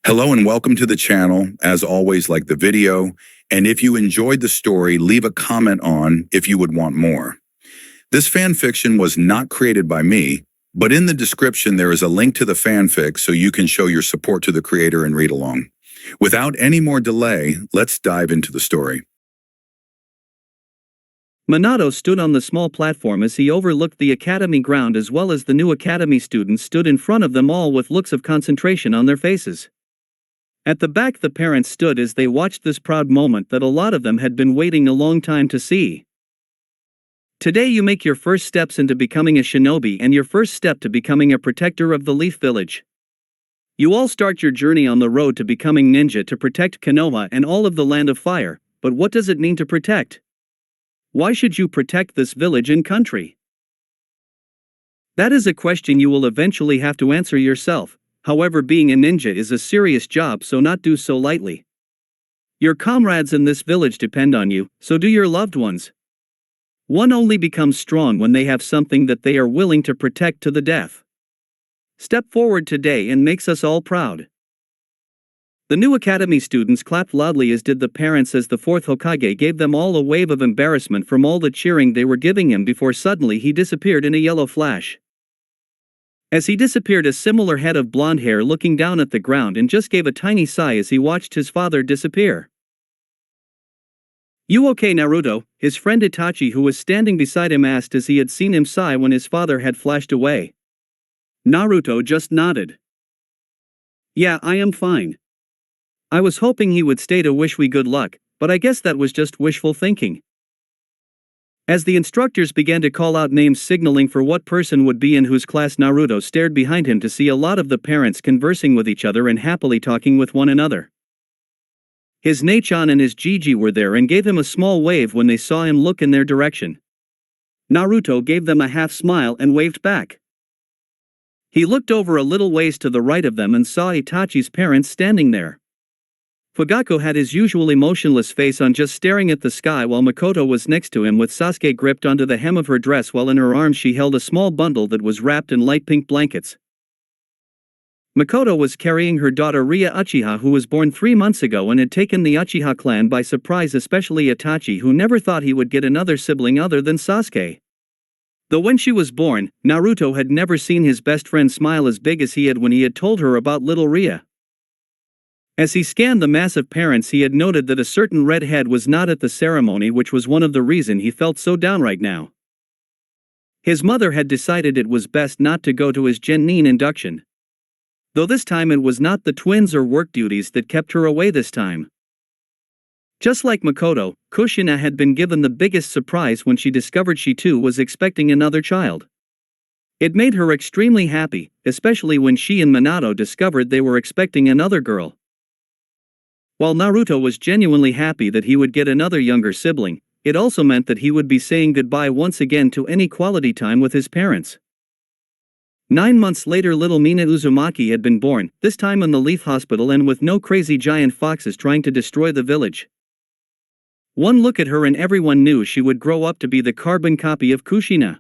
Hello and welcome to the channel. As always, like the video, and if you enjoyed the story, leave a comment on if you would want more. This fanfiction was not created by me, but in the description there is a link to the fanfic so you can show your support to the creator and read along. Without any more delay, let's dive into the story. Minato stood on the small platform as he overlooked the academy ground, as well as the new academy students stood in front of them all with looks of concentration on their faces. At the back the parents stood as they watched this proud moment that a lot of them had been waiting a long time to see. Today you make your first steps into becoming a shinobi and your first step to becoming a protector of the Leaf Village. You all start your journey on the road to becoming ninja to protect Konoha and all of the Land of Fire, but what does it mean to protect? Why should you protect this village and country? That is a question you will eventually have to answer yourself. However, being a ninja is a serious job, so not do so lightly. Your comrades in this village depend on you, so do your loved ones. One only becomes strong when they have something that they are willing to protect to the death. Step forward today and makes us all proud. The new academy students clapped loudly, as did the parents, as the fourth Hokage gave them all a wave of embarrassment from all the cheering they were giving him before suddenly he disappeared in a yellow flash. As he disappeared, a similar head of blonde hair looking down at the ground and just gave a tiny sigh as he watched his father disappear. "You okay, Naruto?" his friend Itachi, who was standing beside him, asked as he had seen him sigh when his father had flashed away. Naruto just nodded. "Yeah, I am fine. I was hoping he would stay to wish we good luck, but I guess that was just wishful thinking." As the instructors began to call out names signaling for what person would be in whose class, Naruto stared behind him to see a lot of the parents conversing with each other and happily talking with one another. His Nachan and his Jiji were there and gave him a small wave when they saw him look in their direction. Naruto gave them a half smile and waved back. He looked over a little ways to the right of them and saw Itachi's parents standing there. Fugaku had his usual emotionless face on, just staring at the sky, while Makoto was next to him with Sasuke gripped onto the hem of her dress, while in her arms she held a small bundle that was wrapped in light pink blankets. Makoto was carrying her daughter Ria Uchiha, who was born 3 months ago and had taken the Uchiha clan by surprise, especially Itachi, who never thought he would get another sibling other than Sasuke. Though when she was born, Naruto had never seen his best friend smile as big as he had when he had told her about little Ria. As he scanned the mass of parents, he had noted that a certain redhead was not at the ceremony, which was one of the reasons he felt so down right now. His mother had decided it was best not to go to his Genin induction. Though this time it was not the twins or work duties that kept her away this time. Just like Makoto, Kushina had been given the biggest surprise when she discovered she too was expecting another child. It made her extremely happy, especially when she and Minato discovered they were expecting another girl. While Naruto was genuinely happy that he would get another younger sibling, it also meant that he would be saying goodbye once again to any quality time with his parents. 9 months later, little Mina Uzumaki had been born, this time in the Leaf Hospital and with no crazy giant foxes trying to destroy the village. One look at her and everyone knew she would grow up to be the carbon copy of Kushina.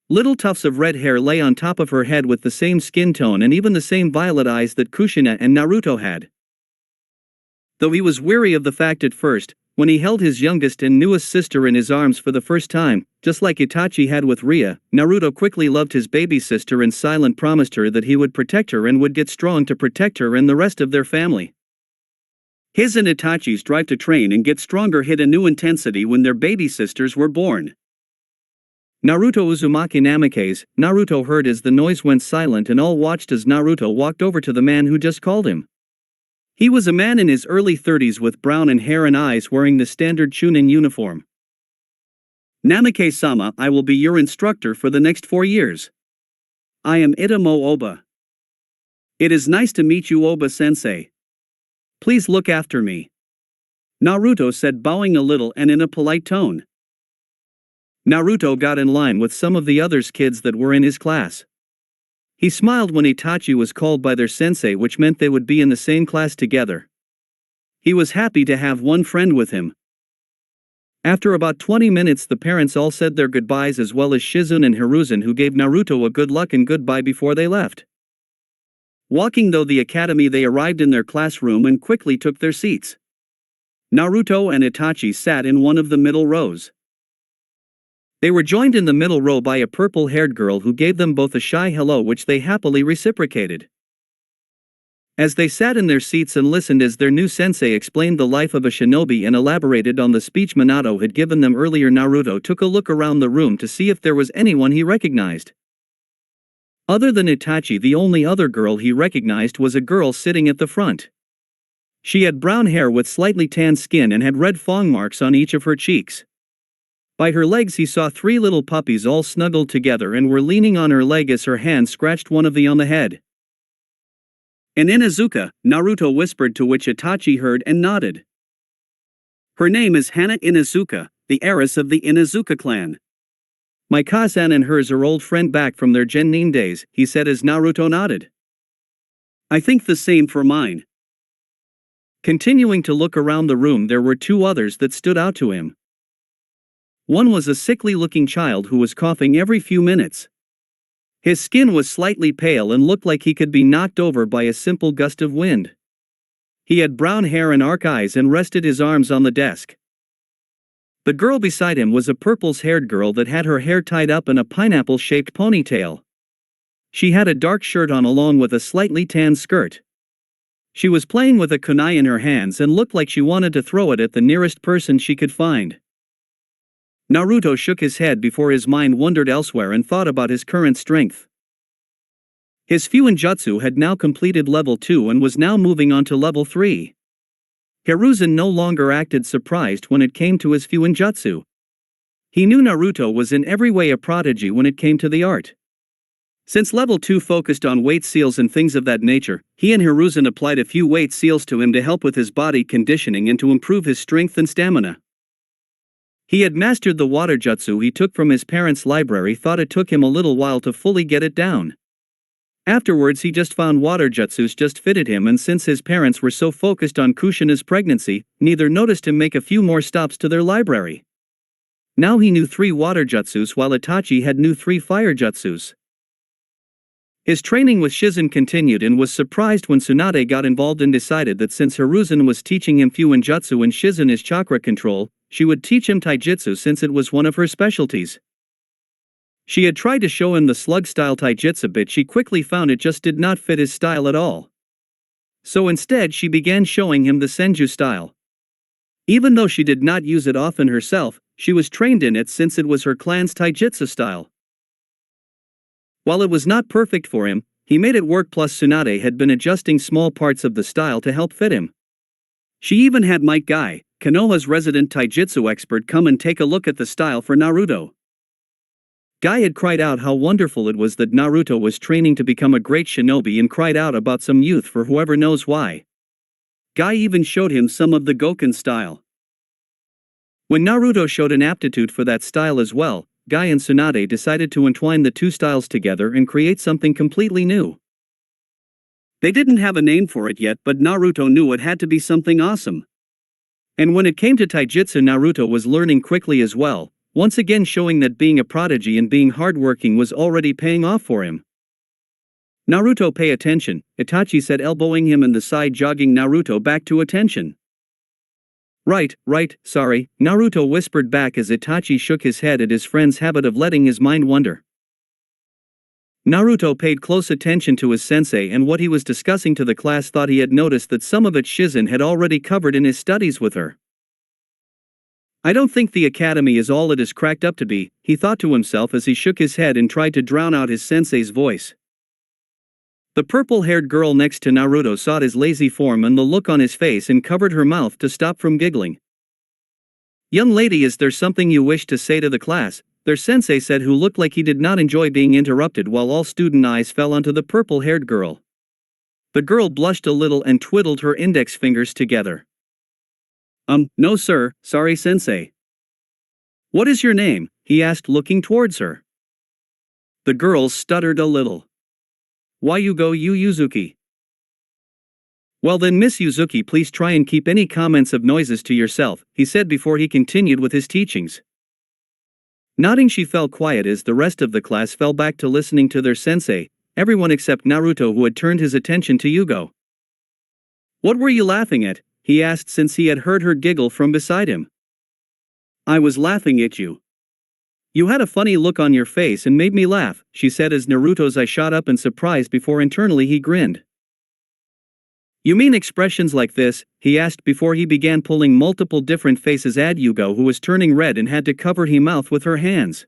Little tufts of red hair lay on top of her head with the same skin tone and even the same violet eyes that Kushina and Naruto had. Though he was weary of the fact at first, when he held his youngest and newest sister in his arms for the first time, just like Itachi had with Ria, Naruto quickly loved his baby sister and silently promised her that he would protect her and would get strong to protect her and the rest of their family. His and Itachi's drive to train and get stronger hit a new intensity when their baby sisters were born. Naruto Uzumaki Namikaze, Naruto heard as the noise went silent, and all watched as Naruto walked over to the man who just called him. He was a man in his early 30s with brown hair and eyes, wearing the standard chunin uniform. "Namikaze-sama, I will be your instructor for the next 4 years. I am Itamo Oba. It is nice to meet you, Oba-sensei. Please look after me," Naruto said, bowing a little and in a polite tone. Naruto got in line with some of the others kids that were in his class. He smiled when Itachi was called by their sensei, which meant they would be in the same class together. He was happy to have one friend with him. After about 20 minutes the parents all said their goodbyes, as well as Shizune and Hiruzen, who gave Naruto a good luck and goodbye before they left. Walking through the academy, they arrived in their classroom and quickly took their seats. Naruto and Itachi sat in one of the middle rows. They were joined in the middle row by a purple-haired girl who gave them both a shy hello, which they happily reciprocated. As they sat in their seats and listened as their new sensei explained the life of a shinobi and elaborated on the speech Minato had given them earlier, Naruto took a look around the room to see if there was anyone he recognized. Other than Itachi, the only other girl he recognized was a girl sitting at the front. She had brown hair with slightly tanned skin and had red fang marks on each of her cheeks. By her legs he saw 3 little puppies all snuggled together and were leaning on her leg as her hand scratched one of them on the head. "An Inuzuka," Naruto whispered, to which Itachi heard and nodded. "Her name is Hana Inuzuka, the heiress of the Inuzuka clan. My Kazan and hers are old friend back from their Genin days," he said as Naruto nodded. "I think the same for mine." Continuing to look around the room, there were 2 others that stood out to him. One was a sickly-looking child who was coughing every few minutes. His skin was slightly pale and looked like he could be knocked over by a simple gust of wind. He had brown hair and arc eyes and rested his arms on the desk. The girl beside him was a purple-haired girl that had her hair tied up in a pineapple-shaped ponytail. She had a dark shirt on along with a slightly tanned skirt. She was playing with a kunai in her hands and looked like she wanted to throw it at the nearest person she could find. Naruto shook his head before his mind wandered elsewhere and thought about his current strength. His Fuinjutsu had now completed level 2 and was now moving on to level 3. Hiruzen no longer acted surprised when it came to his Fuinjutsu. He knew Naruto was in every way a prodigy when it came to the art. Since level 2 focused on weight seals and things of that nature, he and Hiruzen applied a few weight seals to him to help with his body conditioning and to improve his strength and stamina. He had mastered the water jutsu he took from his parents' library, thought it took him a little while to fully get it down. Afterwards he just found water jutsus just fitted him, and since his parents were so focused on Kushina's pregnancy, neither noticed him make a few more stops to their library. Now he knew 3 water jutsus while Itachi had knew 3 fire jutsus. His training with Shizen continued and was surprised when Tsunade got involved and decided that since Hiruzen was teaching him Fuinjutsu and Shizen is chakra control, she would teach him taijutsu since it was one of her specialties. She had tried to show him the slug-style taijutsu, but she quickly found it just did not fit his style at all. So instead she began showing him the senju style. Even though she did not use it often herself, she was trained in it since it was her clan's taijutsu style. While it was not perfect for him, he made it work, plus Tsunade had been adjusting small parts of the style to help fit him. She even had Mike Guy, Konoha's resident taijutsu expert, come and take a look at the style for Naruto. Guy had cried out how wonderful it was that Naruto was training to become a great shinobi and cried out about some youth for whoever knows why. Guy even showed him some of the Goken style. When Naruto showed an aptitude for that style as well, Guy and Tsunade decided to entwine the 2 styles together and create something completely new. They didn't have a name for it yet, but Naruto knew it had to be something awesome. And when it came to taijutsu, Naruto was learning quickly as well, once again showing that being a prodigy and being hardworking was already paying off for him. "Naruto, pay attention," Itachi said, elbowing him in the side, jogging Naruto back to attention. Right, sorry," Naruto whispered back as Itachi shook his head at his friend's habit of letting his mind wander. Naruto paid close attention to his sensei and what he was discussing to the class, thought he had noticed that some of it Shizen had already covered in his studies with her. "I don't think the academy is all it is cracked up to be," he thought to himself as he shook his head and tried to drown out his sensei's voice. The purple-haired girl next to Naruto saw his lazy form and the look on his face and covered her mouth to stop from giggling. "Young lady, is there something you wish to say to the class?" their sensei said, who looked like he did not enjoy being interrupted, while all student eyes fell onto the purple-haired girl. The girl blushed a little and twiddled her index fingers together. No sir, sorry sensei." "What is your name?" he asked, looking towards her. The girl stuttered a little. "Why you go Yuzuki?" "Well then, Miss Yuzuki, please try and keep any comments of noises to yourself," he said before he continued with his teachings. Nodding, she fell quiet as the rest of the class fell back to listening to their sensei, everyone except Naruto, who had turned his attention to Yugo. "What were you laughing at?" he asked, since he had heard her giggle from beside him. "I was laughing at you. You had a funny look on your face and made me laugh," she said as Naruto's eye shot up in surprise before internally he grinned. "You mean expressions like this?" he asked before he began pulling multiple different faces at Yugo, who was turning red and had to cover her mouth with her hands.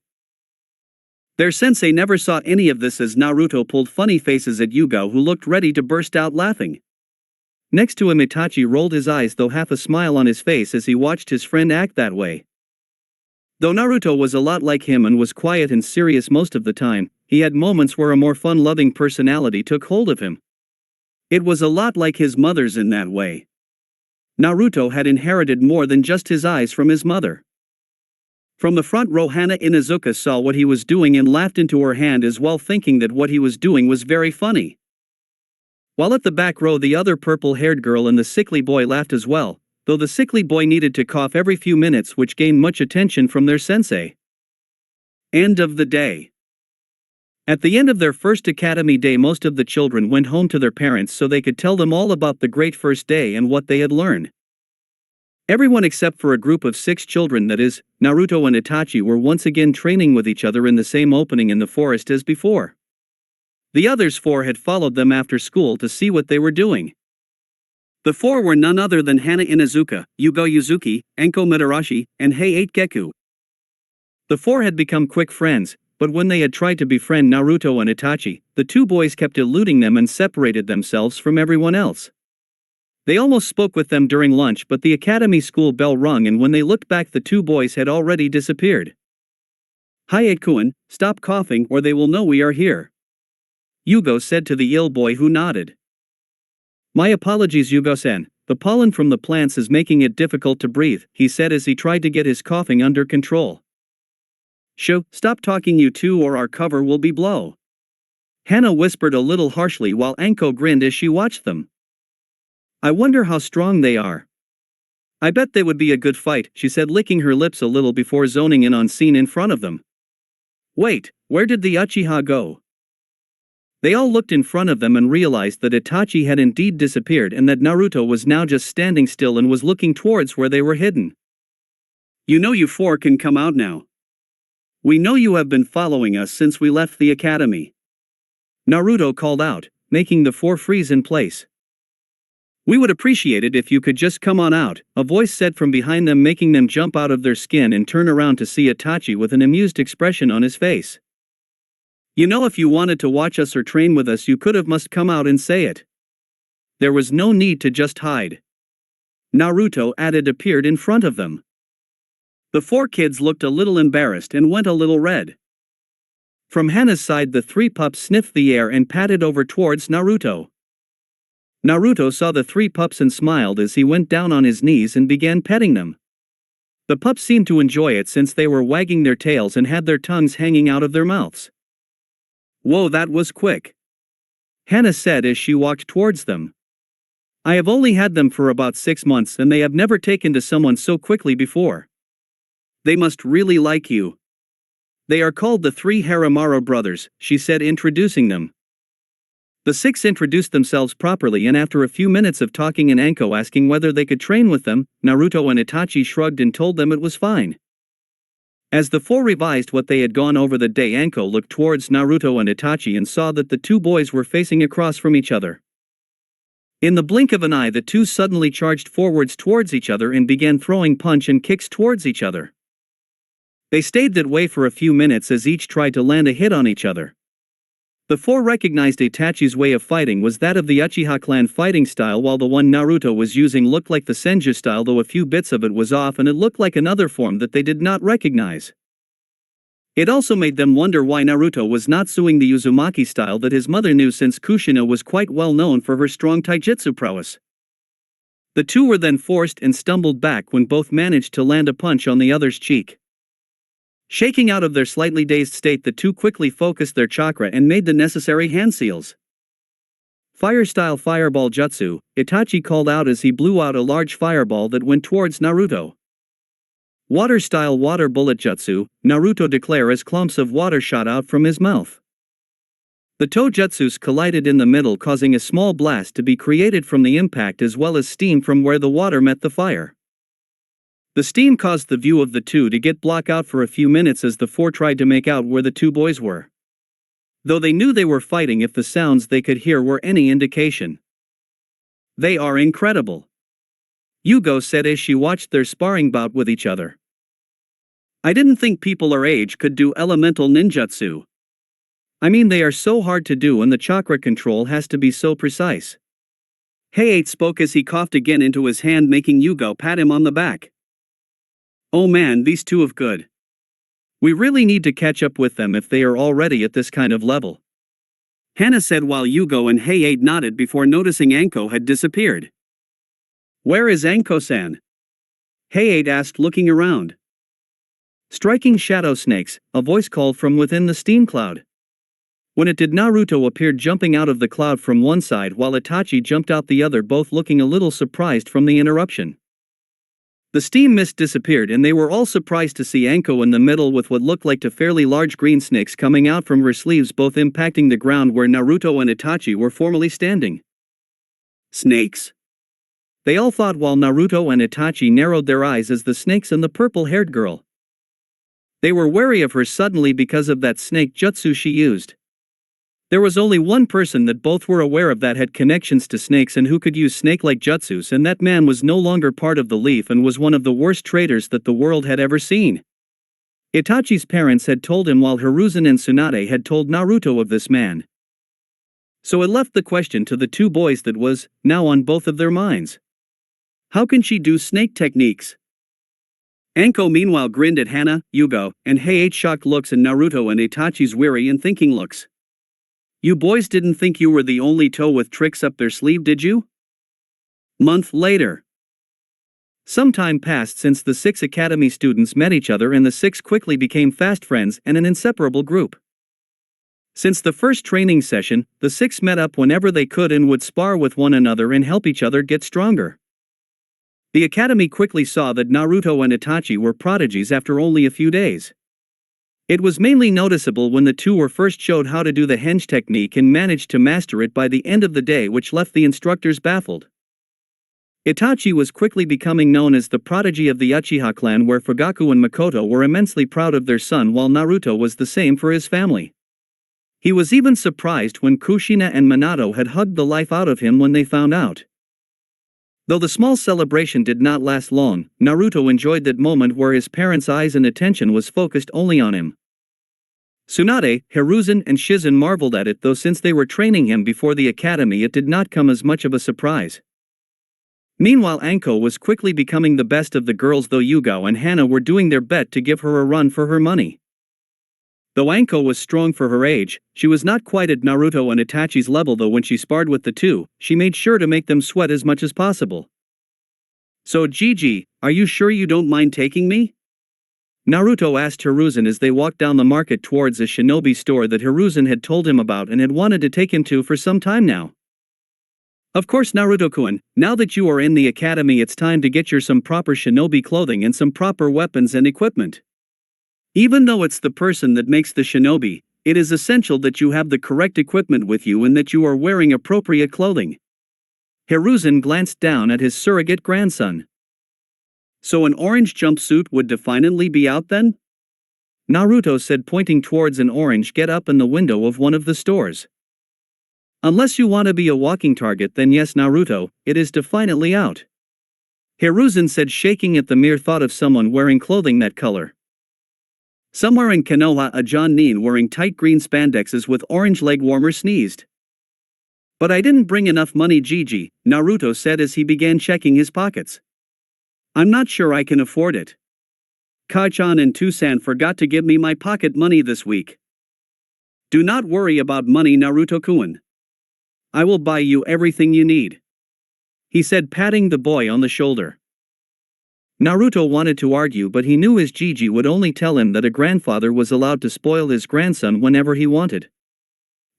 Their sensei never saw any of this as Naruto pulled funny faces at Yugo, who looked ready to burst out laughing. Next to him, Itachi rolled his eyes, though half a smile on his face as he watched his friend act that way. Though Naruto was a lot like him and was quiet and serious most of the time, he had moments where a more fun-loving personality took hold of him. It was a lot like his mother's in that way. Naruto had inherited more than just his eyes from his mother. From the front row, Hana Inuzuka saw what he was doing and laughed into her hand as well, thinking that what he was doing was very funny. While at the back row, the other purple-haired girl and the sickly boy laughed as well, though the sickly boy needed to cough every few minutes, which gained much attention from their sensei. End of the day. At the end of their first academy day, most of the children went home to their parents so they could tell them all about the great first day and what they had learned. Everyone except for a group of 6 children, that is, Naruto and Itachi, were once again training with each other in the same opening in the forest as before. The others 4 had followed them after school to see what they were doing. The 4 were none other than Hana Inuzuka, Yugo Yuzuki, Enko Mitarashi, and Heiei Geku. The 4 had become quick friends, but when they had tried to befriend Naruto and Itachi, the 2 boys kept eluding them and separated themselves from everyone else. They almost spoke with them during lunch, but the academy school bell rung, and when they looked back, the 2 boys had already disappeared. "Hayate-kun, stop coughing or they will know we are here," Yugo said to the ill boy, who nodded. "My apologies, Yugo-san, the pollen from the plants is making it difficult to breathe," he said as he tried to get his coughing under control. "Shoo, stop talking you two or our cover will be blow," Hana whispered a little harshly while Anko grinned as she watched them. "I wonder how strong they are. I bet they would be a good fight," she said, licking her lips a little before zoning in on scene in front of them. "Wait, where did the Uchiha go?" They all looked in front of them and realized that Itachi had indeed disappeared and that Naruto was now just standing still and was looking towards where they were hidden. "You know, you 4 can come out now. We know you have been following us since we left the academy," Naruto called out, making the 4 freeze in place. "We would appreciate it if you could just come on out," a voice said from behind them, making them jump out of their skin and turn around to see Itachi with an amused expression on his face. "You know, if you wanted to watch us or train with us, you could have must come out and say it. There was no need to just hide." Naruto appeared in front of them. The 4 kids looked a little embarrassed and went a little red. From Hana's side, the 3 pups sniffed the air and patted over towards Naruto. Naruto saw the 3 pups and smiled as he went down on his knees and began petting them. The pups seemed to enjoy it since they were wagging their tails and had their tongues hanging out of their mouths. "Whoa, that was quick," Hana said as she walked towards them. "I have only had them for about 6 months and they have never taken to someone so quickly before. They must really like you. They are called the 3 Haramaru brothers," she said, introducing them. The 6 introduced themselves properly, and after a few minutes of talking and Anko asking whether they could train with them, Naruto and Itachi shrugged and told them it was fine. As the 4 revised what they had gone over the day, Anko looked towards Naruto and Itachi and saw that the 2 boys were facing across from each other. In the blink of an eye, the 2 suddenly charged forwards towards each other and began throwing punch and kicks towards each other. They stayed that way for a few minutes as each tried to land a hit on each other. The 4 recognized Itachi's way of fighting was that of the Uchiha clan fighting style, while the one Naruto was using looked like the Senju style, though a few bits of it was off and it looked like another form that they did not recognize. It also made them wonder why Naruto was not suing the Uzumaki style that his mother knew, since Kushina was quite well known for her strong taijutsu prowess. The 2 were then forced and stumbled back when both managed to land a punch on the other's cheek. Shaking out of their slightly dazed state, the 2 quickly focused their chakra and made the necessary hand seals. "Fire-style fireball jutsu," Itachi called out as he blew out a large fireball that went towards Naruto. "Water-style water bullet jutsu," Naruto declared as clumps of water shot out from his mouth. The toujutsus collided in the middle, causing a small blast to be created from the impact as well as steam from where the water met the fire. The steam caused the view of the two to get blocked out for a few minutes as the four tried to make out where the two boys were. Though they knew they were fighting if the sounds they could hear were any indication. They are incredible, Yugo said as she watched their sparring bout with each other. I didn't think people our age could do elemental ninjutsu. I mean, they are so hard to do and the chakra control has to be so precise. Hayate spoke as he coughed again into his hand, making Yugo pat him on the back. Oh man, these two have good. We really need to catch up with them if they are already at this kind of level. Hana said while Yugo and Hayate nodded before noticing Anko had disappeared. Where is Anko-san? Hayate asked, looking around. Striking shadow snakes, a voice called from within the steam cloud. When it did, Naruto appeared jumping out of the cloud from one side while Itachi jumped out the other, both looking a little surprised from the interruption. The steam mist disappeared and they were all surprised to see Anko in the middle with what looked like two fairly large green snakes coming out from her sleeves, both impacting the ground where Naruto and Itachi were formerly standing. Snakes? They all thought while Naruto and Itachi narrowed their eyes as the snakes and the purple-haired girl. They were wary of her suddenly because of that snake jutsu she used. There was only one person that both were aware of that had connections to snakes and who could use snake-like jutsus, and that man was no longer part of the Leaf and was one of the worst traitors that the world had ever seen. Itachi's parents had told him while Hiruzen and Tsunade had told Naruto of this man. So it left the question to the two boys that was, now on both of their minds. How can she do snake techniques? Anko meanwhile grinned at Hana, Yugo, and Hayate's shocked looks and Naruto and Itachi's weary and thinking looks. You boys didn't think you were the only toe with tricks up their sleeve, did you? Month later. Some time passed since the 6 academy students met each other and the 6 quickly became fast friends and an inseparable group. Since the first training session, the 6 met up whenever they could and would spar with one another and help each other get stronger. The academy quickly saw that Naruto and Itachi were prodigies after only a few days. It was mainly noticeable when the two were first showed how to do the henge technique and managed to master it by the end of the day, which left the instructors baffled. Itachi was quickly becoming known as the prodigy of the Uchiha clan, where Fugaku and Makoto were immensely proud of their son, while Naruto was the same for his family. He was even surprised when Kushina and Minato had hugged the life out of him when they found out. Though the small celebration did not last long, Naruto enjoyed that moment where his parents' eyes and attention was focused only on him. Tsunade, Hiruzen and Shizen marveled at it, though since they were training him before the academy it did not come as much of a surprise. Meanwhile Anko was quickly becoming the best of the girls, though Yugo and Hana were doing their best to give her a run for her money. Though Anko was strong for her age, she was not quite at Naruto and Itachi's level, though when she sparred with the two, she made sure to make them sweat as much as possible. So Gigi, are you sure you don't mind taking me? Naruto asked Hiruzen as they walked down the market towards a shinobi store that Hiruzen had told him about and had wanted to take him to for some time now. Of course Naruto-kun, now that you are in the academy it's time to get you some proper shinobi clothing and some proper weapons and equipment. Even though it's the person that makes the shinobi, it is essential that you have the correct equipment with you and that you are wearing appropriate clothing. Hiruzen glanced down at his surrogate grandson. So an orange jumpsuit would definitely be out then? Naruto said, pointing towards an orange get-up in the window of one of the stores. Unless you want to be a walking target, then yes Naruto, it is definitely out. Hiruzen said, shaking at the mere thought of someone wearing clothing that color. Somewhere in Konoha a Jonin wearing tight green spandexes with orange leg warmers sneezed. But I didn't bring enough money Gigi, Naruto said as he began checking his pockets. I'm not sure I can afford it. Kai-chan and Tusan forgot to give me my pocket money this week. Do not worry about money Naruto-kun. I will buy you everything you need, he said, patting the boy on the shoulder. Naruto wanted to argue, but he knew his Gigi would only tell him that a grandfather was allowed to spoil his grandson whenever he wanted.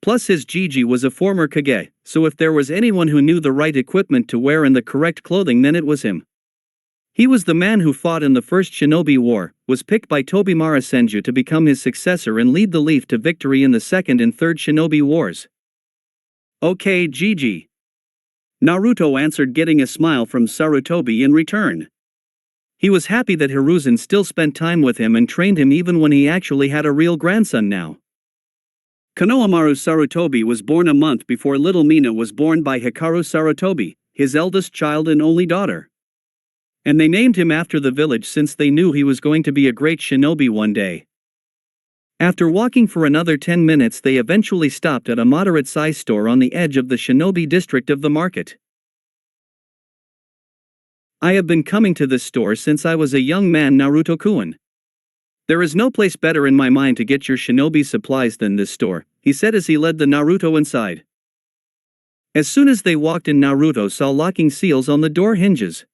Plus his Gigi was a former Kage, so if there was anyone who knew the right equipment to wear and the correct clothing then it was him. He was the man who fought in the First Shinobi War, was picked by Tobimura Senju to become his successor and lead the Leaf to victory in the Second and Third Shinobi Wars. Okay, Gigi. Naruto answered, getting a smile from Sarutobi in return. He was happy that Hiruzen still spent time with him and trained him even when he actually had a real grandson now. Konohamaru Sarutobi was born a month before little Mina was born by Hikaru Sarutobi, his eldest child and only daughter. And they named him after the village since they knew he was going to be a great shinobi one day. After walking for another 10 minutes, they eventually stopped at a moderate-sized store on the edge of the shinobi district of the market. I have been coming to this store since I was a young man, Naruto-kun. There is no place better in my mind to get your shinobi supplies than this store, he said as he led the Naruto inside. As soon as they walked in, Naruto saw locking seals on the door hinges.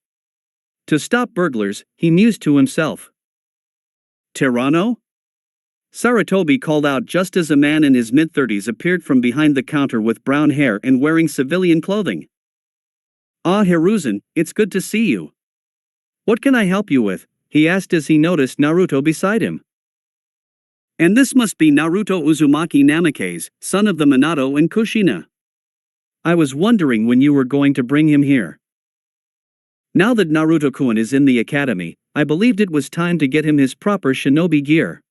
To stop burglars, he mused to himself. Tyranno? Sarutobi called out just as a man in his mid-30s appeared from behind the counter with brown hair and wearing civilian clothing. Ah, Hiruzen, it's good to see you. What can I help you with? He asked as he noticed Naruto beside him. And this must be Naruto Uzumaki Namikaze, son of the Minato and Kushina. I was wondering when you were going to bring him here. Now that Naruto-kun is in the academy, I believed it was time to get him his proper shinobi gear.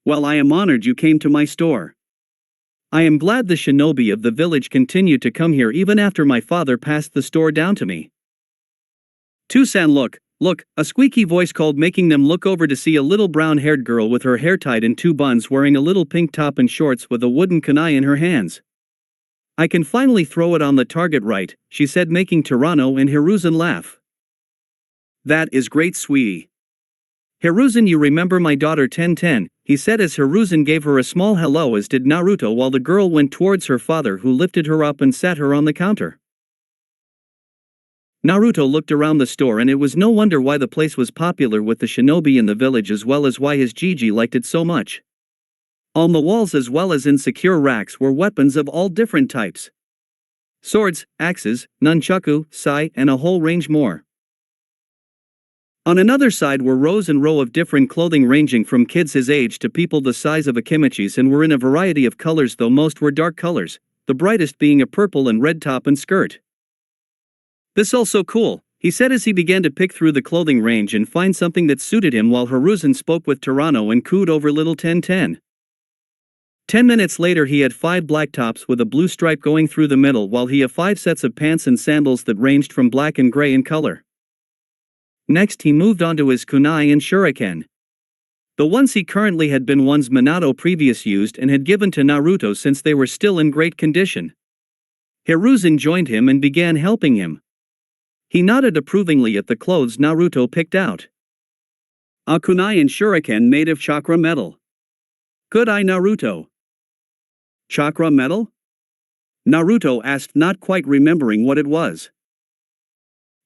Well, I am honored you came to my store. I am glad the shinobi of the village continued to come here even after my father passed the store down to me. Tusan, look, a squeaky voice called, making them look over to see a little brown-haired girl with her hair tied in two buns wearing a little pink top and shorts with a wooden kunai in her hands. I can finally throw it on the target right, she said, making Tyranno and Hiruzen laugh. That is great, sweetie. Hiruzen, you remember my daughter Ten, he said as Hiruzen gave her a small hello, as did Naruto, while the girl went towards her father, who lifted her up and sat her on the counter. Naruto looked around the store, and it was no wonder why the place was popular with the shinobi in the village, as well as why his Gigi liked it so much. On the walls as well as in secure racks were weapons of all different types. Swords, axes, nunchaku, sai, and a whole range more. On another side were rows and rows of different clothing ranging from kids his age to people the size of Akimichis, and were in a variety of colors, though most were dark colors, the brightest being a purple and red top and skirt. This also cool, he said as he began to pick through the clothing range and find something that suited him, while Hiruzen spoke with Tyranno and cooed over little Ten. 10 minutes later he had 5 black tops with a blue stripe going through the middle, while he had 5 sets of pants and sandals that ranged from black and gray in color. Next he moved on to his kunai and shuriken. The ones he currently had been ones Minato previous used and had given to Naruto since they were still in great condition. Hiruzen joined him and began helping him. He nodded approvingly at the clothes Naruto picked out. A kunai and shuriken made of chakra metal. Good eye, Naruto. Chakra metal? Naruto asked, not quite remembering what it was.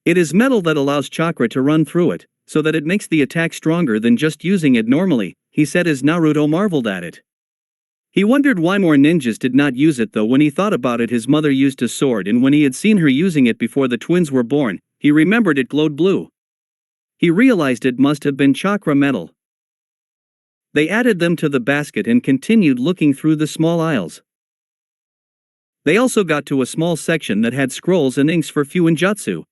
It is metal that allows chakra to run through it, so that it makes the attack stronger than just using it normally, he said as Naruto marveled at it. He wondered why more ninjas did not use it, though when he thought about it, his mother used a sword, and when he had seen her using it before the twins were born, he remembered it glowed blue. He realized it must have been chakra metal. They added them to the basket and continued looking through the small aisles. They also got to a small section that had scrolls and inks for Fuinjutsu.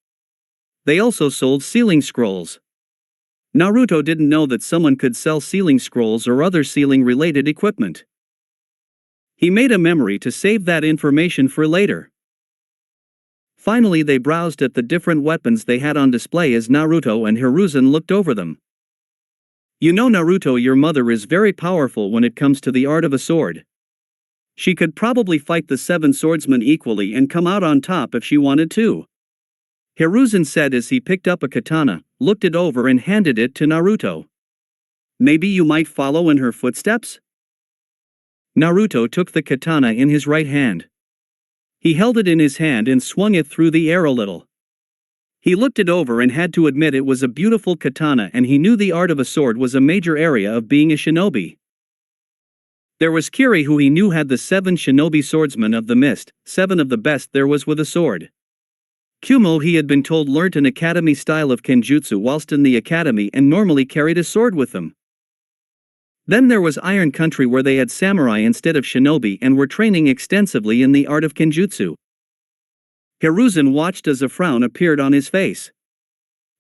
They also sold sealing scrolls. Naruto didn't know that someone could sell sealing scrolls or other sealing-related equipment. He made a memory to save that information for later. Finally they browsed at the different weapons they had on display as Naruto and Hiruzen looked over them. You know, Naruto, your mother is very powerful when it comes to the art of a sword. She could probably fight the 7 swordsmen equally and come out on top if she wanted to. Hiruzen said as he picked up a katana, looked it over and handed it to Naruto. Maybe you might follow in her footsteps? Naruto took the katana in his right hand. He held it in his hand and swung it through the air a little. He looked it over and had to admit it was a beautiful katana, and he knew the art of a sword was a major area of being a shinobi. There was Kiri, who he knew had the 7 shinobi swordsmen of the mist, 7 of the best there was with a sword. Kumo, he had been told, learnt an academy style of kenjutsu whilst in the academy and normally carried a sword with them. Then there was Iron Country, where they had samurai instead of shinobi and were training extensively in the art of kenjutsu. Hiruzen watched as a frown appeared on his face.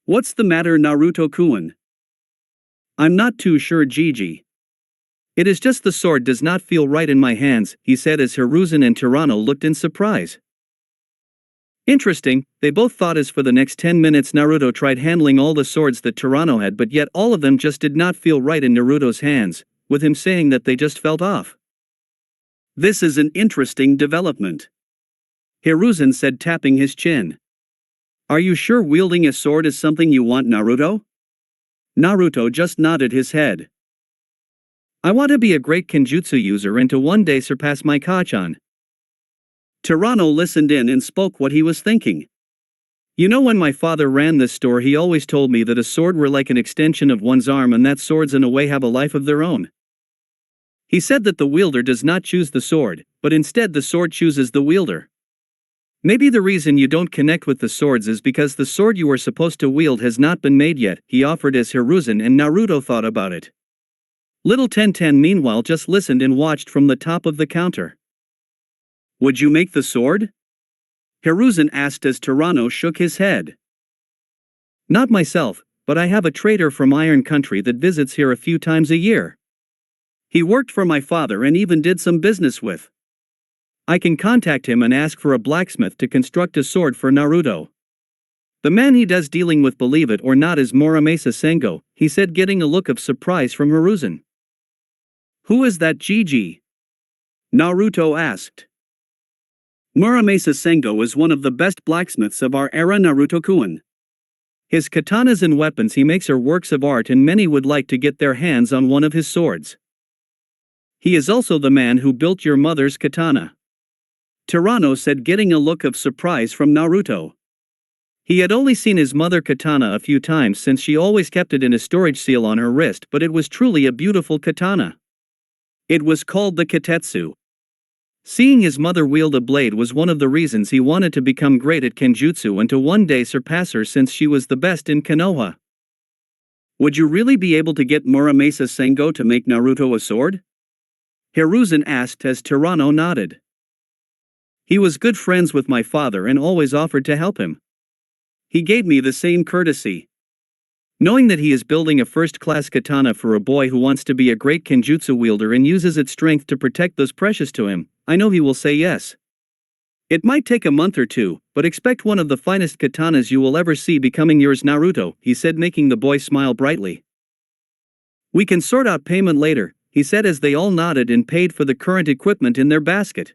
"What's the matter, Naruto-kun?" "I'm not too sure, Gigi. It is just the sword does not feel right in my hands," he said as Hiruzen and Tirano looked in surprise. Interesting, they both thought as for the next 10 minutes Naruto tried handling all the swords that Tirano had, but yet all of them just did not feel right in Naruto's hands, with him saying that they just felt off. "This is an interesting development," Hiruzen said, tapping his chin. "Are you sure wielding a sword is something you want, Naruto?" Naruto just nodded his head. "I want to be a great kenjutsu user and to one day surpass my Kachan." Tirano listened in and spoke what he was thinking. "You know, when my father ran this store, he always told me that a sword were like an extension of one's arm and that swords in a way have a life of their own. He said that the wielder does not choose the sword, but instead the sword chooses the wielder. Maybe the reason you don't connect with the swords is because the sword you are supposed to wield has not been made yet," he offered as Hiruzen and Naruto thought about it. Little Tenten meanwhile just listened and watched from the top of the counter. "Would you make the sword?" Hiruzen asked as Tirano shook his head. "Not myself, but I have a trader from Iron Country that visits here a few times a year. He worked for my father and even did some business with. I can contact him and ask for a blacksmith to construct a sword for Naruto. The man he does dealing with, believe it or not, is Muramasa Sengo," he said, getting a look of surprise from Hiruzen. "Who is that, Gigi?" Naruto asked. "Muramasa Sengo is one of the best blacksmiths of our era, Naruto-kun. His katanas and weapons he makes are works of art, and many would like to get their hands on one of his swords. He is also the man who built your mother's katana," Tirano said, getting a look of surprise from Naruto. He had only seen his mother katana a few times since she always kept it in a storage seal on her wrist, but it was truly a beautiful katana. It was called the Kitetsu. Seeing his mother wield a blade was one of the reasons he wanted to become great at kenjutsu and to one day surpass her, since she was the best in Konoha. "Would you really be able to get Muramasa Sengo to make Naruto a sword?" Hiruzen asked as Tirano nodded. "He was good friends with my father and always offered to help him. He gave me the same courtesy. Knowing that he is building a first-class katana for a boy who wants to be a great kenjutsu wielder and uses its strength to protect those precious to him, I know he will say yes. It might take a month or two, but expect one of the finest katanas you will ever see becoming yours, Naruto," he said, making the boy smile brightly. "We can sort out payment later," he said as they all nodded and paid for the current equipment in their basket.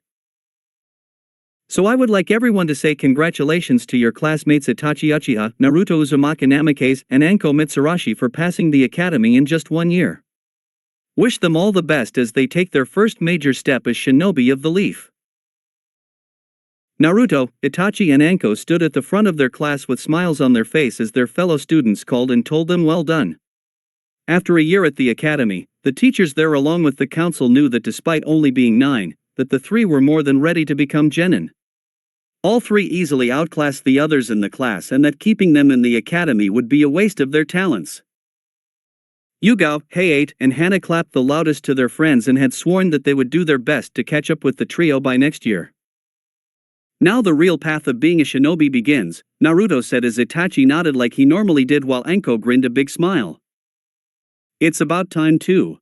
"So I would like everyone to say congratulations to your classmates Itachi Uchiha, Naruto Uzumaki Namikaze, and Anko Mitsurashi for passing the academy in just 1 year. Wish them all the best as they take their first major step as shinobi of the leaf." Naruto, Itachi and Anko stood at the front of their class with smiles on their face as their fellow students called and told them well done. After a year at the academy, the teachers there along with the council knew that despite only being 9, that the 3 were more than ready to become genin. All 3 easily outclassed the others in the class, and that keeping them in the academy would be a waste of their talents. Yugao, Hayate, and Hana clapped the loudest to their friends and had sworn that they would do their best to catch up with the trio by next year. "Now the real path of being a shinobi begins," Naruto said as Itachi nodded like he normally did while Anko grinned a big smile. "It's about time too.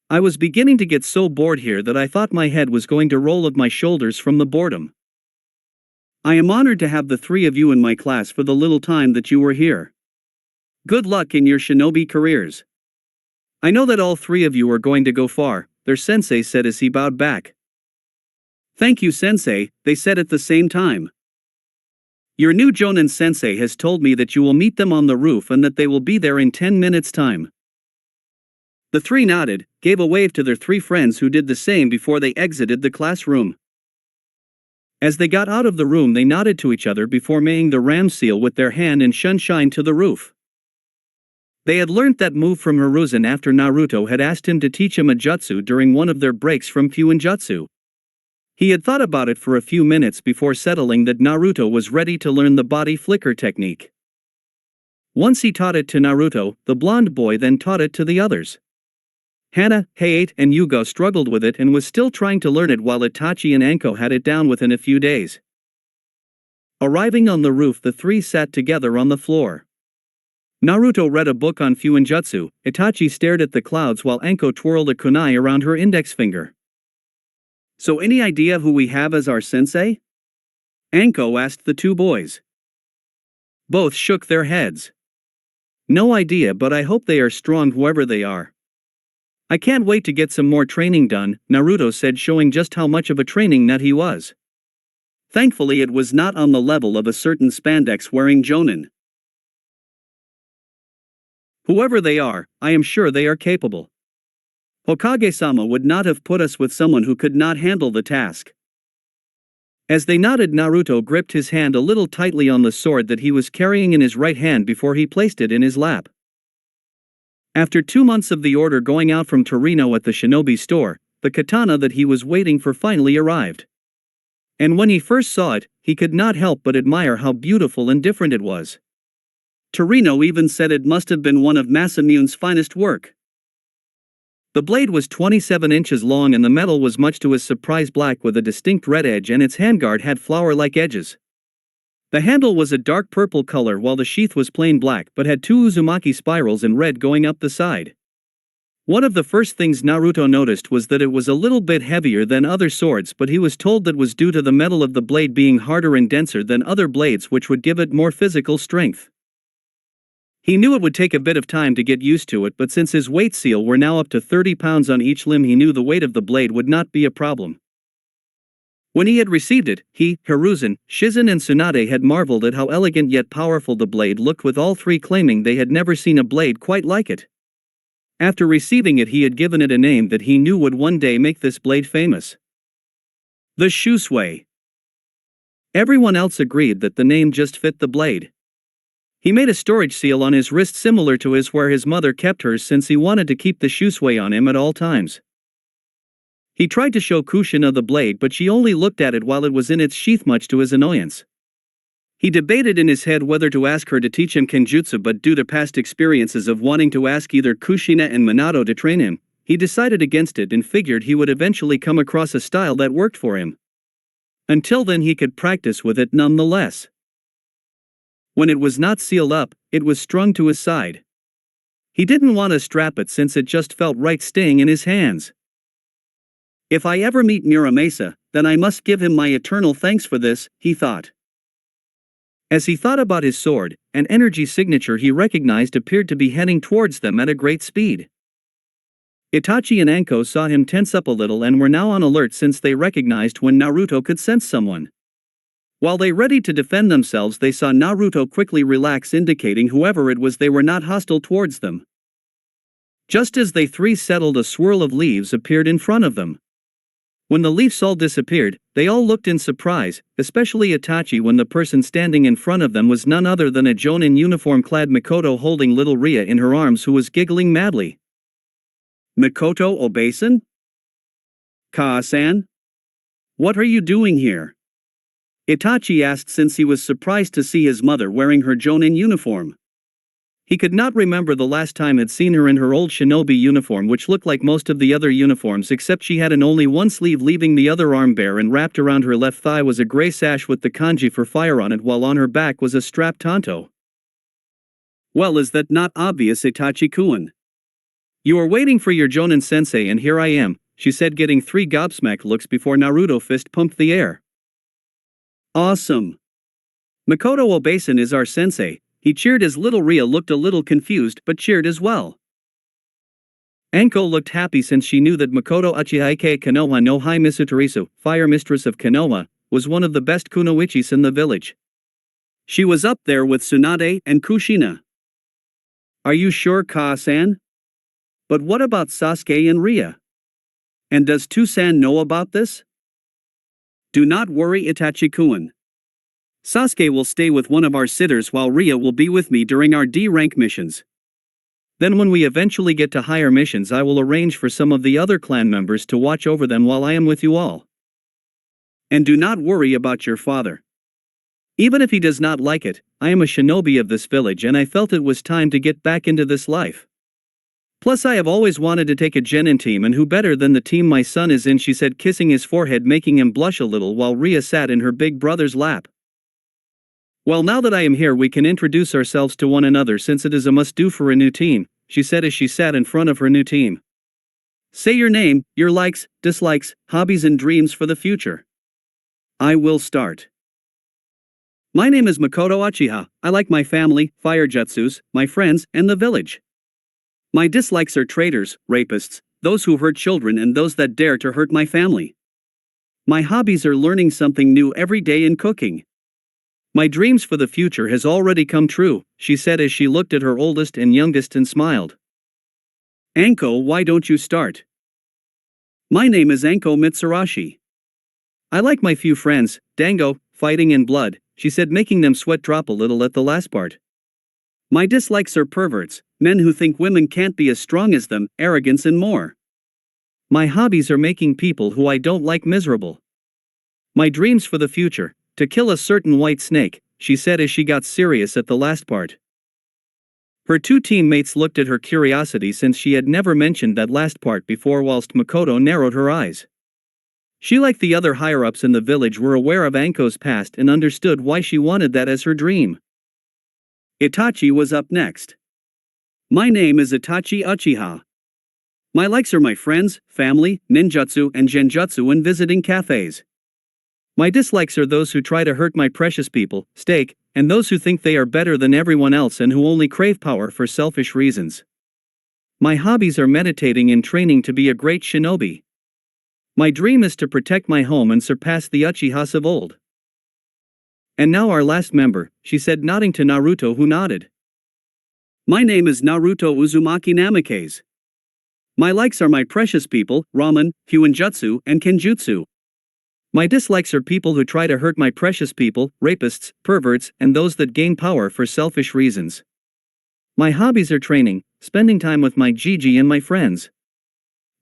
I was beginning to get so bored here that I thought my head was going to roll off my shoulders from the boredom. I am honored to have the 3 of you in my class for the little time that you were here. Good luck in your shinobi careers. I know that all 3 of you are going to go far," their sensei said as he bowed back. "Thank you, sensei," they said at the same time. "Your new Jonin sensei has told me that you will meet them on the roof and that they will be there in 10 minutes' time." The 3 nodded, gave a wave to their 3 friends who did the same before they exited the classroom. As they got out of the room, they nodded to each other before making the ram seal with their hand and shunshine to the roof. They had learnt that move from Hiruzen after Naruto had asked him to teach him a jutsu during one of their breaks from Fuinjutsu. He had thought about it for a few minutes before settling that Naruto was ready to learn the body flicker technique. Once he taught it to Naruto, the blonde boy then taught it to the others. Hana, Hayate, and Yugo struggled with it and was still trying to learn it while Itachi and Anko had it down within a few days. Arriving on the roof, the three sat together on the floor. Naruto read a book on Fuinjutsu, Itachi stared at the clouds while Anko twirled a kunai around her index finger. "So any idea who we have as our sensei?" Anko asked the two boys. Both shook their heads. "No idea, but I hope they are strong whoever they are." "I can't wait to get some more training done," Naruto said, showing just how much of a training nut he was. Thankfully it was not on the level of a certain spandex-wearing jonin. "Whoever they are, I am sure they are capable. Hokage-sama would not have put us with someone who could not handle the task." As they nodded, Naruto gripped his hand a little tightly on the sword that he was carrying in his right hand before he placed it in his lap. After 2 months of the order going out from Torino at the shinobi store, the katana that he was waiting for finally arrived. And when he first saw it, he could not help but admire how beautiful and different it was. Torino even said it must have been one of Masamune's finest work. The blade was 27 inches long and the metal was much to his surprise black with a distinct red edge, and its handguard had flower-like edges. The handle was a dark purple color while the sheath was plain black but had 2 Uzumaki spirals in red going up the side. One of the first things Naruto noticed was that it was a little bit heavier than other swords, but he was told that was due to the metal of the blade being harder and denser than other blades, which would give it more physical strength. He knew it would take a bit of time to get used to it, but since his weight seal were now up to 30 pounds on each limb, he knew the weight of the blade would not be a problem. When he had received it, he, Hiruzen, Shizen and Tsunade had marveled at how elegant yet powerful the blade looked, with all three claiming they had never seen a blade quite like it. After receiving it, he had given it a name that he knew would one day make this blade famous: the Shusui. Everyone else agreed that the name just fit the blade. He made a storage seal on his wrist similar to his where his mother kept hers, since he wanted to keep the Shusui on him at all times. He tried to show Kushina the blade, but she only looked at it while it was in its sheath, much to his annoyance. He debated in his head whether to ask her to teach him kenjutsu, but due to past experiences of wanting to ask either Kushina and Minato to train him, he decided against it and figured he would eventually come across a style that worked for him. Until then he could practice with it nonetheless. When it was not sealed up, it was strung to his side. He didn't want to strap it since it just felt right staying in his hands. If I ever meet Muramasa, then I must give him my eternal thanks for this, he thought. As he thought about his sword, an energy signature he recognized appeared to be heading towards them at a great speed. Itachi and Anko saw him tense up a little and were now on alert, since they recognized when Naruto could sense someone. While they readied to defend themselves, they saw Naruto quickly relax, indicating whoever it was they were not hostile towards them. Just as they three settled, a swirl of leaves appeared in front of them. When the leaves all disappeared, they all looked in surprise, especially Itachi when the person standing in front of them was none other than a jonin uniform-clad Mikoto holding little Ria in her arms, who was giggling madly. "Mikoto Obasan? Kaa-san? What are you doing here?" Itachi asked, since he was surprised to see his mother wearing her jonin uniform. He could not remember the last time he'd seen her in her old shinobi uniform, which looked like most of the other uniforms, except she had only one sleeve, leaving the other arm bare, and wrapped around her left thigh was a gray sash with the kanji for fire on it, while on her back was a strapped tanto. "Well, is that not obvious, Itachi-kun? You are waiting for your jonin sensei and here I am," she said, getting 3 gobsmacked looks before Naruto fist pumped the air. "Awesome. Mikoto Obasan is our sensei," he cheered as little Ria looked a little confused but cheered as well. Anko looked happy, since she knew that Mikoto Uchiha Konoha no Hai Misutarisu, Fire Mistress of Konoha, was one of the best kunoichis in the village. She was up there with Tsunade and Kushina. "Are you sure, Kaa-san? But what about Sasuke and Ria? And does Two-san know about this?" "Do not worry, Itachi-kun. Sasuke will stay with one of our sitters while Ria will be with me during our D-rank missions. Then when we eventually get to higher missions, I will arrange for some of the other clan members to watch over them while I am with you all." And do not worry about your father. Even if he does not like it, I am a shinobi of this village and I felt it was time to get back into this life. Plus I have always wanted to take a genin team, and who better than the team my son is in, she said, kissing his forehead, making him blush a little while Ria sat in her big brother's lap. Well, now that I am here we can introduce ourselves to one another since it is a must-do for a new team, she said as she sat in front of her new team. Say your name, your likes, dislikes, hobbies and dreams for the future. I will start. My name is Makoto Uchiha. I like my family, fire jutsus, my friends, and the village. My dislikes are traitors, rapists, those who hurt children and those that dare to hurt my family. My hobbies are learning something new every day and cooking. My dreams for the future has already come true, she said as she looked at her oldest and youngest and smiled. Anko, why don't you start? My name is Anko Mitsurashi. I like my few friends, dango, fighting and blood, she said, making them sweat drop a little at the last part. My dislikes are perverts, men who think women can't be as strong as them, arrogance and more. My hobbies are making people who I don't like miserable. My dreams for the future, to kill a certain white snake, she said as she got serious at the last part. Her two teammates looked at her curiosity since she had never mentioned that last part before, whilst Makoto narrowed her eyes. She, like the other higher-ups in the village, were aware of Anko's past and understood why she wanted that as her dream. Itachi was up next. My name is Itachi Uchiha. My likes are my friends, family, ninjutsu and genjutsu and visiting cafes. My dislikes are those who try to hurt my precious people, steak, and those who think they are better than everyone else and who only crave power for selfish reasons. My hobbies are meditating and training to be a great shinobi. My dream is to protect my home and surpass the Uchihas of old. And now our last member, she said, nodding to Naruto, who nodded. My name is Naruto Uzumaki Namikaze. My likes are my precious people, ramen, hyuanjutsu, and kenjutsu. My dislikes are people who try to hurt my precious people, rapists, perverts, and those that gain power for selfish reasons. My hobbies are training, spending time with my Gigi and my friends.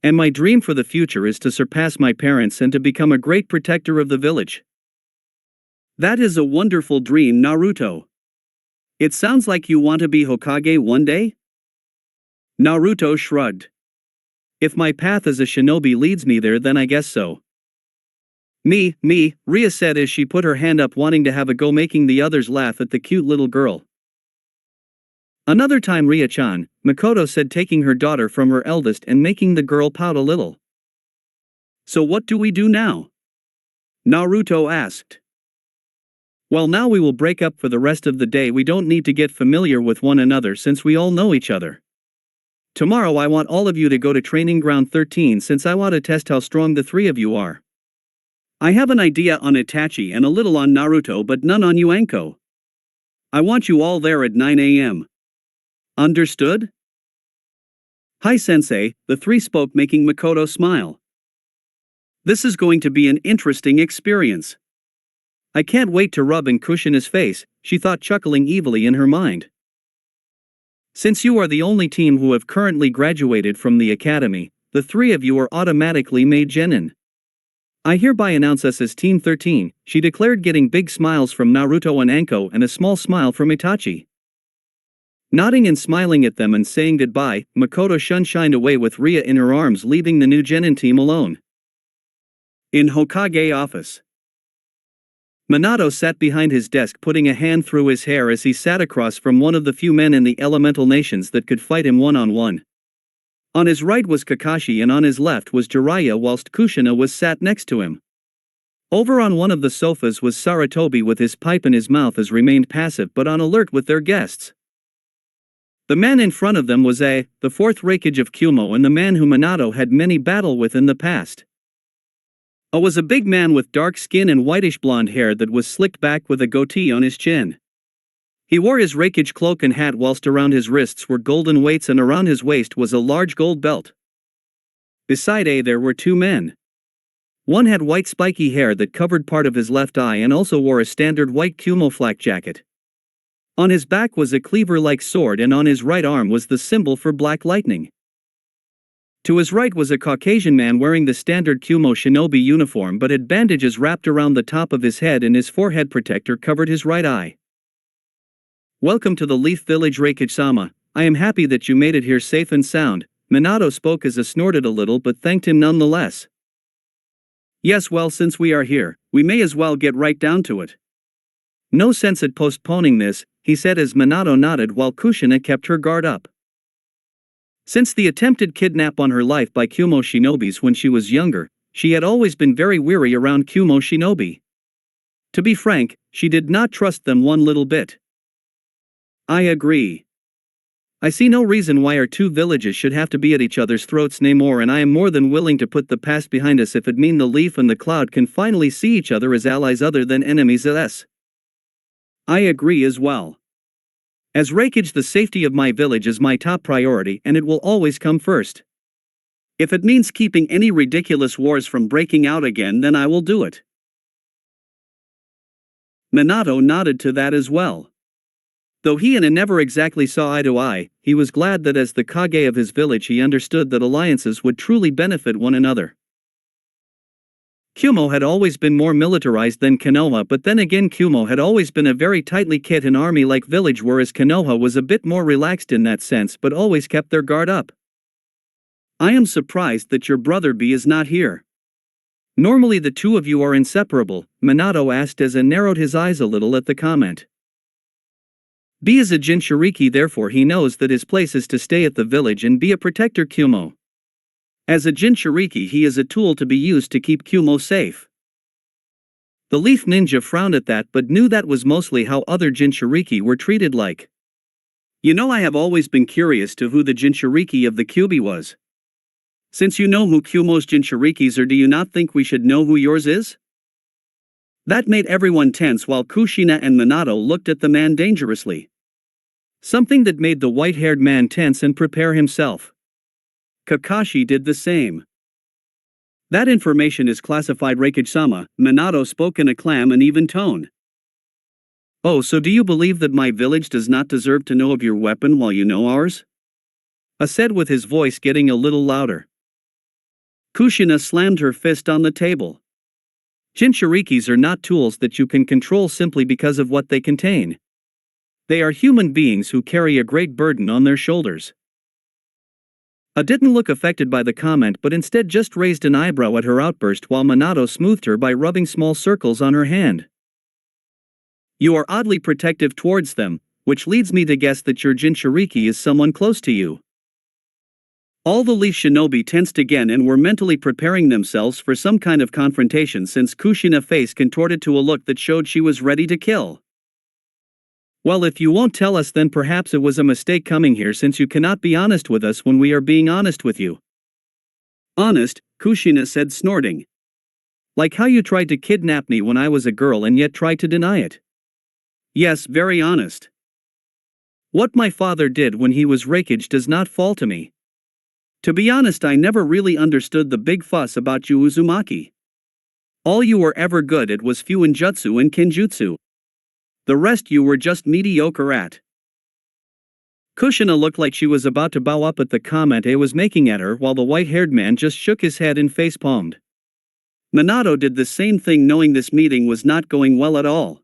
And my dream for the future is to surpass my parents and to become a great protector of the village. That is a wonderful dream, Naruto. It sounds like you want to be Hokage one day? Naruto shrugged. If my path as a shinobi leads me there, then I guess so. Me, Ria said as she put her hand up, wanting to have a go, making the others laugh at the cute little girl. Another time, Ria-chan, Makoto said, taking her daughter from her eldest and making the girl pout a little. So what do we do now? Naruto asked. Well, now we will break up for the rest of the day. We don't need to get familiar with one another since we all know each other. Tomorrow I want all of you to go to Training Ground 13 since I want to test how strong the three of you are. I have an idea on Itachi and a little on Naruto, but none on you, Anko. I want you all there at 9 a.m. Understood? Hi, Sensei, the three spoke, making Makoto smile. This is going to be an interesting experience. I can't wait to rub and cushion his face, she thought, chuckling evilly in her mind. Since you are the only team who have currently graduated from the academy, the three of you are automatically made genin. I hereby announce us as Team 13, she declared, getting big smiles from Naruto and Anko and a small smile from Itachi. Nodding and smiling at them and saying goodbye, Makoto shined away with Ria in her arms, leaving the new genin team alone. In Hokage office. Minato sat behind his desk, putting a hand through his hair as he sat across from one of the few men in the elemental nations that could fight him one-on-one. On his right was Kakashi and on his left was Jiraiya, whilst Kushina was sat next to him. Over on one of the sofas was Sarutobi with his pipe in his mouth, as remained passive but on alert with their guests. The man in front of them was the fourth Raikage of Kyuubi and the man who Minato had many battle with in the past. Was a big man with dark skin and whitish blonde hair that was slicked back with a goatee on his chin. He wore his Raikage cloak and hat, whilst around his wrists were golden weights and around his waist was a large gold belt. Beside there were two men. One had white spiky hair that covered part of his left eye and also wore a standard white Kyuubi flak jacket. On his back was a cleaver-like sword and on his right arm was the symbol for black lightning. To his right was a Caucasian man wearing the standard Kyuubi shinobi uniform but had bandages wrapped around the top of his head and his forehead protector covered his right eye. "Welcome to the Leaf Village, Raikage-sama. I am happy that you made it here safe and sound." Minato spoke as he snorted a little but thanked him nonetheless. "Yes, well, since we are here, we may as well get right down to it. No sense at postponing this," he said as Minato nodded while Kushina kept her guard up. Since the attempted kidnap on her life by Kyuubi shinobis when she was younger, she had always been very weary around Kyuubi shinobi. To be frank, she did not trust them one little bit. "I agree. I see no reason why our two villages should have to be at each other's throats anymore, and I am more than willing to put the past behind us if it means the Leaf and the Cloud can finally see each other as allies other than enemies of us." "I agree as well. As Raikage, the safety of my village is my top priority and it will always come first. If it means keeping any ridiculous wars from breaking out again, then I will do it." Minato nodded to that as well. Though he and Ina never exactly saw eye to eye, he was glad that as the Kage of his village he understood that alliances would truly benefit one another. Kyuubi had always been more militarized than Konoha, but then again Kyuubi had always been a very tightly knit and army-like village, whereas Konoha was a bit more relaxed in that sense but always kept their guard up. "I am surprised that your brother B is not here. Normally the two of you are inseparable," Minato asked as he narrowed his eyes a little at the comment. "B is a Jinchuriki, therefore he knows that his place is to stay at the village and be a protector Kyuubi. As a Jinchuriki he is a tool to be used to keep Kyuubi safe." The Leaf Ninja frowned at that but knew that was mostly how other Jinchuriki were treated like. "You know, I have always been curious to who the Jinchuriki of the Kyuubi was. Since you know who Kyuubi's Jinchurikis are, do you not think we should know who yours is?" That made everyone tense while Kushina and Minato looked at the man dangerously. Something that made the white-haired man tense and prepare himself. Kakashi did the same. "That information is classified, Raikage-sama," Minato spoke in a calm and even tone. "Oh, so do you believe that my village does not deserve to know of your weapon while you know ours?" I said with his voice getting a little louder. Kushina slammed her fist on the table. "Jinchurikis are not tools that you can control simply because of what they contain. They are human beings who carry a great burden on their shoulders." I didn't look affected by the comment but instead just raised an eyebrow at her outburst while Minato smoothed her by rubbing small circles on her hand. "You are oddly protective towards them, which leads me to guess that your Jinchuriki is someone close to you." All the Leaf Shinobi tensed again and were mentally preparing themselves for some kind of confrontation since Kushina's face contorted to a look that showed she was ready to kill. "Well, if you won't tell us, then perhaps it was a mistake coming here, since you cannot be honest with us when we are being honest with you." "Honest?" Kushina said, snorting. "Like how you tried to kidnap me when I was a girl and yet tried to deny it." "Yes, very honest. What my father did when he was Raikage does not fall to me. To be honest, I never really understood the big fuss about you Uzumaki. All you were ever good at was Fuinjutsu and Kenjutsu. The rest you were just mediocre at." Kushina looked like she was about to bow up at the comment I was making at her while the white-haired man just shook his head and face-palmed. Minato did the same thing, knowing this meeting was not going well at all.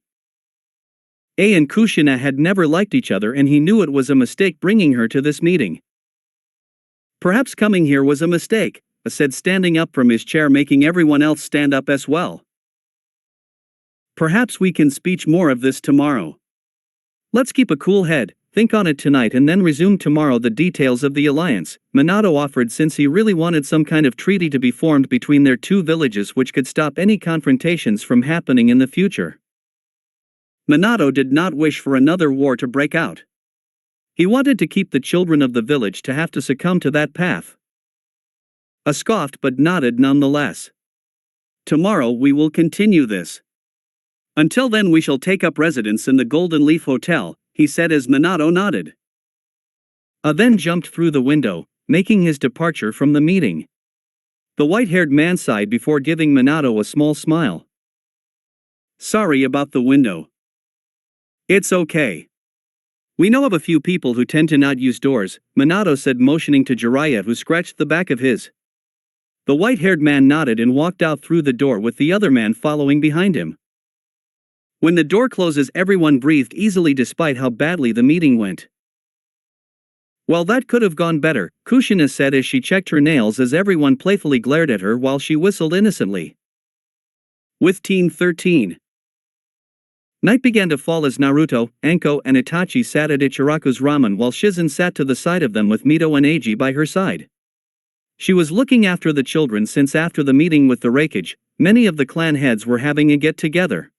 A and Kushina had never liked each other and he knew it was a mistake bringing her to this meeting. "Perhaps coming here was a mistake," I said, standing up from his chair, making everyone else stand up as well. "Perhaps we can speak more of this tomorrow. Let's keep a cool head, think on it tonight and then resume tomorrow the details of the alliance," Minato offered, since he really wanted some kind of treaty to be formed between their two villages which could stop any confrontations from happening in the future. Minato did not wish for another war to break out. He wanted to keep the children of the village to have to succumb to that path. I scoffed but nodded nonetheless. "Tomorrow we will continue this. Until then we shall take up residence in the Golden Leaf Hotel," he said as Minato nodded. I then jumped through the window, making his departure from the meeting. The white-haired man sighed before giving Minato a small smile. "Sorry about the window." "It's okay. We know of a few people who tend to not use doors, Minato said, motioning to Jiraiya, who scratched the back of his. The white-haired man nodded and walked out through the door with the other man following behind him. When the door closes, everyone breathed easily despite how badly the meeting went. Well, that could have gone better, Kushina said as she checked her nails as everyone playfully glared at her while she whistled innocently. With Team 13. Night began to fall as Naruto, Anko and Itachi sat at Ichiraku's ramen while Shizen sat to the side of them with Mito and Eiji by her side. She was looking after the children since after the meeting with the Raikage, many of the clan heads were having a get-together.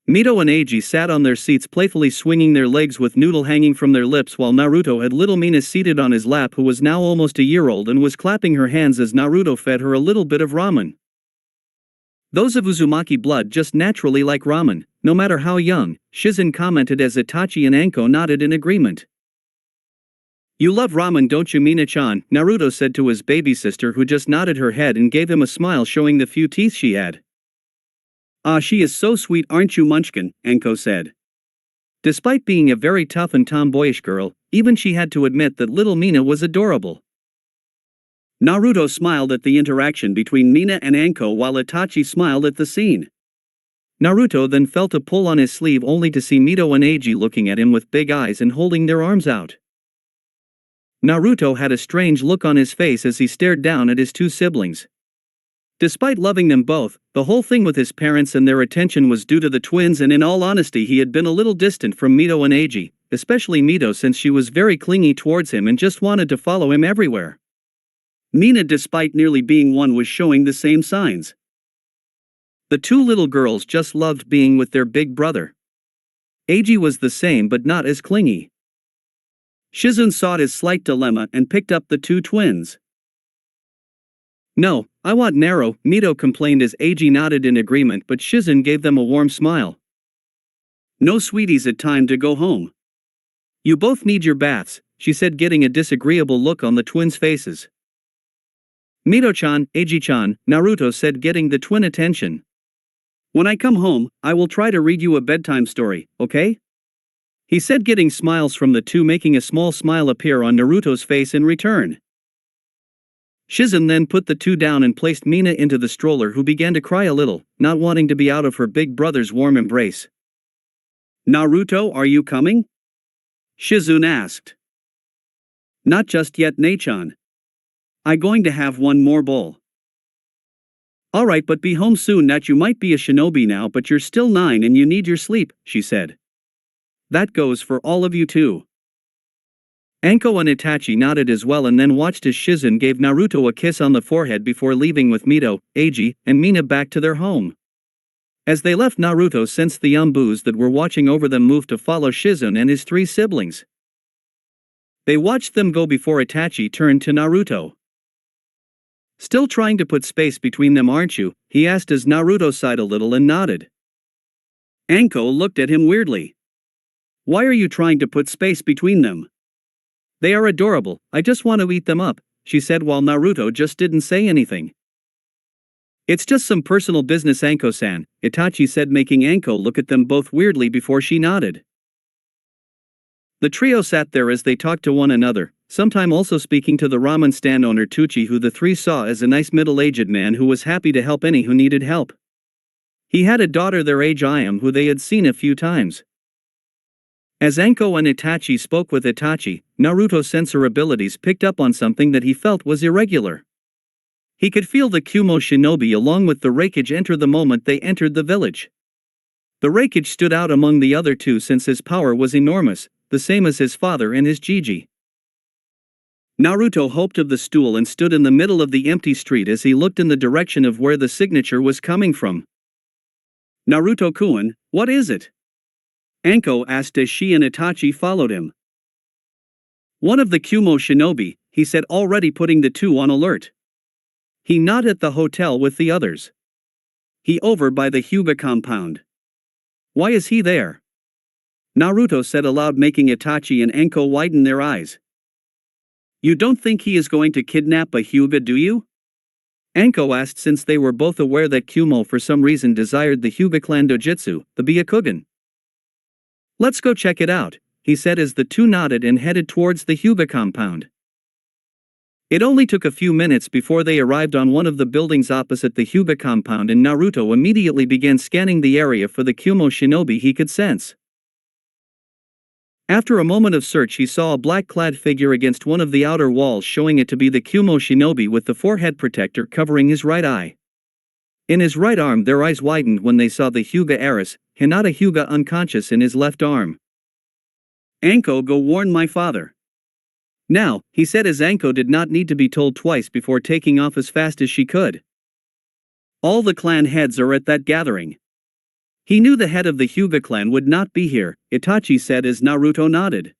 Mito and Eiji sat on their seats playfully swinging their legs with noodle hanging from their lips while Naruto had little Mina seated on his lap, who was now almost a year old and was clapping her hands as Naruto fed her a little bit of ramen. Those of Uzumaki blood just naturally like ramen, no matter how young, Shizen commented as Itachi and Anko nodded in agreement. You love ramen, don't you, Mina-chan? Naruto said to his baby sister, who just nodded her head and gave him a smile showing the few teeth she had. Ah, she is so sweet, aren't you, Munchkin? Anko said. Despite being a very tough and tomboyish girl, even she had to admit that little Mina was adorable. Naruto smiled at the interaction between Mina and Anko while Itachi smiled at the scene. Naruto then felt a pull on his sleeve only to see Mito and Eiji looking at him with big eyes and holding their arms out. Naruto had a strange look on his face as he stared down at his two siblings. Despite loving them both, the whole thing with his parents and their attention was due to the twins, and in all honesty he had been a little distant from Mito and Eiji, especially Mito, since she was very clingy towards him and just wanted to follow him everywhere. Mina, despite nearly being one, was showing the same signs. The two little girls just loved being with their big brother. Eiji was the same but not as clingy. Shizen saw his slight dilemma and picked up the two twins. No, I want Naro, Mito complained as Eiji nodded in agreement, but Shizen gave them a warm smile. No, sweeties, it's time to go home. You both need your baths, she said, getting a disagreeable look on the twins' faces. Mito-chan, Eiji-chan, Naruto said, getting the twin attention. When I come home, I will try to read you a bedtime story, okay? He said, getting smiles from the two, making a small smile appear on Naruto's face in return. Shizen then put the two down and placed Mina into the stroller, who began to cry a little, not wanting to be out of her big brother's warm embrace. Naruto, are you coming? Shizen asked. Not just yet, Nei-chan. I going to have one more bowl. Alright, but be home soon. That you might be a shinobi now, but you're still 9 and you need your sleep, she said. That goes for all of you too. Anko and Itachi nodded as well and then watched as Shizen gave Naruto a kiss on the forehead before leaving with Mito, Eiji, and Mina back to their home. As they left, Naruto sensed the Umbus that were watching over them move to follow Shizen and his three siblings. They watched them go before Itachi turned to Naruto. Still trying to put space between them, aren't you? He asked as Naruto sighed a little and nodded. Anko looked at him weirdly. Why are you trying to put space between them? They are adorable, I just want to eat them up, she said while Naruto just didn't say anything. It's just some personal business, Anko-san, Itachi said, making Anko look at them both weirdly before she nodded. The trio sat there as they talked to one another, sometime also speaking to the ramen stand owner Tucci, who the three saw as a nice middle-aged man who was happy to help any who needed help. He had a daughter their age, Ayam, who they had seen a few times. As Anko and Itachi spoke with Itachi, Naruto's sensor abilities picked up on something that he felt was irregular. He could feel the Kumo shinobi along with the Raikage enter the moment they entered the village. The Raikage stood out among the other two since his power was enormous, the same as his father and his Jiji. Naruto hopped of the stool and stood in the middle of the empty street as he looked in the direction of where the signature was coming from. Naruto-kun, what is it? Anko asked as she and Itachi followed him. One of the Kumo shinobi, he said, already putting the two on alert. He not at the hotel with the others. He over by the Hyuga compound. Why is he there? Naruto said aloud, making Itachi and Anko widen their eyes. You don't think he is going to kidnap a Hyuga, do you? Anko asked, since they were both aware that Kumo for some reason desired the Hyuga clan dojutsu, the Byakugan. Let's go check it out, he said as the two nodded and headed towards the Hyuga compound. It only took a few minutes before they arrived on one of the buildings opposite the Hyuga compound, and Naruto immediately began scanning the area for the Kumo shinobi he could sense. After a moment of search, he saw a black-clad figure against one of the outer walls, showing it to be the Kumo shinobi with the forehead protector covering his right eye. In his right arm, their eyes widened when they saw the Hyuga heiress, Hinata Hyuga, unconscious in his left arm. "Anko, go warn my father." Now, he said as Anko did not need to be told twice before taking off as fast as she could. All the clan heads are at that gathering. He knew the head of the Hyuga clan would not be here, Itachi said as Naruto nodded.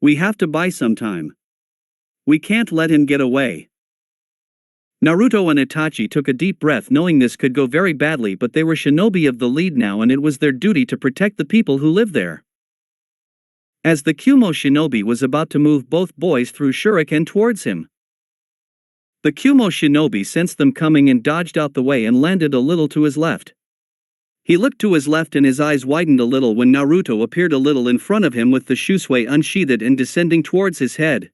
"We have to buy some time. We can't let him get away." Naruto and Itachi took a deep breath, knowing this could go very badly, but they were shinobi of the lead now and it was their duty to protect the people who live there. As the Kumo shinobi was about to move, both boys threw shuriken towards him. The Kumo shinobi sensed them coming and dodged out the way and landed a little to his left. He looked to his left and his eyes widened a little when Naruto appeared a little in front of him with the shusui unsheathed and descending towards his head.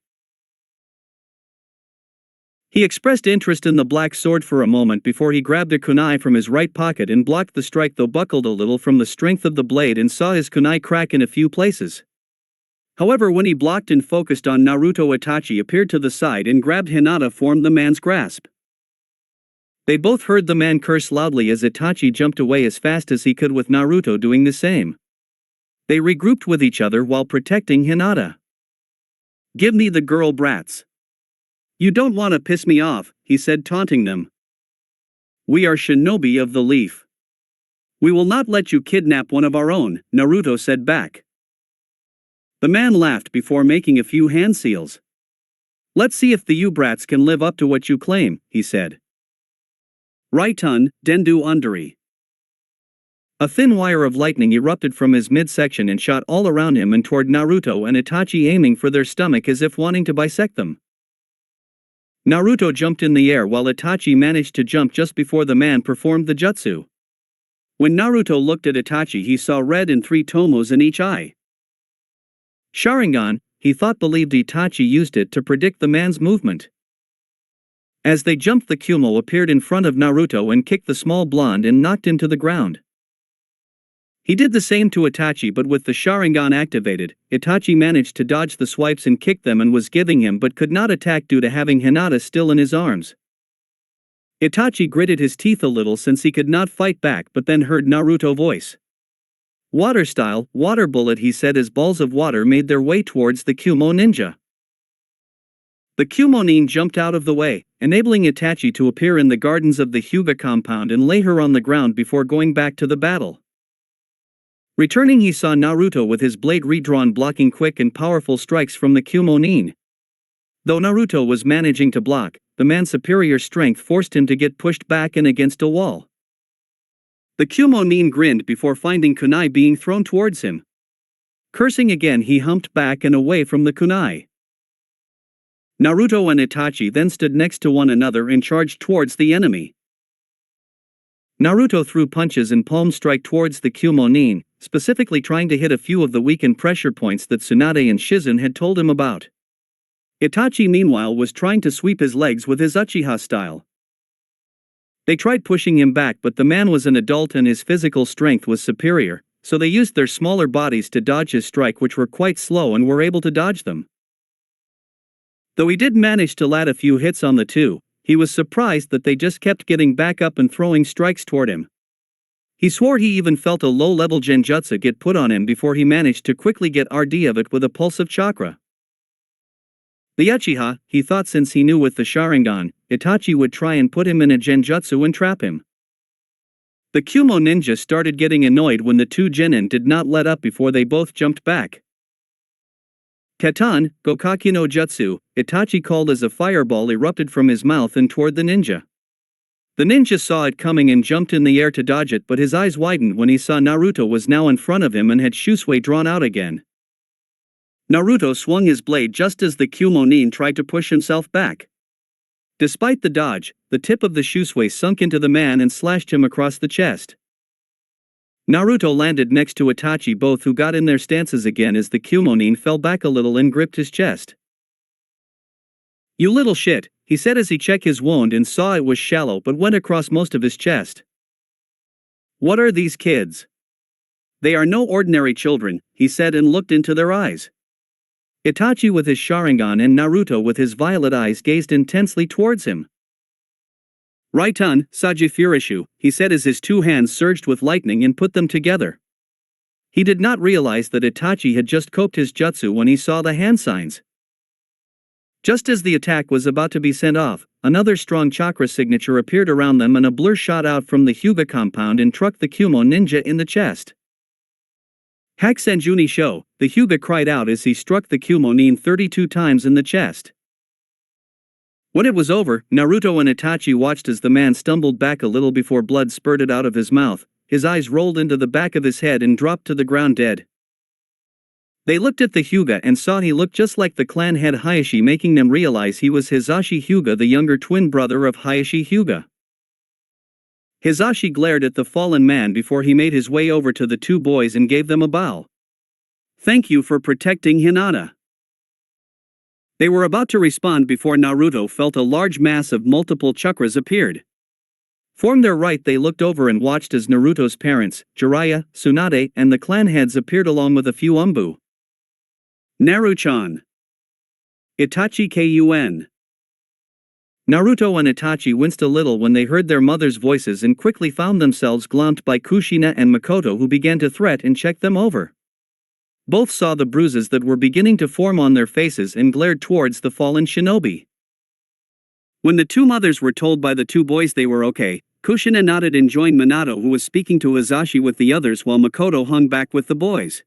He expressed interest in the black sword for a moment before he grabbed a kunai from his right pocket and blocked the strike, though buckled a little from the strength of the blade and saw his kunai crack in a few places. However, when he blocked and focused on Naruto, Itachi appeared to the side and grabbed Hinata, formed the man's grasp. They both heard the man curse loudly as Itachi jumped away as fast as he could, with Naruto doing the same. They regrouped with each other while protecting Hinata. "Give me the girl, brats. You don't want to piss me off," he said, taunting them. "We are shinobi of the leaf. We will not let you kidnap one of our own," Naruto said back. The man laughed before making a few hand seals. "Let's see if the you brats can live up to what you claim," he said. Raitun, Dendu Underi. A thin wire of lightning erupted from his midsection and shot all around him and toward Naruto and Itachi, aiming for their stomach as if wanting to bisect them. Naruto jumped in the air while Itachi managed to jump just before the man performed the jutsu. When Naruto looked at Itachi, he saw red and 3 tomos in each eye. Sharingan, he thought, believed Itachi used it to predict the man's movement. As they jumped, the Kumo appeared in front of Naruto and kicked the small blonde and knocked him to the ground. He did the same to Itachi, but with the Sharingan activated, Itachi managed to dodge the swipes and kick them and was giving him but could not attack due to having Hinata still in his arms. Itachi gritted his teeth a little since he could not fight back, but then heard Naruto's voice. "Water style, water bullet," he said as balls of water made their way towards the Kumo ninja. The Kumo nin jumped out of the way, enabling Itachi to appear in the gardens of the Hyuga compound and lay her on the ground before going back to the battle. Returning, he saw Naruto with his blade redrawn, blocking quick and powerful strikes from the Kumo nin. Though Naruto was managing to block, the man's superior strength forced him to get pushed back and against a wall. The Kumo nin grinned before finding kunai being thrown towards him. Cursing again, he humped back and away from the kunai. Naruto and Itachi then stood next to one another and charged towards the enemy. Naruto threw punches and palm strike towards the Kumo nin, specifically trying to hit a few of the weakened pressure points that Tsunade and Shizen had told him about. Itachi meanwhile was trying to sweep his legs with his Uchiha style. They tried pushing him back, but the man was an adult and his physical strength was superior, so they used their smaller bodies to dodge his strike, which were quite slow, and were able to dodge them. Though he did manage to land a few hits on the two, he was surprised that they just kept getting back up and throwing strikes toward him. He swore he even felt a low-level genjutsu get put on him before he managed to quickly get RD of it with a pulse of chakra. The Uchiha, he thought, since he knew with the Sharingan, Itachi would try and put him in a genjutsu and trap him. The Kumo ninja started getting annoyed when the two genin did not let up before they both jumped back. "Katan, Gokaki no Jutsu," Itachi called as a fireball erupted from his mouth and toward the ninja. The ninja saw it coming and jumped in the air to dodge it, but his eyes widened when he saw Naruto was now in front of him and had shusui drawn out again. Naruto swung his blade just as the Kumo nin tried to push himself back. Despite the dodge, the tip of the shusui sunk into the man and slashed him across the chest. Naruto landed next to Itachi, both who got in their stances again as the Kyuubi fell back a little and gripped his chest. "You little shit," he said as he checked his wound and saw it was shallow but went across most of his chest. "What are these kids? They are no ordinary children," he said and looked into their eyes. Itachi with his Sharingan and Naruto with his violet eyes gazed intensely towards him. "Raiton, Sajifurishu," he said as his two hands surged with lightning and put them together. He did not realize that Itachi had just coped his jutsu when he saw the hand signs. Just as the attack was about to be sent off, another strong chakra signature appeared around them and a blur shot out from the Hyuga compound and struck the Kumo ninja in the chest. "Hakusenjuni Sho," the Hyuga cried out as he struck the Kumo nin 32 times in the chest. When it was over, Naruto and Itachi watched as the man stumbled back a little before blood spurted out of his mouth, his eyes rolled into the back of his head and dropped to the ground dead. They looked at the Hyuga and saw he looked just like the clan head Hayashi, making them realize he was Hisashi Hyuga, the younger twin brother of Hayashi Hyuga. Hisashi glared at the fallen man before he made his way over to the two boys and gave them a bow. "Thank you for protecting Hinata." They were about to respond before Naruto felt a large mass of multiple chakras appeared. From their right they looked over and watched as Naruto's parents, Jiraiya, Tsunade, and the clan heads appeared along with a few Umbu. "Naru-chan. Itachi Kun." Naruto and Itachi winced a little when they heard their mother's voices and quickly found themselves glommed by Kushina and Makoto, who began to threat and check them over. Both saw the bruises that were beginning to form on their faces and glared towards the fallen shinobi. When the two mothers were told by the two boys they were okay, Kushina nodded and joined Minato, who was speaking to Hisashi with the others, while Makoto hung back with the boys.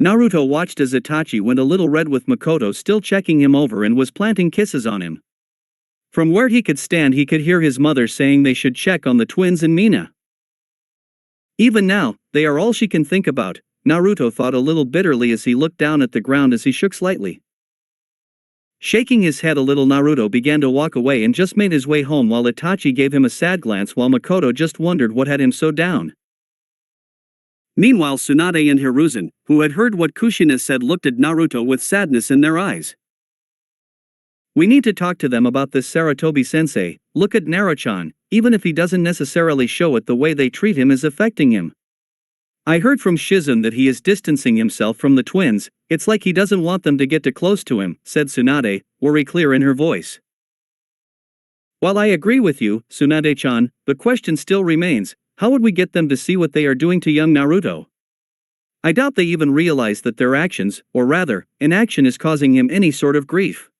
Naruto watched as Itachi went a little red with Makoto still checking him over and was planting kisses on him. From where he could stand he could hear his mother saying they should check on the twins and Mina. Even now, they are all she can think about, Naruto thought a little bitterly as he looked down at the ground as he shook slightly. Shaking his head a little, Naruto began to walk away and just made his way home while Itachi gave him a sad glance while Makoto just wondered what had him so down. Meanwhile, Tsunade and Hiruzen, who had heard what Kushina said, looked at Naruto with sadness in their eyes. "We need to talk to them about this Sarutobi-sensei. Look at Naruto-chan, even if he doesn't necessarily show it, the way they treat him is affecting him. I heard from Shizune that he is distancing himself from the twins, it's like he doesn't want them to get too close to him," said Tsunade, worry clear in her voice. "While I agree with you, Tsunade-chan, the question still remains, how would we get them to see what they are doing to young Naruto? I doubt they even realize that their actions, or rather, inaction, is causing him any sort of grief,"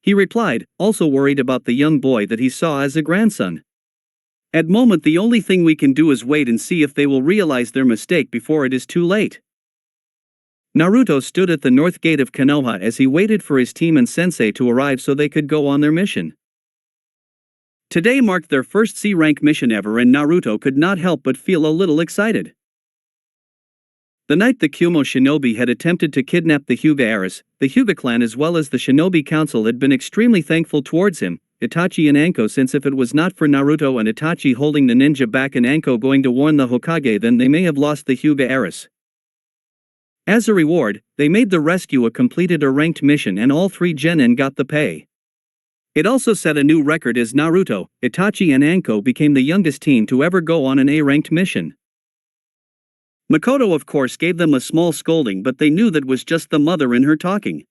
he replied, also worried about the young boy that he saw as a grandson. "At moment the only thing we can do is wait and see if they will realize their mistake before it is too late." Naruto stood at the north gate of Konoha as he waited for his team and sensei to arrive so they could go on their mission. Today marked their first C-rank mission ever and Naruto could not help but feel a little excited. The night the Kumo shinobi had attempted to kidnap the Hyuga heiress, the Hyuga clan as well as the shinobi council had been extremely thankful towards him, Itachi and Anko, since if it was not for Naruto and Itachi holding the ninja back and Anko going to warn the Hokage, then they may have lost the Hyuga heiress. As a reward, they made the rescue a completed or ranked mission and all three genin got the pay. It also set a new record as Naruto, Itachi and Anko became the youngest teen to ever go on an A-ranked mission. Makoto of course gave them a small scolding, but they knew that was just the mother in her talking.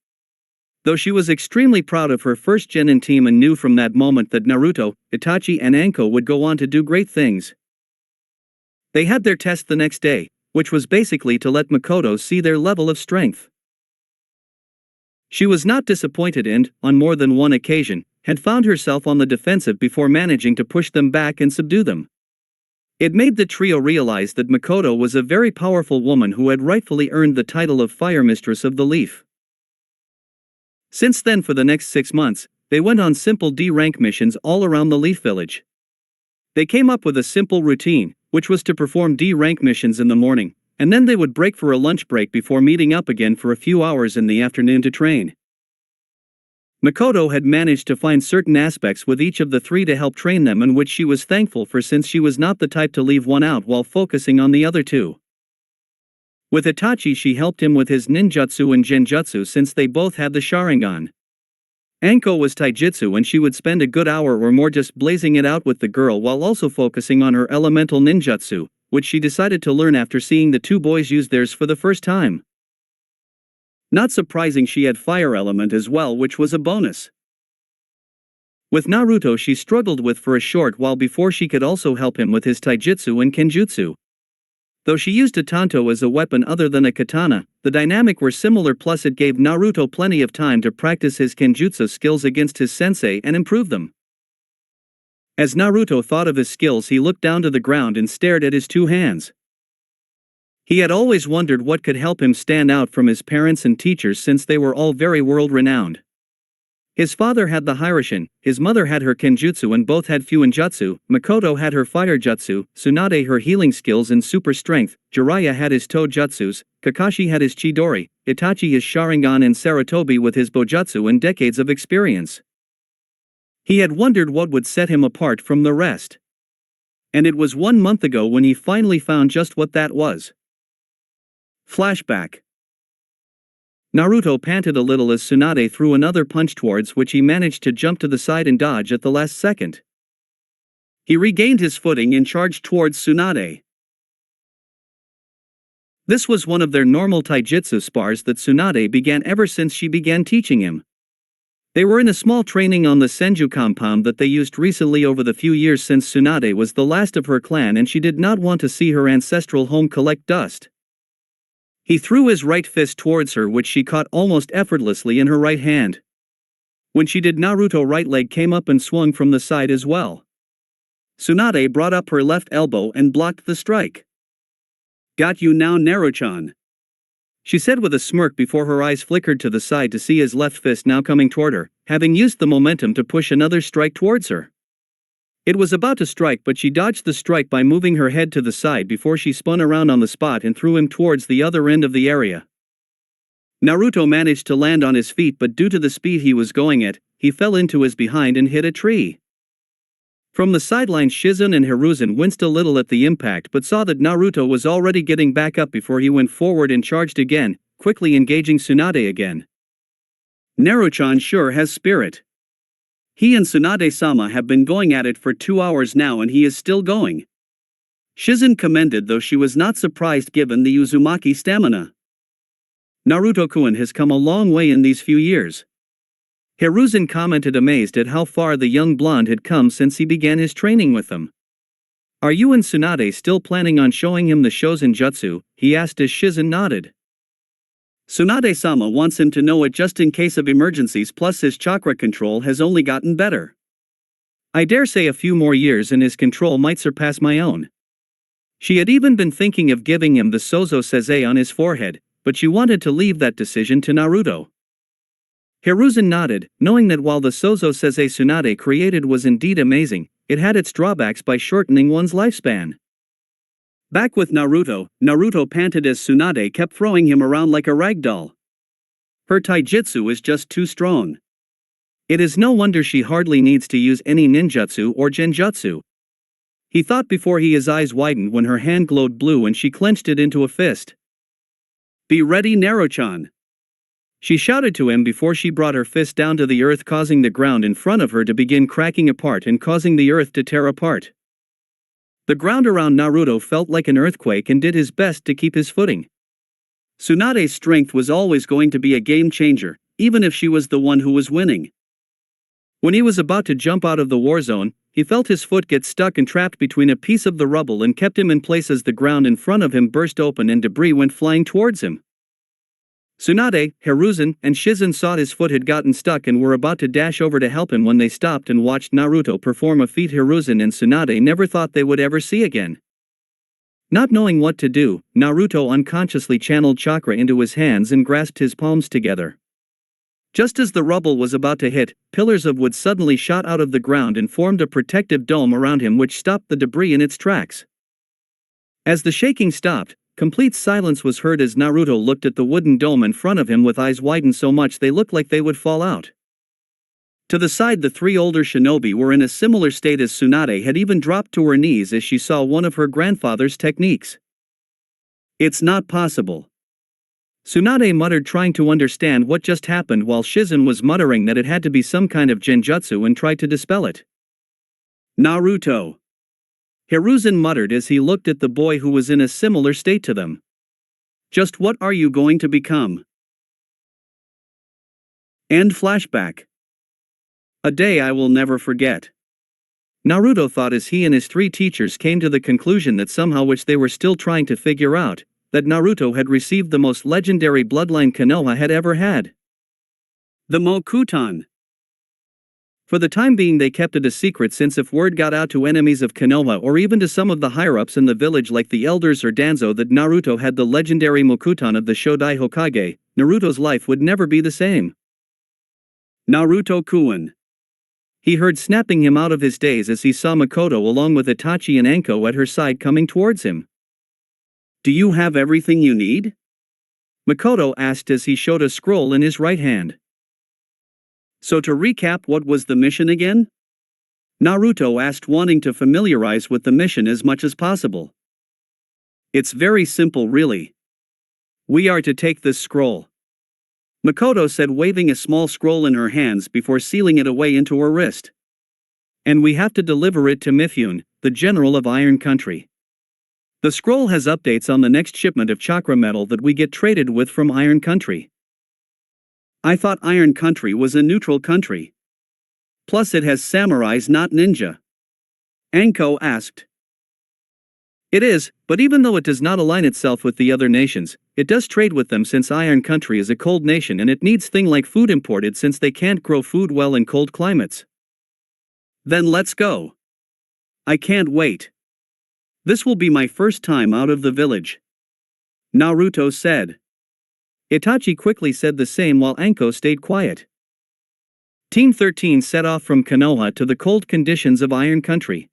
Though she was extremely proud of her first genin team and knew from that moment that Naruto, Itachi and Anko would go on to do great things. They had their test the next day, which was basically to let Makoto see their level of strength. She was not disappointed and, on more than one occasion, had found herself on the defensive before managing to push them back and subdue them. It made the trio realize that Makoto was a very powerful woman who had rightfully earned the title of Fire Mistress of the Leaf. Since then, for the next 6 months, they went on simple D-rank missions all around the Leaf Village. They came up with a simple routine, which was to perform D-rank missions in the morning, and then they would break for a lunch break before meeting up again for a few hours in the afternoon to train. Makoto had managed to find certain aspects with each of the three to help train them, and which she was thankful for, since she was not the type to leave one out while focusing on the other two. With Itachi, she helped him with his ninjutsu and genjutsu, since they both had the Sharingan. Anko was taijutsu, and she would spend a good hour or more just blazing it out with the girl while also focusing on her elemental ninjutsu, which she decided to learn after seeing the two boys use theirs for the first time. Not surprising, she had fire element as well, which was a bonus. With Naruto, she struggled with for a short while before she could also help him with his taijutsu and kenjutsu. Though she used a tanto as a weapon other than a katana, the dynamic were similar, plus it gave Naruto plenty of time to practice his kenjutsu skills against his sensei and improve them. As Naruto thought of his skills, he looked down to the ground and stared at his two hands. He had always wondered what could help him stand out from his parents and teachers, since they were all very world-renowned. His father had the Hiroshin, his mother had her kenjutsu, and both had fuinjutsu. Makoto had her fire jutsu, Tsunade her healing skills and super strength, Jiraiya had his toe jutsus, Kakashi had his chidori, Itachi his Sharingan, and Sarutobi with his bojutsu and decades of experience. He had wondered what would set him apart from the rest. And it was 1 month ago when he finally found just what that was. Flashback. Naruto panted a little as Tsunade threw another punch towards which he managed to jump to the side and dodge at the last second. He regained his footing and charged towards Tsunade. This was one of their normal taijutsu spars that Tsunade began ever since she began teaching him. They were in a small training on the Senju compound that they used recently over the few years, since Tsunade was the last of her clan and she did not want to see her ancestral home collect dust. He threw his right fist towards her, which she caught almost effortlessly in her right hand. When she did, Naruto's right leg came up and swung from the side as well. Tsunade brought up her left elbow and blocked the strike. "Got you now, Naruto-chan," she said with a smirk before her eyes flickered to the side to see his left fist now coming toward her, having used the momentum to push another strike towards her. It was about to strike, but she dodged the strike by moving her head to the side before she spun around on the spot and threw him towards the other end of the area. Naruto managed to land on his feet, but due to the speed he was going at, he fell into his behind and hit a tree. From the sidelines, Shizen and Hiruzen winced a little at the impact but saw that Naruto was already getting back up before he went forward and charged again, quickly engaging Tsunade again. "Naruto-chan sure has spirit. He and Tsunade-sama have been going at it for 2 hours now and he is still going." Shizen commended, though she was not surprised given the Uzumaki stamina. "Naruto-kun has come a long way in these few years." Hiruzen commented, amazed at how far the young blonde had come since he began his training with them. "Are you and Tsunade still planning on showing him the Shosen Jutsu?" he asked as Shizen nodded. "Tsunade-sama wants him to know it just in case of emergencies, plus his chakra control has only gotten better. I dare say a few more years and his control might surpass my own." She had even been thinking of giving him the Sozo Seze on his forehead, but she wanted to leave that decision to Naruto. Hiruzen nodded, knowing that while the Sozo Seze Tsunade created was indeed amazing, it had its drawbacks by shortening one's lifespan. Back with Naruto, Naruto panted as Tsunade kept throwing him around like a rag doll. Her taijutsu is just too strong. It is no wonder she hardly needs to use any ninjutsu or genjutsu. He thought before his eyes widened when her hand glowed blue and she clenched it into a fist. "Be ready, Naruto-chan," she shouted to him before she brought her fist down to the earth, causing the ground in front of her to begin cracking apart and causing the earth to tear apart. The ground around Naruto felt like an earthquake and did his best to keep his footing. Tsunade's strength was always going to be a game changer, even if she was the one who was winning. When he was about to jump out of the war zone, he felt his foot get stuck and trapped between a piece of the rubble and kept him in place as the ground in front of him burst open and debris went flying towards him. Tsunade, Hiruzen, and Shizen saw his foot had gotten stuck and were about to dash over to help him when they stopped and watched Naruto perform a feat Hiruzen and Tsunade never thought they would ever see again. Not knowing what to do, Naruto unconsciously channeled chakra into his hands and grasped his palms together. Just as the rubble was about to hit, pillars of wood suddenly shot out of the ground and formed a protective dome around him which stopped the debris in its tracks. As the shaking stopped, complete silence was heard as Naruto looked at the wooden dome in front of him with eyes widened so much they looked like they would fall out. To the side, the three older shinobi were in a similar state as Tsunade had even dropped to her knees as she saw one of her grandfather's techniques. It's not possible. Tsunade muttered, trying to understand what just happened, while Shizen was muttering that it had to be some kind of genjutsu and tried to dispel it. Naruto. Hiruzen muttered as he looked at the boy who was in a similar state to them. Just what are you going to become? End flashback. A day I will never forget. Naruto thought as he and his three teachers came to the conclusion that somehow, which they were still trying to figure out, that Naruto had received the most legendary bloodline Konoha had ever had. The Mokuton. For the time being they kept it a secret, since if word got out to enemies of Konoha or even to some of the higher-ups in the village like the elders or Danzo that Naruto had the legendary Mokuton of the Shodai Hokage, Naruto's life would never be the same. Naruto-kun. He heard snapping him out of his daze as he saw Makoto along with Itachi and Anko at her side coming towards him. Do you have everything you need? Makoto asked as he showed a scroll in his right hand. So to recap, what was the mission again? Naruto asked, wanting to familiarize with the mission as much as possible. It's very simple really. We are to take this scroll. Makoto said, waving a small scroll in her hands before sealing it away into her wrist. And we have to deliver it to Mifune, the general of Iron Country. The scroll has updates on the next shipment of chakra metal that we get traded with from Iron Country. I thought Iron Country was a neutral country. Plus it has samurais, not ninja. Anko asked. It is, but even though it does not align itself with the other nations, it does trade with them, since Iron Country is a cold nation and it needs things like food imported since they can't grow food well in cold climates. Then let's go. I can't wait. This will be my first time out of the village. Naruto said. Itachi quickly said the same while Anko stayed quiet. Team 13 set off from Konoha to the cold conditions of Iron Country.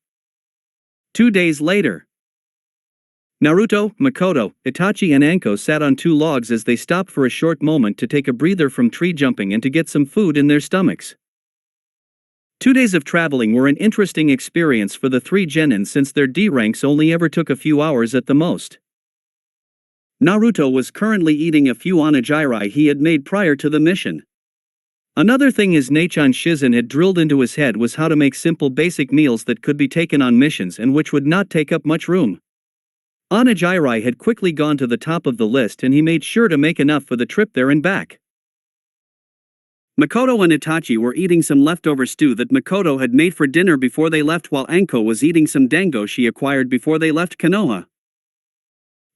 2 days later. Naruto, Makoto, Itachi and Anko sat on 2 logs as they stopped for a short moment to take a breather from tree jumping and to get some food in their stomachs. 2 days of traveling were an interesting experience for the 3 genins, since their D ranks only ever took a few hours at the most. Naruto was currently eating a few onigiri he had made prior to the mission. Another thing his Nachon Shizen had drilled into his head was how to make simple basic meals that could be taken on missions and which would not take up much room. Onigiri had quickly gone to the top of the list, and he made sure to make enough for the trip there and back. Makoto and Itachi were eating some leftover stew that Makoto had made for dinner before they left, while Anko was eating some dango she acquired before they left Konoha.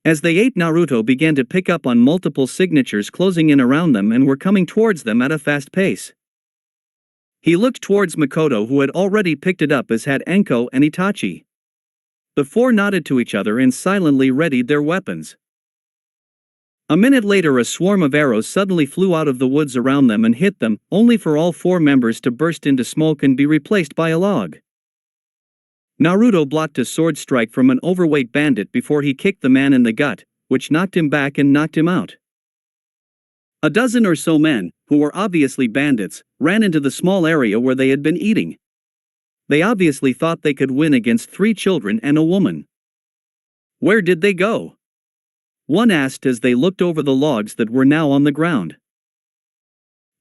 As they ate, Naruto began to pick up on multiple signatures closing in around them and were coming towards them at a fast pace. He looked towards Makoto, who had already picked it up, as had Anko and Itachi. The 4 nodded to each other and silently readied their weapons. A minute later, a swarm of arrows suddenly flew out of the woods around them and hit them, only for all 4 members to burst into smoke and be replaced by a log. Naruto blocked a sword strike from an overweight bandit before he kicked the man in the gut, which knocked him back and knocked him out. A dozen or so men, who were obviously bandits, ran into the small area where they had been eating. They obviously thought they could win against 3 children and a woman. Where did they go? One asked as they looked over the logs that were now on the ground.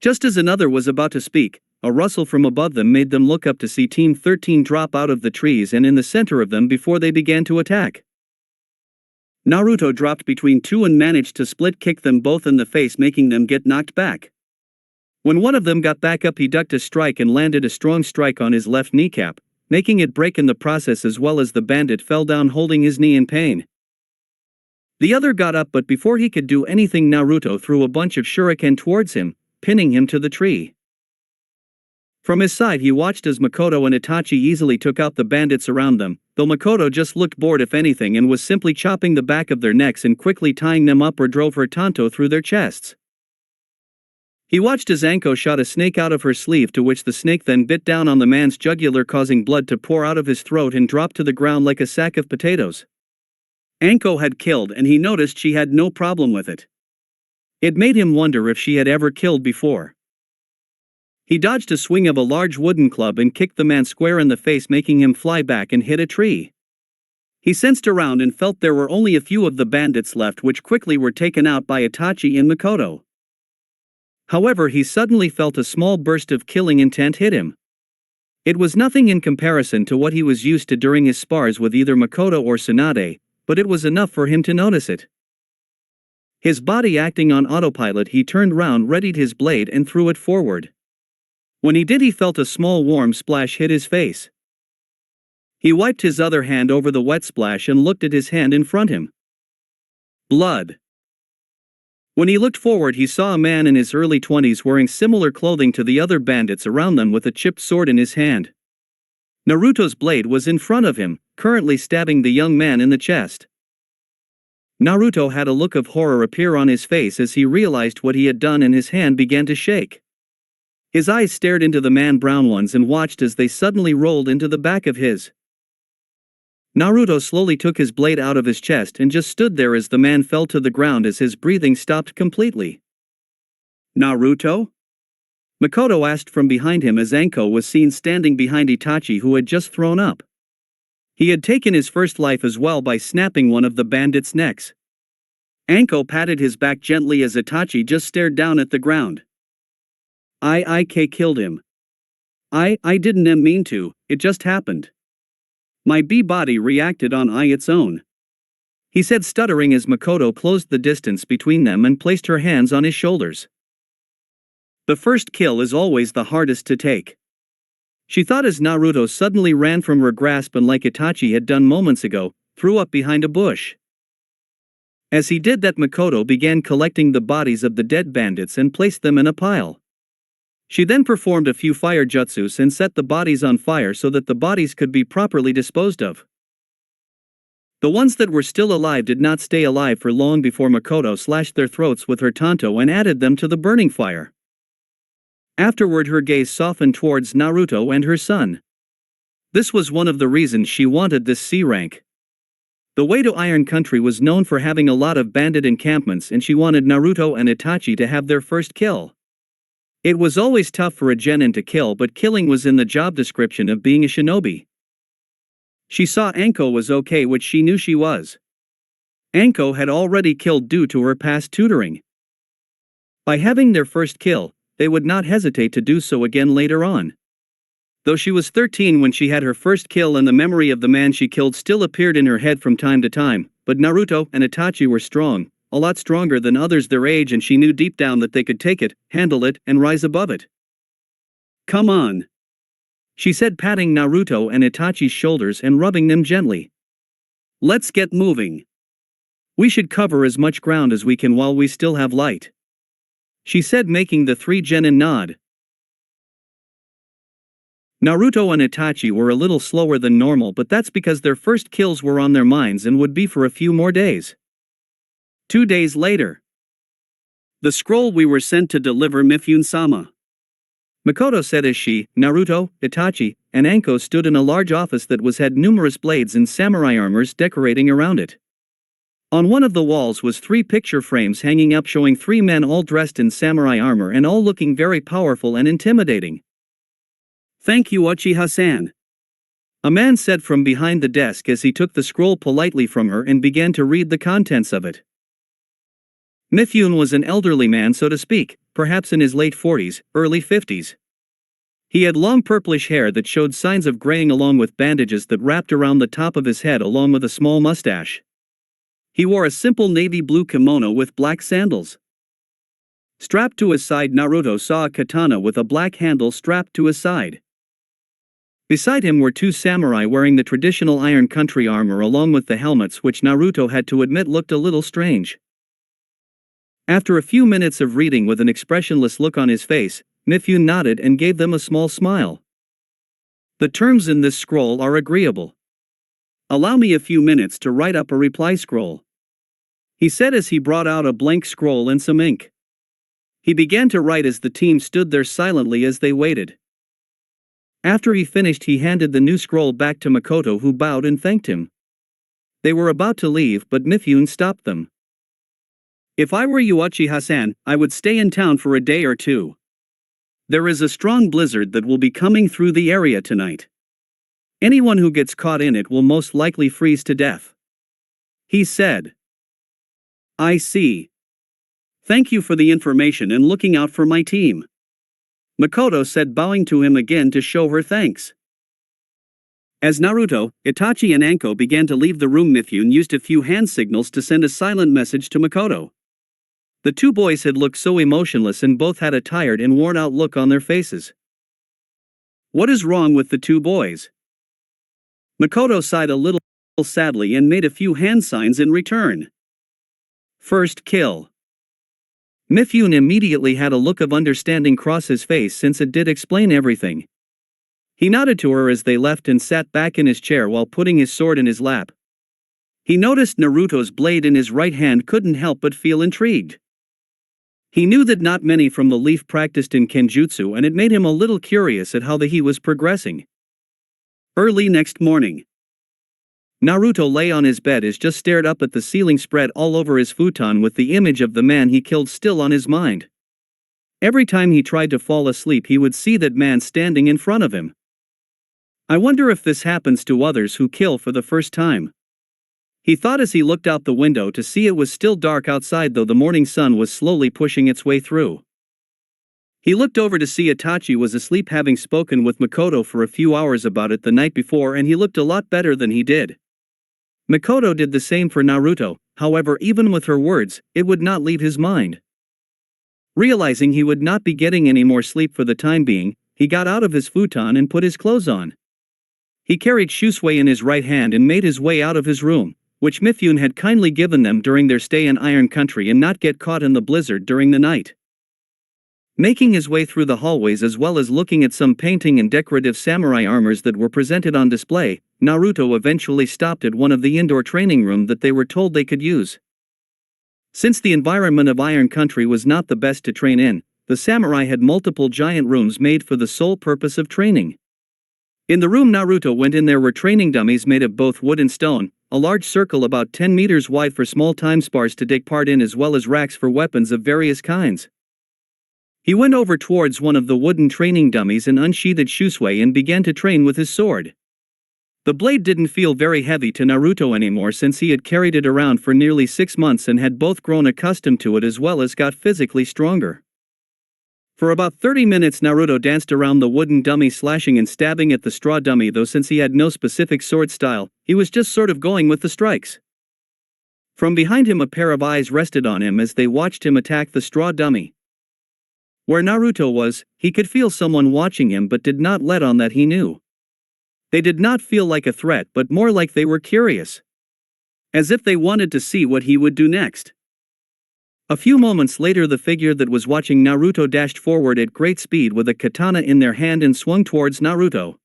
Just as another was about to speak, a rustle from above them made them look up to see Team 13 drop out of the trees and in the center of them before they began to attack. Naruto dropped between 2 and managed to split kick them both in the face, making them get knocked back. When one of them got back up, he ducked a strike and landed a strong strike on his left kneecap, making it break in the process, as well as the bandit fell down holding his knee in pain. The other got up, but before he could do anything, Naruto threw a bunch of shuriken towards him, pinning him to the tree. From his side, he watched as Makoto and Itachi easily took out the bandits around them, though Makoto just looked bored if anything and was simply chopping the back of their necks and quickly tying them up or drove her tanto through their chests. He watched as Anko shot a snake out of her sleeve, to which the snake then bit down on the man's jugular, causing blood to pour out of his throat and drop to the ground like a sack of potatoes. Anko had killed, and he noticed she had no problem with it. It made him wonder if she had ever killed before. He dodged a swing of a large wooden club and kicked the man square in the face, making him fly back and hit a tree. He sensed around and felt there were only a few of the bandits left, which quickly were taken out by Itachi and Makoto. However, he suddenly felt a small burst of killing intent hit him. It was nothing in comparison to what he was used to during his spars with either Makoto or Tsunade, but it was enough for him to notice it. His body acting on autopilot, he turned round, readied his blade and threw it forward. When he did, he felt a small warm splash hit his face. He wiped his other hand over the wet splash and looked at his hand in front him. Blood. When he looked forward, he saw a man in his early 20s wearing similar clothing to the other bandits around them with a chipped sword in his hand. Naruto's blade was in front of him, currently stabbing the young man in the chest. Naruto had a look of horror appear on his face as he realized what he had done, and his hand began to shake. His eyes stared into the man's brown ones and watched as they suddenly rolled into the back of his. Naruto slowly took his blade out of his chest and just stood there as the man fell to the ground as his breathing stopped completely. "Naruto?" Makoto asked from behind him as Anko was seen standing behind Itachi, who had just thrown up. He had taken his first life as well by snapping one of the bandits' necks. Anko patted his back gently as Itachi just stared down at the ground. I killed him. I didn't mean to, it just happened. My body reacted on its own," he said, stuttering as Makoto closed the distance between them and placed her hands on his shoulders. The first kill is always the hardest to take, she thought as Naruto suddenly ran from her grasp and, like Itachi had done moments ago, threw up behind a bush. As he did that, Makoto began collecting the bodies of the dead bandits and placed them in a pile. She then performed a few fire jutsus and set the bodies on fire so that the bodies could be properly disposed of. The ones that were still alive did not stay alive for long before Makoto slashed their throats with her tanto and added them to the burning fire. Afterward, her gaze softened towards Naruto and her son. This was one of the reasons she wanted this C rank. The way to Iron Country was known for having a lot of bandit encampments, and she wanted Naruto and Itachi to have their first kill. It was always tough for a genin to kill, but killing was in the job description of being a shinobi. She saw Anko was okay, which she knew she was. Anko had already killed due to her past tutoring. By having their first kill, they would not hesitate to do so again later on. Though she was 13 when she had her first kill, and the memory of the man she killed still appeared in her head from time to time, but Naruto and Itachi were strong, a lot stronger than others their age, and she knew deep down that they could take it, handle it, and rise above it. "Come on," she said, patting Naruto and Itachi's shoulders and rubbing them gently. "Let's get moving. We should cover as much ground as we can while we still have light," she said, making the three genin nod. Naruto and Itachi were a little slower than normal, but that's because their first kills were on their minds and would be for a few more days. 2 days later. "The scroll we were sent to deliver, Mifune-sama," Makoto said as she, Naruto, Itachi, and Anko stood in a large office that had numerous blades and samurai armors decorating around it. On one of the walls was 3 picture frames hanging up showing 3 men all dressed in samurai armor and all looking very powerful and intimidating. "Thank you, Uchiha-san," a man said from behind the desk as he took the scroll politely from her and began to read the contents of it. Mifune was an elderly man, so to speak, perhaps in his late 40s, early 50s. He had long purplish hair that showed signs of graying, along with bandages that wrapped around the top of his head, along with a small mustache. He wore a simple navy blue kimono with black sandals. Strapped to his side, Naruto saw a katana with a black handle strapped to his side. Beside him were 2 samurai wearing the traditional Iron Country armor along with the helmets, which Naruto had to admit looked a little strange. After a few minutes of reading with an expressionless look on his face, Mifune nodded and gave them a small smile. "The terms in this scroll are agreeable. Allow me a few minutes to write up a reply scroll," he said as he brought out a blank scroll and some ink. He began to write as the team stood there silently as they waited. After he finished, he handed the new scroll back to Makoto, who bowed and thanked him. They were about to leave, but Mifune stopped them. "If I were you, Uchiha-san, I would stay in town for a day or two. There is a strong blizzard that will be coming through the area tonight. Anyone who gets caught in it will most likely freeze to death. He said. I see. Thank you for the information and looking out for my team. Makoto said, bowing to him again to show her thanks. As Naruto, Itachi and Anko began to leave the room, Mifune used a few hand signals to send a silent message to Makoto. The two boys had looked so emotionless and both had a tired and worn-out look on their faces. What is wrong with the two boys? Makoto sighed a little sadly and made a few hand signs in return. First kill. Mifune immediately had a look of understanding cross his face since it did explain everything. He nodded to her as they left and sat back in his chair while putting his sword in his lap. He noticed Naruto's blade in his right hand, couldn't help but feel intrigued. He knew that not many from the Leaf practiced in Kenjutsu, and it made him a little curious at how he was progressing. Early next morning. Naruto lay on his bed and just stared up at the ceiling spread all over his futon with the image of the man he killed still on his mind. Every time he tried to fall asleep he would see that man standing in front of him. I wonder if this happens to others who kill for the first time. He thought as he looked out the window to see it was still dark outside, though the morning sun was slowly pushing its way through. He looked over to see Itachi was asleep, having spoken with Makoto for a few hours about it the night before, and he looked a lot better than he did. Makoto did the same for Naruto, however even with her words, it would not leave his mind. Realizing he would not be getting any more sleep for the time being, he got out of his futon and put his clothes on. He carried Shusui in his right hand and made his way out of his room, which Mifune had kindly given them during their stay in Iron Country and not get caught in the blizzard during the night. Making his way through the hallways as well as looking at some painting and decorative samurai armors that were presented on display, Naruto eventually stopped at one of the indoor training rooms that they were told they could use. Since the environment of Iron Country was not the best to train in, the samurai had multiple giant rooms made for the sole purpose of training. In the room Naruto went in, there were training dummies made of both wood and stone, a large circle about 10 meters wide for small time spars to take part in, as well as racks for weapons of various kinds. He went over towards one of the wooden training dummies and unsheathed Shusui and began to train with his sword. The blade didn't feel very heavy to Naruto anymore since he had carried it around for nearly 6 months and had both grown accustomed to it as well as got physically stronger. For about 30 minutes Naruto danced around the wooden dummy, slashing and stabbing at the straw dummy, though since he had no specific sword style, he was just sort of going with the strikes. From behind him a pair of eyes rested on him as they watched him attack the straw dummy. Where Naruto was, he could feel someone watching him but did not let on that he knew. They did not feel like a threat but more like they were curious. As if they wanted to see what he would do next. A few moments later the figure that was watching Naruto dashed forward at great speed with a katana in their hand and swung towards Naruto.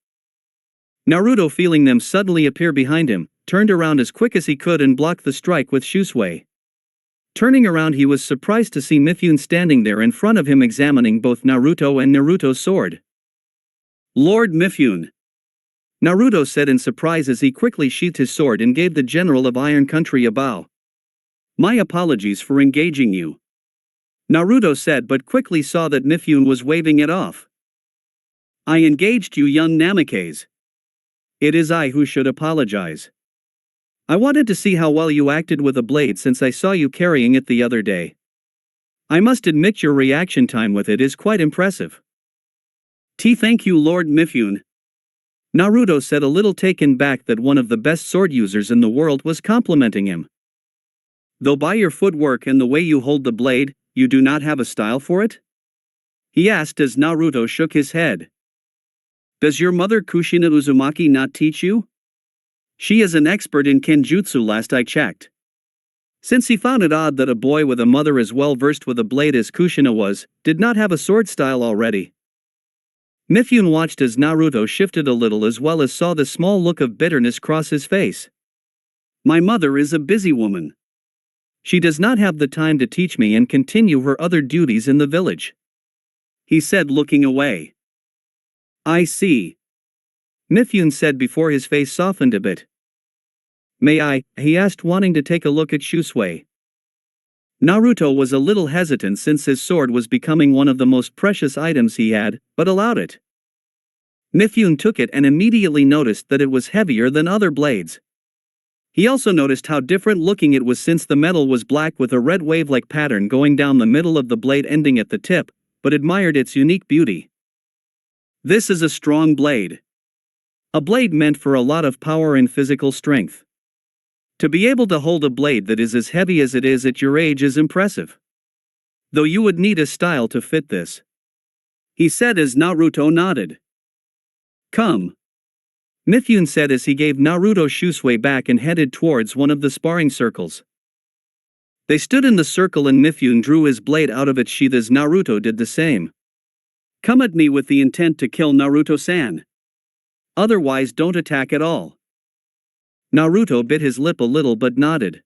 Naruto, feeling them suddenly appear behind him, turned around as quick as he could and blocked the strike with Shusui. Turning around he was surprised to see Mifune standing there in front of him examining both Naruto and Naruto's sword. Lord Mifune, Naruto said in surprise as he quickly sheathed his sword and gave the general of Iron Country a bow. My apologies for engaging you, Naruto said, but quickly saw that Mifune was waving it off. I engaged you, young Namikaze. It is I who should apologize. I wanted to see how well you acted with a blade since I saw you carrying it the other day. I must admit your reaction time with it is quite impressive. Thank you, Lord Mifune, Naruto said, a little taken back that one of the best sword users in the world was complimenting him. Though by your footwork and the way you hold the blade, you do not have a style for it? He asked as Naruto shook his head. Does your mother Kushina Uzumaki not teach you? She is an expert in Kenjutsu last I checked. Since he found it odd that a boy with a mother as well versed with a blade as Kushina was, did not have a sword style already. Mifune watched as Naruto shifted a little as well as saw the small look of bitterness cross his face. My mother is a busy woman. She does not have the time to teach me and continue her other duties in the village, he said, looking away. I see, Mifune said before his face softened a bit. May I, he asked, wanting to take a look at Shusui. Naruto was a little hesitant since his sword was becoming one of the most precious items he had, but allowed it. Mifune took it and immediately noticed that it was heavier than other blades. He also noticed how different looking it was since the metal was black with a red wave-like pattern going down the middle of the blade ending at the tip, but admired its unique beauty. This is a strong blade. A blade meant for a lot of power and physical strength. To be able to hold a blade that is as heavy as it is at your age is impressive. Though you would need a style to fit this, he said as Naruto nodded. Come. Mifune said as he gave Naruto Shusui back and headed towards one of the sparring circles. They stood in the circle and Mifune drew his blade out of its sheath as Naruto did the same. Come at me with the intent to kill Naruto-san. Otherwise don't attack at all. Naruto bit his lip a little but nodded.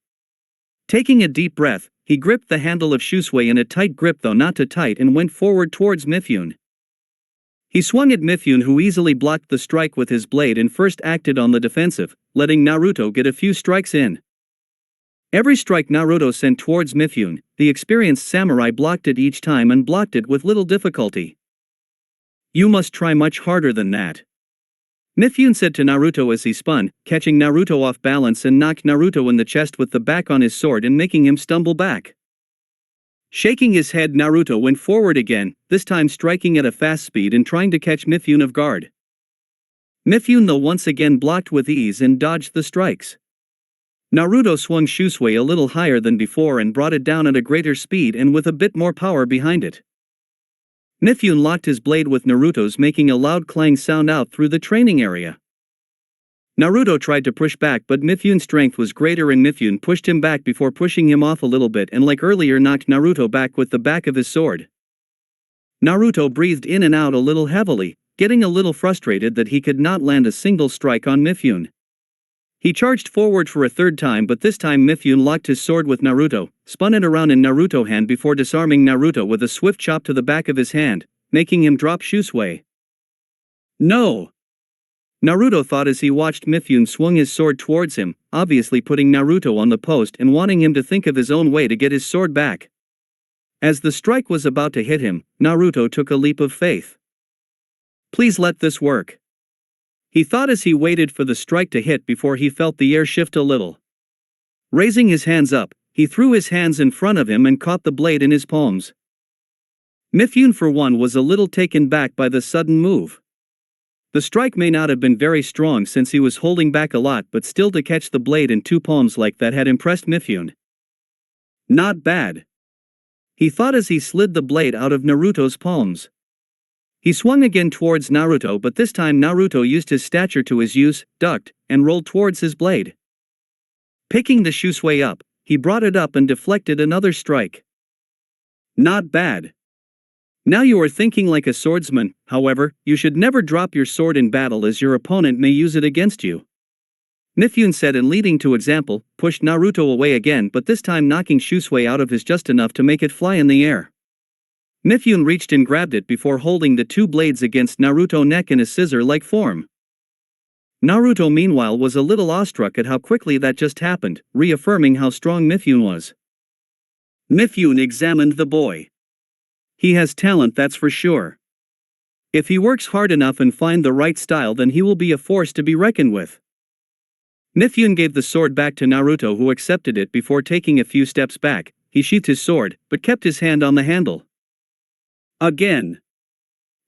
Taking a deep breath, he gripped the handle of Shusui in a tight grip though not too tight and went forward towards Mifune. He swung at Mifune who easily blocked the strike with his blade and first acted on the defensive, letting Naruto get a few strikes in. Every strike Naruto sent towards Mifune, the experienced samurai blocked it each time and blocked it with little difficulty. You must try much harder than that. Mifune said to Naruto as he spun, catching Naruto off balance and knocked Naruto in the chest with the back on his sword and making him stumble back. Shaking his head, Naruto went forward again, this time striking at a fast speed and trying to catch Mifune off guard. Mifune though once again blocked with ease and dodged the strikes. Naruto swung Shusui a little higher than before and brought it down at a greater speed and with a bit more power behind it. Mifune locked his blade with Naruto's, making a loud clang sound out through the training area. Naruto tried to push back but Mifune's strength was greater and Mifune pushed him back before pushing him off a little bit and like earlier knocked Naruto back with the back of his sword. Naruto breathed in and out a little heavily, getting a little frustrated that he could not land a single strike on Mifune. He charged forward for a third time but this time Mifune locked his sword with Naruto, spun it around in Naruto's hand before disarming Naruto with a swift chop to the back of his hand, making him drop Shusui. No! Naruto thought as he watched Mifune swung his sword towards him, obviously putting Naruto on the post and wanting him to think of his own way to get his sword back. As the strike was about to hit him, Naruto took a leap of faith. Please let this work. He thought as he waited for the strike to hit before he felt the air shift a little. Raising his hands up, he threw his hands in front of him and caught the blade in his palms. Mifune for one was a little taken back by the sudden move. The strike may not have been very strong since he was holding back a lot but still to catch the blade in two palms like that had impressed Mifune. Not bad. He thought as he slid the blade out of Naruto's palms. He swung again towards Naruto but this time Naruto used his stature to his use, ducked, and rolled towards his blade. Picking the Shusui up, he brought it up and deflected another strike. Not bad. Now you are thinking like a swordsman, however, you should never drop your sword in battle as your opponent may use it against you. Mifune said and leading to example, pushed Naruto away again but this time knocking Shusui out of his just enough to make it fly in the air. Mifune reached and grabbed it before holding the two blades against Naruto's neck in a scissor-like form. Naruto meanwhile was a little awestruck at how quickly that just happened, reaffirming how strong Mifune was. Mifune examined the boy. He has talent, that's for sure. If he works hard enough and find the right style then he will be a force to be reckoned with. Mifune gave the sword back to Naruto who accepted it before taking a few steps back. He sheathed his sword, but kept his hand on the handle. Again.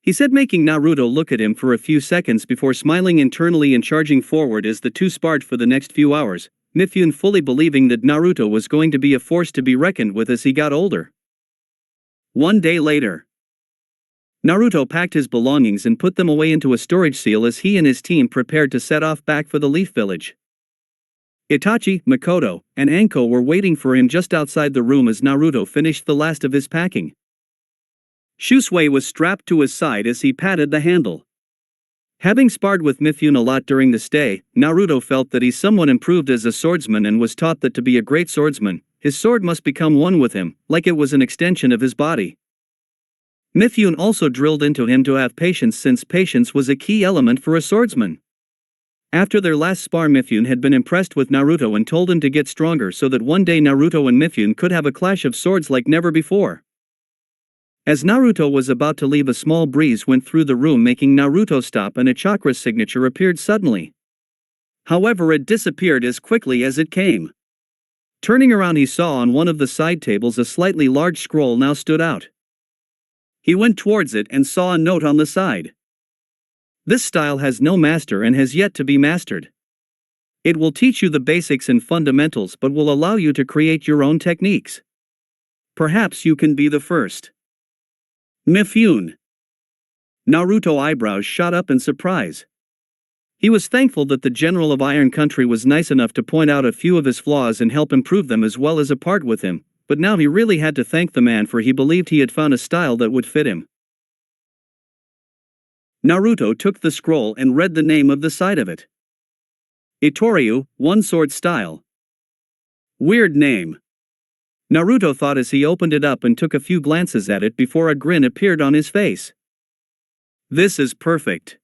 He said, making Naruto look at him for a few seconds before smiling internally and charging forward as the two sparred for the next few hours, Mifune fully believing that Naruto was going to be a force to be reckoned with as he got older. One day later. Naruto packed his belongings and put them away into a storage seal as he and his team prepared to set off back for the Leaf Village. Itachi, Makoto, and Anko were waiting for him just outside the room as Naruto finished the last of his packing. Shusui was strapped to his side as he patted the handle. Having sparred with Mifune a lot during the stay, Naruto felt that he's somewhat improved as a swordsman and was taught that to be a great swordsman, his sword must become one with him, like it was an extension of his body. Mifune also drilled into him to have patience since patience was a key element for a swordsman. After their last spar, Mifune had been impressed with Naruto and told him to get stronger so that one day Naruto and Mifune could have a clash of swords like never before. As Naruto was about to leave, a small breeze went through the room, making Naruto stop, and a chakra signature appeared suddenly. However, it disappeared as quickly as it came. Turning around, he saw on one of the side tables a slightly large scroll now stood out. He went towards it and saw a note on the side. This style has no master and has yet to be mastered. It will teach you the basics and fundamentals but will allow you to create your own techniques. Perhaps you can be the first. Mifune. Naruto's eyebrows shot up in surprise. He was thankful that the general of Iron Country was nice enough to point out a few of his flaws and help improve them as well as apart with him, but now he really had to thank the man, for he believed he had found a style that would fit him. Naruto took the scroll and read the name of the side of it. Itoryu, One Sword Style. Weird name. Naruto thought as he opened it up and took a few glances at it before a grin appeared on his face. This is perfect.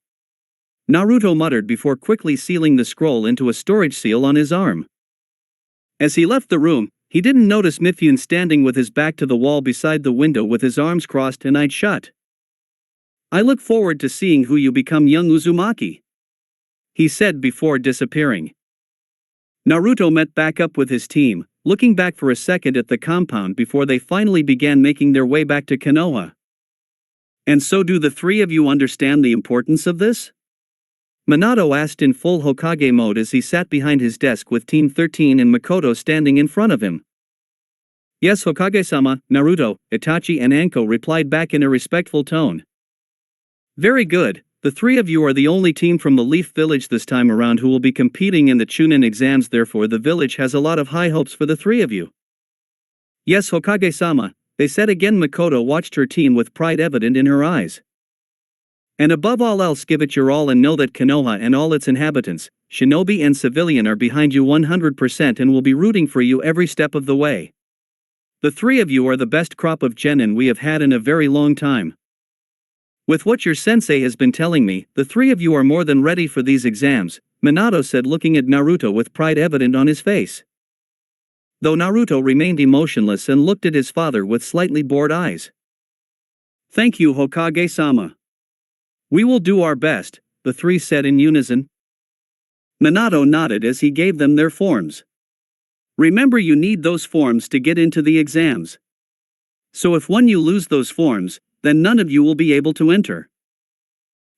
Naruto muttered before quickly sealing the scroll into a storage seal on his arm. As he left the room, he didn't notice Mifune standing with his back to the wall beside the window with his arms crossed and eyes shut. I look forward to seeing who you become, young Uzumaki, he said before disappearing. Naruto met back up with his team, looking back for a second at the compound before they finally began making their way back to Konoha. And so, do the three of you understand the importance of this? Minato asked in full Hokage mode as he sat behind his desk with Team 13 and Makoto standing in front of him. Yes, Hokage-sama, Naruto, Itachi and Anko replied back in a respectful tone. Very good, the three of you are the only team from the Leaf Village this time around who will be competing in the chunin exams, therefore the village has a lot of high hopes for the three of you. Yes, Hokage-sama, they said again. Makoto watched her team with pride evident in her eyes. And above all else, give it your all and know that Konoha and all its inhabitants, shinobi and civilian, are behind you 100% and will be rooting for you every step of the way. The three of you are the best crop of genin we have had in a very long time. With what your sensei has been telling me, the three of you are more than ready for these exams, Minato said, looking at Naruto with pride evident on his face. Though Naruto remained emotionless and looked at his father with slightly bored eyes. Thank you, Hokage-sama. We will do our best, the three said in unison. Minato nodded as he gave them their forms. Remember, you need those forms to get into the exams. So if you lose those forms, then none of you will be able to enter.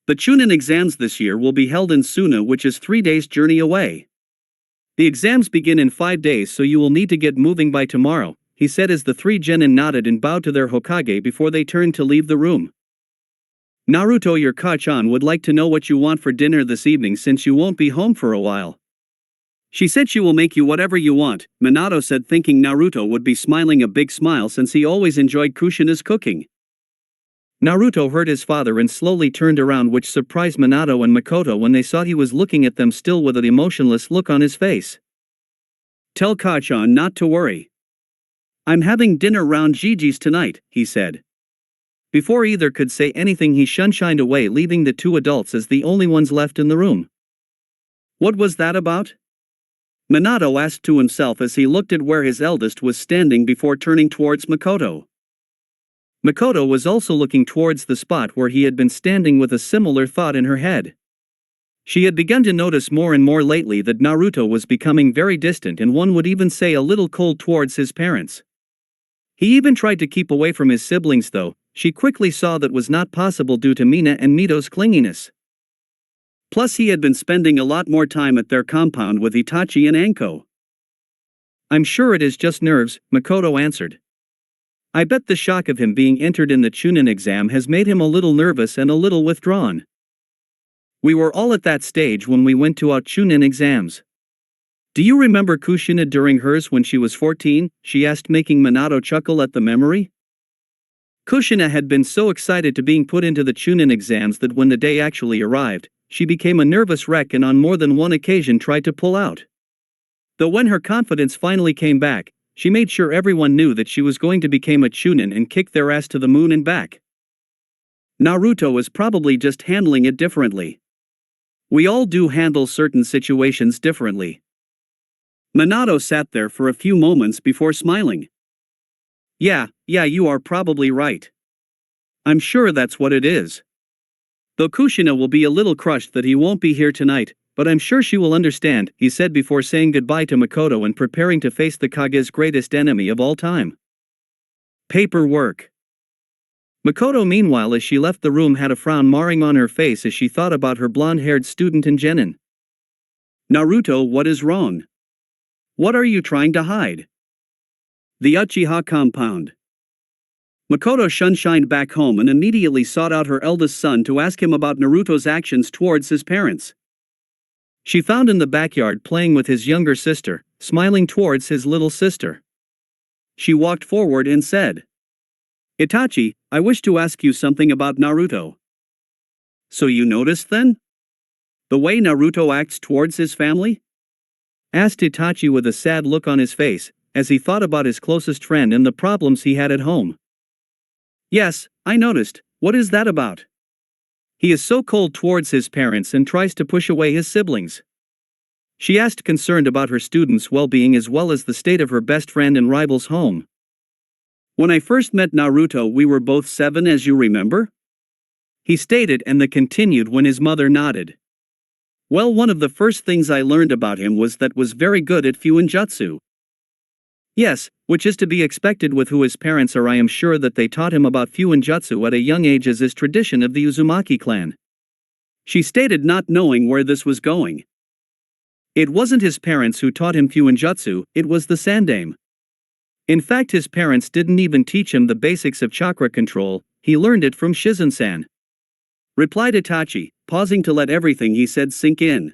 The chunin exams this year will be held in Suna, which is 3 days' journey away. The exams begin in 5 days, so you will need to get moving by tomorrow, he said as the three genin nodded and bowed to their Hokage before they turned to leave the room. Naruto, your Ka-chan would like to know what you want for dinner this evening since you won't be home for a while. She said she will make you whatever you want, Minato said, thinking Naruto would be smiling a big smile since he always enjoyed Kushina's cooking. Naruto heard his father and slowly turned around, which surprised Minato and Makoto when they saw he was looking at them still with an emotionless look on his face. Tell Ka-chan not to worry. I'm having dinner round Gigi's tonight, he said. Before either could say anything, he shined away, leaving the two adults as the only ones left in the room. What was that about? Minato asked to himself as he looked at where his eldest was standing before turning towards Makoto. Makoto was also looking towards the spot where he had been standing with a similar thought in her head. She had begun to notice more and more lately that Naruto was becoming very distant, and one would even say a little cold towards his parents. He even tried to keep away from his siblings, though she quickly saw that was not possible due to Mina and Mito's clinginess. Plus he had been spending a lot more time at their compound with Itachi and Anko. I'm sure it is just nerves, Makoto answered. I bet the shock of him being entered in the chunin exam has made him a little nervous and a little withdrawn. We were all at that stage when we went to our chunin exams. Do you remember Kushina during hers when she was 14? She asked, making Minato chuckle at the memory. Kushina had been so excited to being put into the chunin exams that when the day actually arrived, she became a nervous wreck and on more than one occasion tried to pull out. Though when her confidence finally came back, she made sure everyone knew that she was going to become a chunin and kick their ass to the moon and back. Naruto was probably just handling it differently. We all do handle certain situations differently. Minato sat there for a few moments before smiling. Yeah, you are probably right. I'm sure that's what it is. Though Kushina will be a little crushed that he won't be here tonight, but I'm sure she will understand, he said before saying goodbye to Makoto and preparing to face the Kage's greatest enemy of all time. Paperwork. Makoto meanwhile as she left the room had a frown marring on her face as she thought about her blonde-haired student in Genin. Naruto, what is wrong? What are you trying to hide? The Uchiha compound. Makoto shunshined back home and immediately sought out her eldest son to ask him about Naruto's actions towards his parents. She found in the backyard playing with his younger sister, smiling towards his little sister. She walked forward and said, Itachi, I wish to ask you something about Naruto. So you noticed then? The way Naruto acts towards his family? Asked Itachi with a sad look on his face, as he thought about his closest friend and the problems he had at home. Yes, I noticed. What is that about? He is so cold towards his parents and tries to push away his siblings. She asked, concerned about her students' well-being as well as the state of her best friend and rival's home. When I first met Naruto we were both 7 as you remember? He stated and then continued when his mother nodded. Well, one of the first things I learned about him was that was very good at Fuinjutsu. Yes, which is to be expected with who his parents are. I am sure that they taught him about Fuinjutsu at a young age as is tradition of the Uzumaki clan. She stated, not knowing where this was going. It wasn't his parents who taught him Fuinjutsu, it was the Sandame. In fact his parents didn't even teach him the basics of chakra control, he learned it from Shizen-san. Replied Itachi, pausing to let everything he said sink in.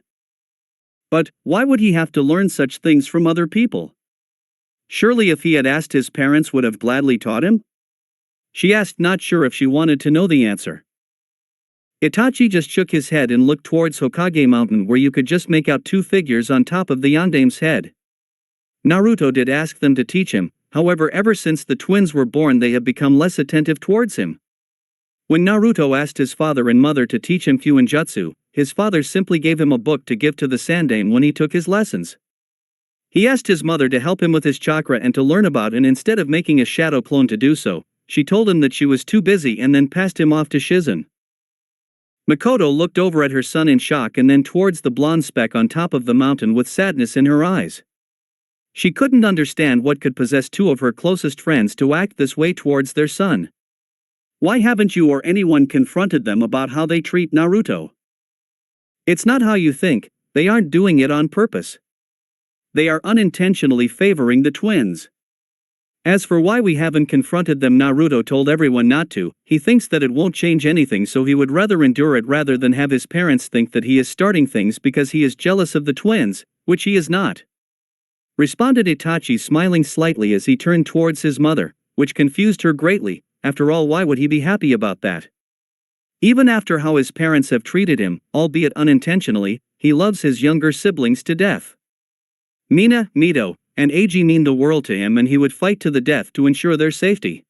But, why would he have to learn such things from other people? Surely if he had asked his parents would have gladly taught him? She asked, not sure if she wanted to know the answer. Itachi just shook his head and looked towards Hokage Mountain where you could just make out 2 figures on top of the Yandame's head. Naruto did ask them to teach him, however ever since the twins were born they have become less attentive towards him. When Naruto asked his father and mother to teach him Fuinjutsu, his father simply gave him a book to give to the Sandame when he took his lessons. He asked his mother to help him with his chakra and to learn about, and instead of making a shadow clone to do so, she told him that she was too busy and then passed him off to Shizen. Makoto looked over at her son in shock and then towards the blonde speck on top of the mountain with sadness in her eyes. She couldn't understand what could possess 2 of her closest friends to act this way towards their son. Why haven't you or anyone confronted them about how they treat Naruto? It's not how you think, they aren't doing it on purpose. They are unintentionally favoring the twins. As for why we haven't confronted them, Naruto told everyone not to. He thinks that it won't change anything, so he would rather endure it rather than have his parents think that he is starting things because he is jealous of the twins, which he is not. Responded Itachi, smiling slightly as he turned towards his mother, which confused her greatly. After all, why would he be happy about that? Even after how his parents have treated him, albeit unintentionally, he loves his younger siblings to death. Mina, Mito, and Eiji mean the world to him and he would fight to the death to ensure their safety.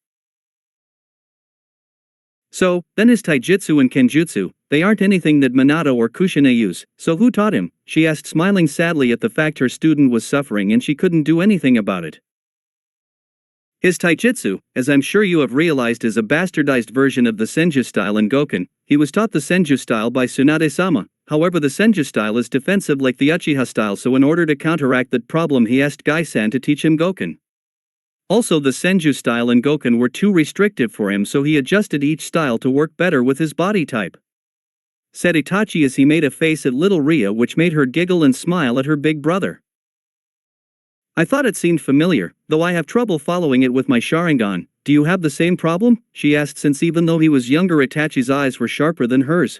So, then his taijutsu and kenjutsu, they aren't anything that Minato or Kushina use, so who taught him? She asked, smiling sadly at the fact her student was suffering and she couldn't do anything about it. His taijutsu, as I'm sure you have realized, is a bastardized version of the Senju style in Goken. He was taught the Senju style by Tsunade-sama, however the Senju style is defensive like the Uchiha style, so in order to counteract that problem he asked Gai-san to teach him Goken. Also the Senju style and Goken were too restrictive for him, so he adjusted each style to work better with his body type. Said Itachi as he made a face at little Ria which made her giggle and smile at her big brother. I thought it seemed familiar, though I have trouble following it with my Sharingan. Do you have the same problem? She asked, since even though he was younger Itachi's eyes were sharper than hers.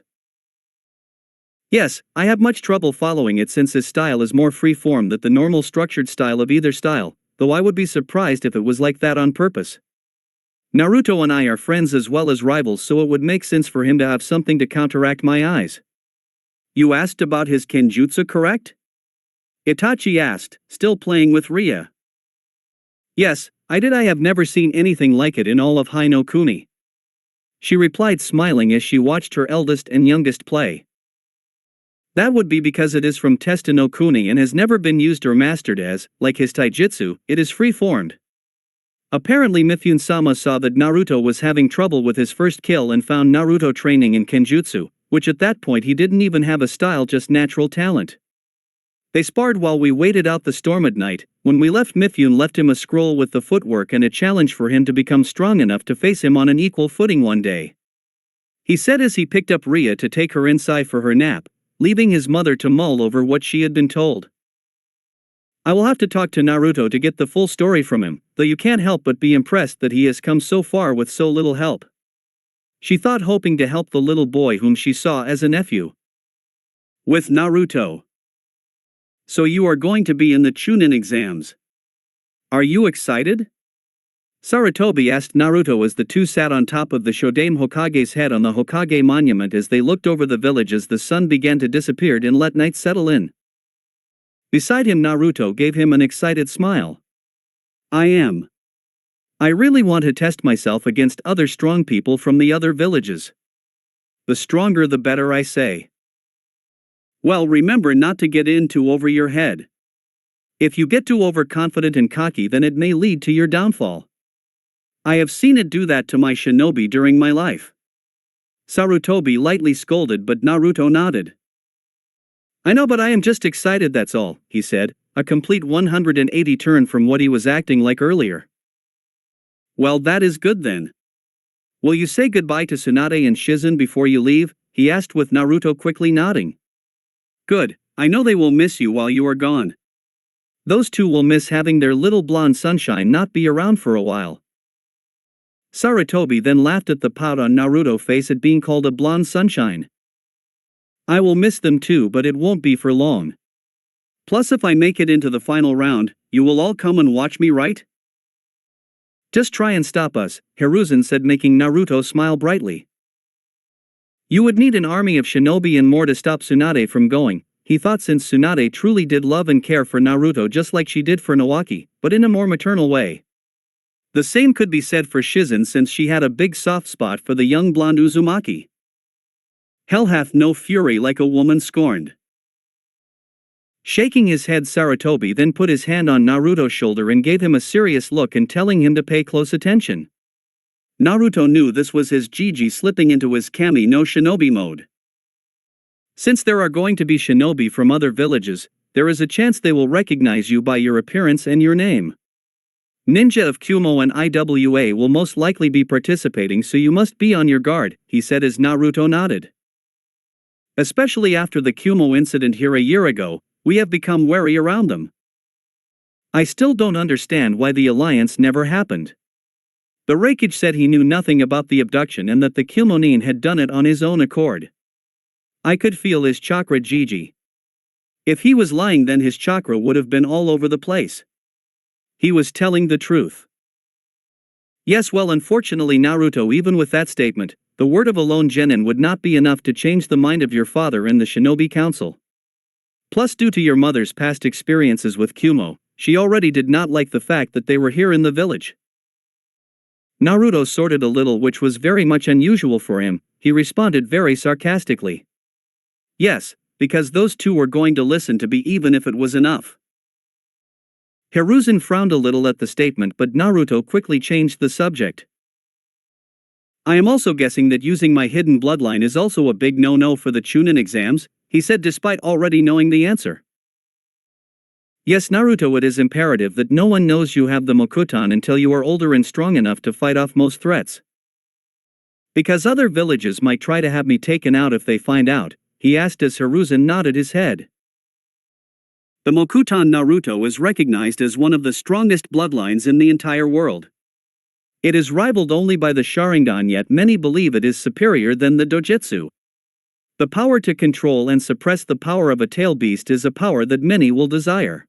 Yes, I have much trouble following it since his style is more free-form than the normal structured style of either style, though I would be surprised if it was like that on purpose. Naruto and I are friends as well as rivals, so it would make sense for him to have something to counteract my eyes. You asked about his kenjutsu, correct? Itachi asked, still playing with Ria. Yes, I did. I have never seen anything like it in all of Hai no Kuni. She replied, smiling as she watched her eldest and youngest play. That would be because it is from Testa no Kuni and has never been used or mastered as, like his taijutsu, it is free-formed. Apparently Mifune-sama saw that Naruto was having trouble with his first kill and found Naruto training in kenjutsu, which at that point he didn't even have a style, just natural talent. They sparred while we waited out the storm at night. When we left, Mifune left him a scroll with the footwork and a challenge for him to become strong enough to face him on an equal footing one day. He said as he picked up Ria to take her inside for her nap, leaving his mother to mull over what she had been told. I will have to talk to Naruto to get the full story from him, though you can't help but be impressed that he has come so far with so little help. She thought, hoping to help the little boy whom she saw as a nephew. With Naruto. So you are going to be in the chunin exams. Are you excited? Sarutobi asked Naruto as the two sat on top of the Shodame Hokage's head on the Hokage monument as they looked over the village as the sun began to disappear and let night settle in. Beside him, Naruto gave him an excited smile. I am. I really want to test myself against other strong people from the other villages. The stronger the better, I say. Well, remember not to get in too over your head. If you get too overconfident and cocky, then it may lead to your downfall. I have seen it do that to my shinobi during my life. Sarutobi lightly scolded, but Naruto nodded. I know, but I am just excited, that's all, he said, a complete 180 turn from what he was acting like earlier. Well, that is good then. Will you say goodbye to Tsunade and Shizen before you leave? He asked with Naruto quickly nodding. Good, I know they will miss you while you are gone. Those two will miss having their little blonde sunshine not be around for a while. Sarutobi then laughed at the pout on Naruto's face at being called a blonde sunshine. I will miss them too, but it won't be for long. Plus, if I make it into the final round, you will all come and watch me, right? Just try and stop us, Hiruzen said, making Naruto smile brightly. You would need an army of shinobi and more to stop Tsunade from going, he thought, since Tsunade truly did love and care for Naruto just like she did for Nawaki, but in a more maternal way. The same could be said for Shizen, since she had a big soft spot for the young blonde Uzumaki. Hell hath no fury like a woman scorned. Shaking his head, Sarutobi then put his hand on Naruto's shoulder and gave him a serious look and telling him to pay close attention. Naruto knew this was his Gigi slipping into his Kami no Shinobi mode. Since there are going to be shinobi from other villages, there is a chance they will recognize you by your appearance and your name. Ninja of Kumo and IWA will most likely be participating, so you must be on your guard, he said as Naruto nodded. Especially after the Kumo incident here a year ago, we have become wary around them. I still don't understand why the alliance never happened. The Raikage said he knew nothing about the abduction and that the Kumonin had done it on his own accord. I could feel his chakra, Gigi. If he was lying, then his chakra would have been all over the place. He was telling the truth. Yes, well, unfortunately, Naruto, even with that statement, the word of a lone genin would not be enough to change the mind of your father and the Shinobi Council. Plus, due to your mother's past experiences with Kumo, she already did not like the fact that they were here in the village. Naruto sorted a little, which was very much unusual for him. He responded very sarcastically. Yes, because those two were going to listen to me even if it was enough. Hiruzen frowned a little at the statement, but Naruto quickly changed the subject. I am also guessing that using my hidden bloodline is also a big no-no for the chunin exams, he said despite already knowing the answer. Yes, Naruto, it is imperative that no one knows you have the Mokuton until you are older and strong enough to fight off most threats. Because other villages might try to have me taken out if they find out, he asked as Hiruzen nodded his head. The Mokuton Naruto is recognized as one of the strongest bloodlines in the entire world. It is rivaled only by the Sharingan, yet many believe it is superior than the Dojutsu. The power to control and suppress the power of a tail beast is a power that many will desire.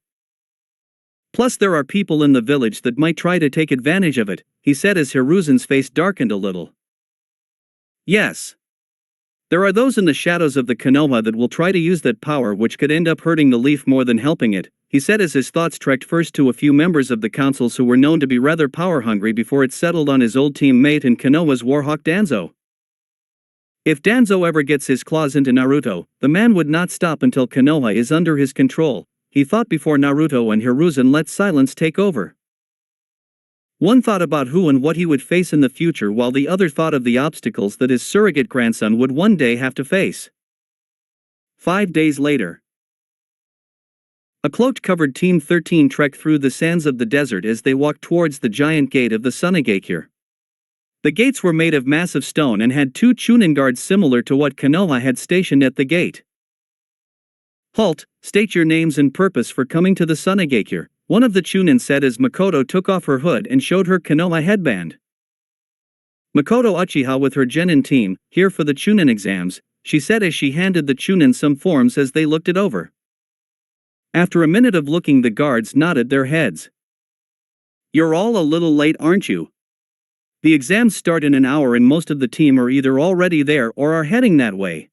Plus, there are people in the village that might try to take advantage of it, he said as Hiruzen's face darkened a little. Yes. There are those in the shadows of the Konoha that will try to use that power, which could end up hurting the leaf more than helping it, he said as his thoughts trekked first to a few members of the councils who were known to be rather power-hungry before it settled on his old teammate and Konoha's Warhawk Danzo. If Danzo ever gets his claws into Naruto, the man would not stop until Konoha is under his control, he thought before Naruto and Hiruzen let silence take over. One thought about who and what he would face in the future while the other thought of the obstacles that his surrogate grandson would one day have to face. 5 days later. A cloak-covered Team 13 trekked through the sands of the desert as they walked towards the giant gate of the Sunagakure. The gates were made of massive stone and had 2 chunin guards similar to what Konoha had stationed at the gate. "Halt, state your names and purpose for coming to the Sunagakure," one of the chunin said as Makoto took off her hood and showed her Konoha headband. Makoto Uchiha with her genin team, here for the chunin exams, she said as she handed the chunin some forms as they looked it over. After a minute of looking, the guards nodded their heads. "You're all a little late, aren't you? The exams start in an hour and most of the team are either already there or are heading that way.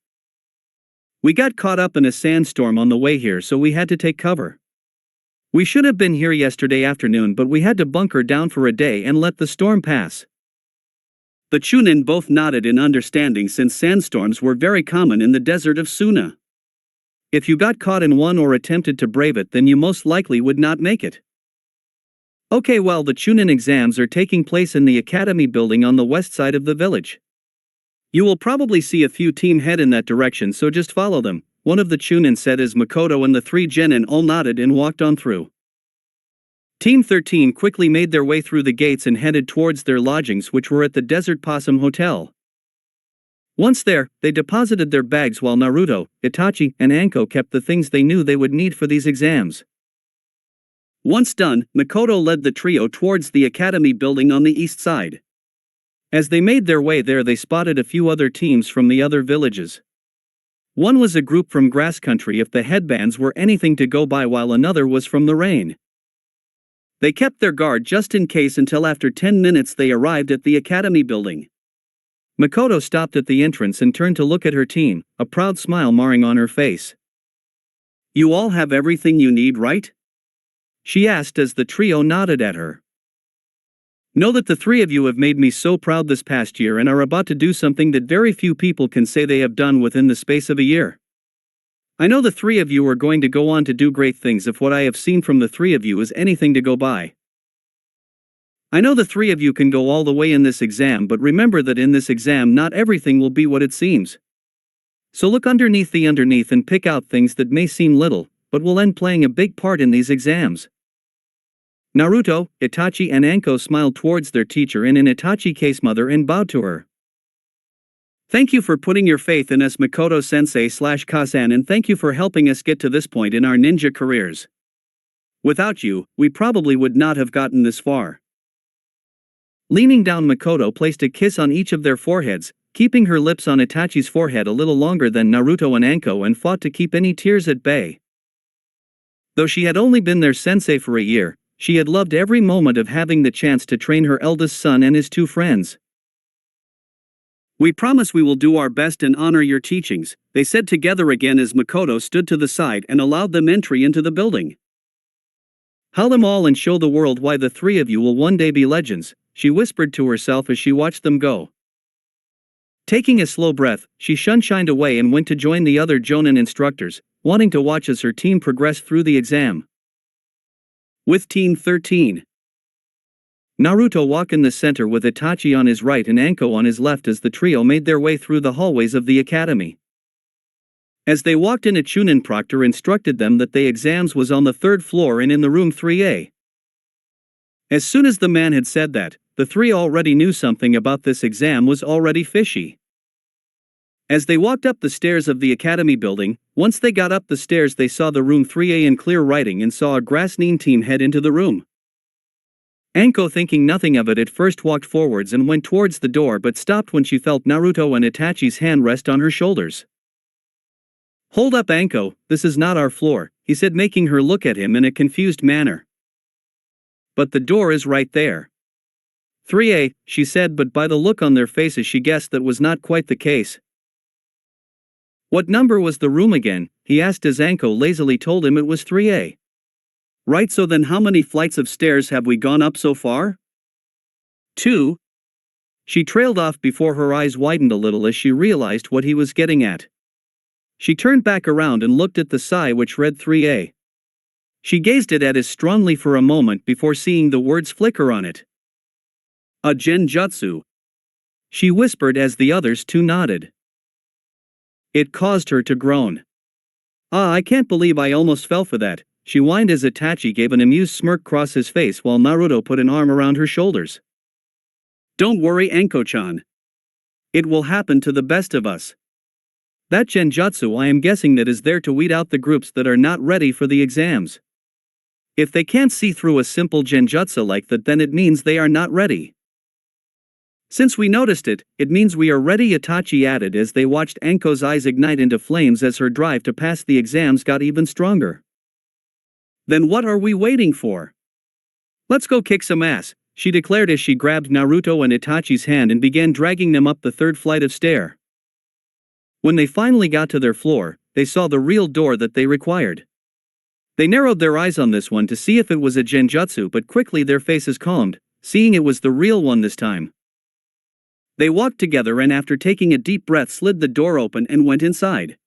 We got caught up in a sandstorm on the way here, so we had to take cover. We should have been here yesterday afternoon, but we had to bunker down for a day and let the storm pass." The chunin both nodded in understanding since sandstorms were very common in the desert of Suna. If you got caught in one or attempted to brave it, then you most likely would not make it. Okay, well, the chunin exams are taking place in the academy building on the west side of the village. You will probably see a few team head in that direction, so just follow them, one of the chunin said as Makoto and the 3 genin all nodded and walked on through. Team 13 quickly made their way through the gates and headed towards their lodgings, which were at the Desert Possum Hotel. Once there, they deposited their bags while Naruto, Itachi, and Anko kept the things they knew they would need for these exams. Once done, Makoto led the trio towards the academy building on the east side. As they made their way there, they spotted a few other teams from the other villages. One was a group from Grass Country if the headbands were anything to go by, while another was from the rain. They kept their guard just in case until after 10 minutes they arrived at the academy building. Makoto stopped at the entrance and turned to look at her team, a proud smile marring on her face. "You all have everything you need, right?" she asked as the trio nodded at her. "Know that the 3 of you have made me so proud this past year and are about to do something that very few people can say they have done within the space of a year. I know the 3 of you are going to go on to do great things if what I have seen from the 3 of you is anything to go by. I know the 3 of you can go all the way in this exam, but remember that in this exam not everything will be what it seems. So look underneath and pick out things that may seem little, but will end playing a big part in these exams." Naruto, Itachi and Anko smiled towards their teacher and in Itachi case mother and bowed to her. "Thank you for putting your faith in us, Makoto-sensei/Kasan, and thank you for helping us get to this point in our ninja careers. Without you, we probably would not have gotten this far." Leaning down, Makoto placed a kiss on each of their foreheads, keeping her lips on Itachi's forehead a little longer than Naruto and Anko, and fought to keep any tears at bay. Though she had only been their sensei for a year, she had loved every moment of having the chance to train her eldest son and his 2 friends. "We promise we will do our best and honor your teachings," they said together again as Makoto stood to the side and allowed them entry into the building. "Hail them all and show the world why the 3 of you will one day be legends," she whispered to herself as she watched them go. Taking a slow breath, she shined away and went to join the other Jonin instructors, wanting to watch as her team progressed through the exam. With Team 13. Naruto walked in the center with Itachi on his right and Anko on his left as the trio made their way through the hallways of the academy. As they walked in, a chunin proctor instructed them that the exams was on the 3rd floor and in the room 3A. As soon as the man had said that, the 3 already knew something about this exam was already fishy. As they walked up the stairs of the academy building, once they got up the stairs they saw the room 3A in clear writing and saw a Grass Nin team head into the room. Anko, thinking nothing of it at first, walked forwards and went towards the door but stopped when she felt Naruto and Itachi's hand rest on her shoulders. "Hold up, Anko, this is not our floor," he said, making her look at him in a confused manner. "But the door is right there." 3A, she said, but by the look on their faces she guessed that was not quite the case. "What number was the room again?" he asked as Anko lazily told him it was 3A. "Right, so then how many flights of stairs have we gone up so far?" 2. She trailed off before her eyes widened a little as she realized what he was getting at. She turned back around and looked at the sai which read 3A. She gazed at it strongly for a moment before seeing the words flicker on it. A genjutsu. She whispered as the others too nodded. It caused her to groan. Ah, I can't believe I almost fell for that, she whined as Itachi gave an amused smirk across his face while Naruto put an arm around her shoulders. Don't worry, Anko-chan. It will happen to the best of us. That genjutsu I am guessing that is there to weed out the groups that are not ready for the exams. If they can't see through a simple genjutsu like that, then it means they are not ready. Since we noticed it, it means we are ready, Itachi added as they watched Anko's eyes ignite into flames as her drive to pass the exams got even stronger. Then what are we waiting for? Let's go kick some ass, she declared as she grabbed Naruto and Itachi's hand and began dragging them up the third flight of stairs. When they finally got to their floor, they saw the real door that they required. They narrowed their eyes on this one to see if it was a genjutsu, but quickly their faces calmed, seeing it was the real one this time. They walked together and after taking a deep breath slid the door open and went inside.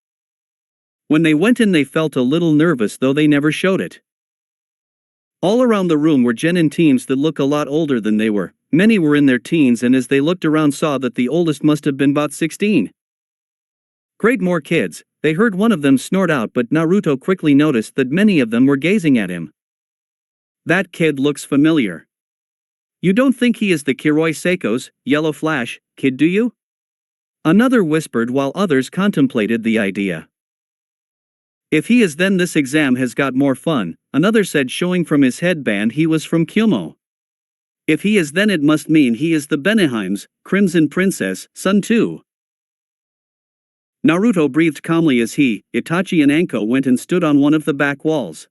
When they went in they felt a little nervous, though they never showed it. All around the room were genin teams that look a lot older than they were. Many were in their teens and as they looked around saw that the oldest must have been about 16. Great, more kids, they heard one of them snort out, but Naruto quickly noticed that many of them were gazing at him. That kid looks familiar. You don't think he is the Kiroi Seiko's Yellow Flash kid, do you? Another whispered while others contemplated the idea. If he is, then this exam has got more fun, another said, showing from his headband he was from Kyuubi. If he is, then it must mean he is the Beneheim's Crimson Princess son too. Naruto breathed calmly as he, Itachi and Anko went and stood on one of the back walls.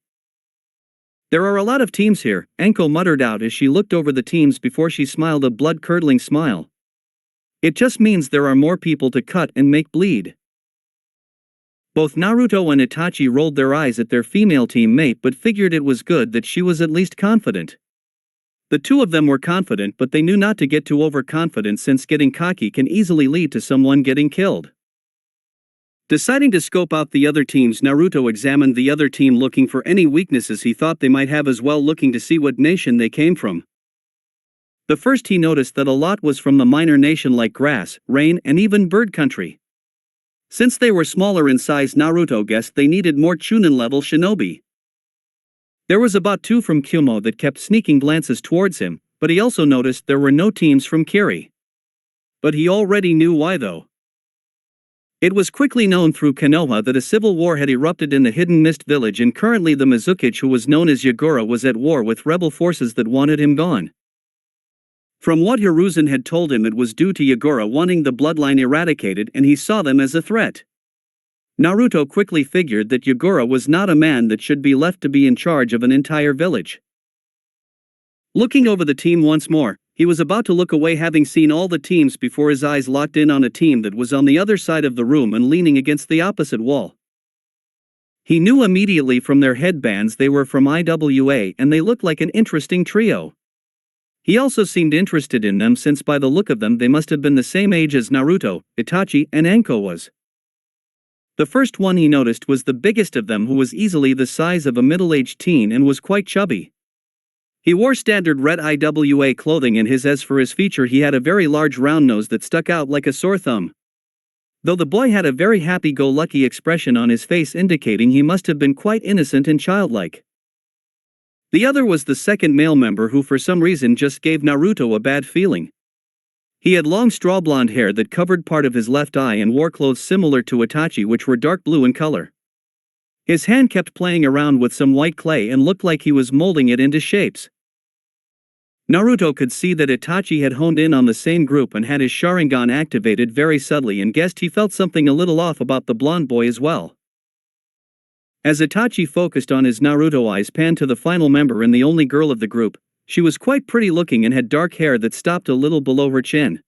There are a lot of teams here, Anko muttered out as she looked over the teams before she smiled a blood-curdling smile. It just means there are more people to cut and make bleed. Both Naruto and Itachi rolled their eyes at their female teammate but figured it was good that she was at least confident. The two of them were confident, but they knew not to get too overconfident since getting cocky can easily lead to someone getting killed. Deciding to scope out the other teams, Naruto examined the other team looking for any weaknesses he thought they might have, as well looking to see what nation they came from. The first he noticed that a lot was from the minor nation like grass, rain, and even bird country. Since they were smaller in size, Naruto guessed they needed more chunin level shinobi. There was about 2 from Kyuubi that kept sneaking glances towards him, but he also noticed there were no teams from Kiri. But he already knew why though. It was quickly known through Konoha that a civil war had erupted in the Hidden Mist village, and currently the Mizukichi, who was known as Yagura, was at war with rebel forces that wanted him gone. From what Hiruzen had told him, it was due to Yagura wanting the bloodline eradicated, and he saw them as a threat. Naruto quickly figured that Yagura was not a man that should be left to be in charge of an entire village. Looking over the team once more, he was about to look away, having seen all the teams, before his eyes locked in on a team that was on the other side of the room and leaning against the opposite wall. He knew immediately from their headbands they were from IWA, and they looked like an interesting trio. He also seemed interested in them, since by the look of them they must have been the same age as Naruto, Itachi, and Anko was. The first one he noticed was the biggest of them, who was easily the size of a middle-aged teen and was quite chubby. He wore standard red IWA clothing, and as for his feature, he had a very large round nose that stuck out like a sore thumb. Though the boy had a very happy-go-lucky expression on his face, indicating he must have been quite innocent and childlike. The other was the second male member, who for some reason just gave Naruto a bad feeling. He had long straw blonde hair that covered part of his left eye and wore clothes similar to Itachi, which were dark blue in color. His hand kept playing around with some white clay and looked like he was molding it into shapes. Naruto could see that Itachi had honed in on the same group and had his Sharingan activated very subtly, and guessed he felt something a little off about the blonde boy as well. As Itachi focused on his, Naruto eyes panned to the final member and the only girl of the group. She was quite pretty looking and had dark hair that stopped a little below her chin.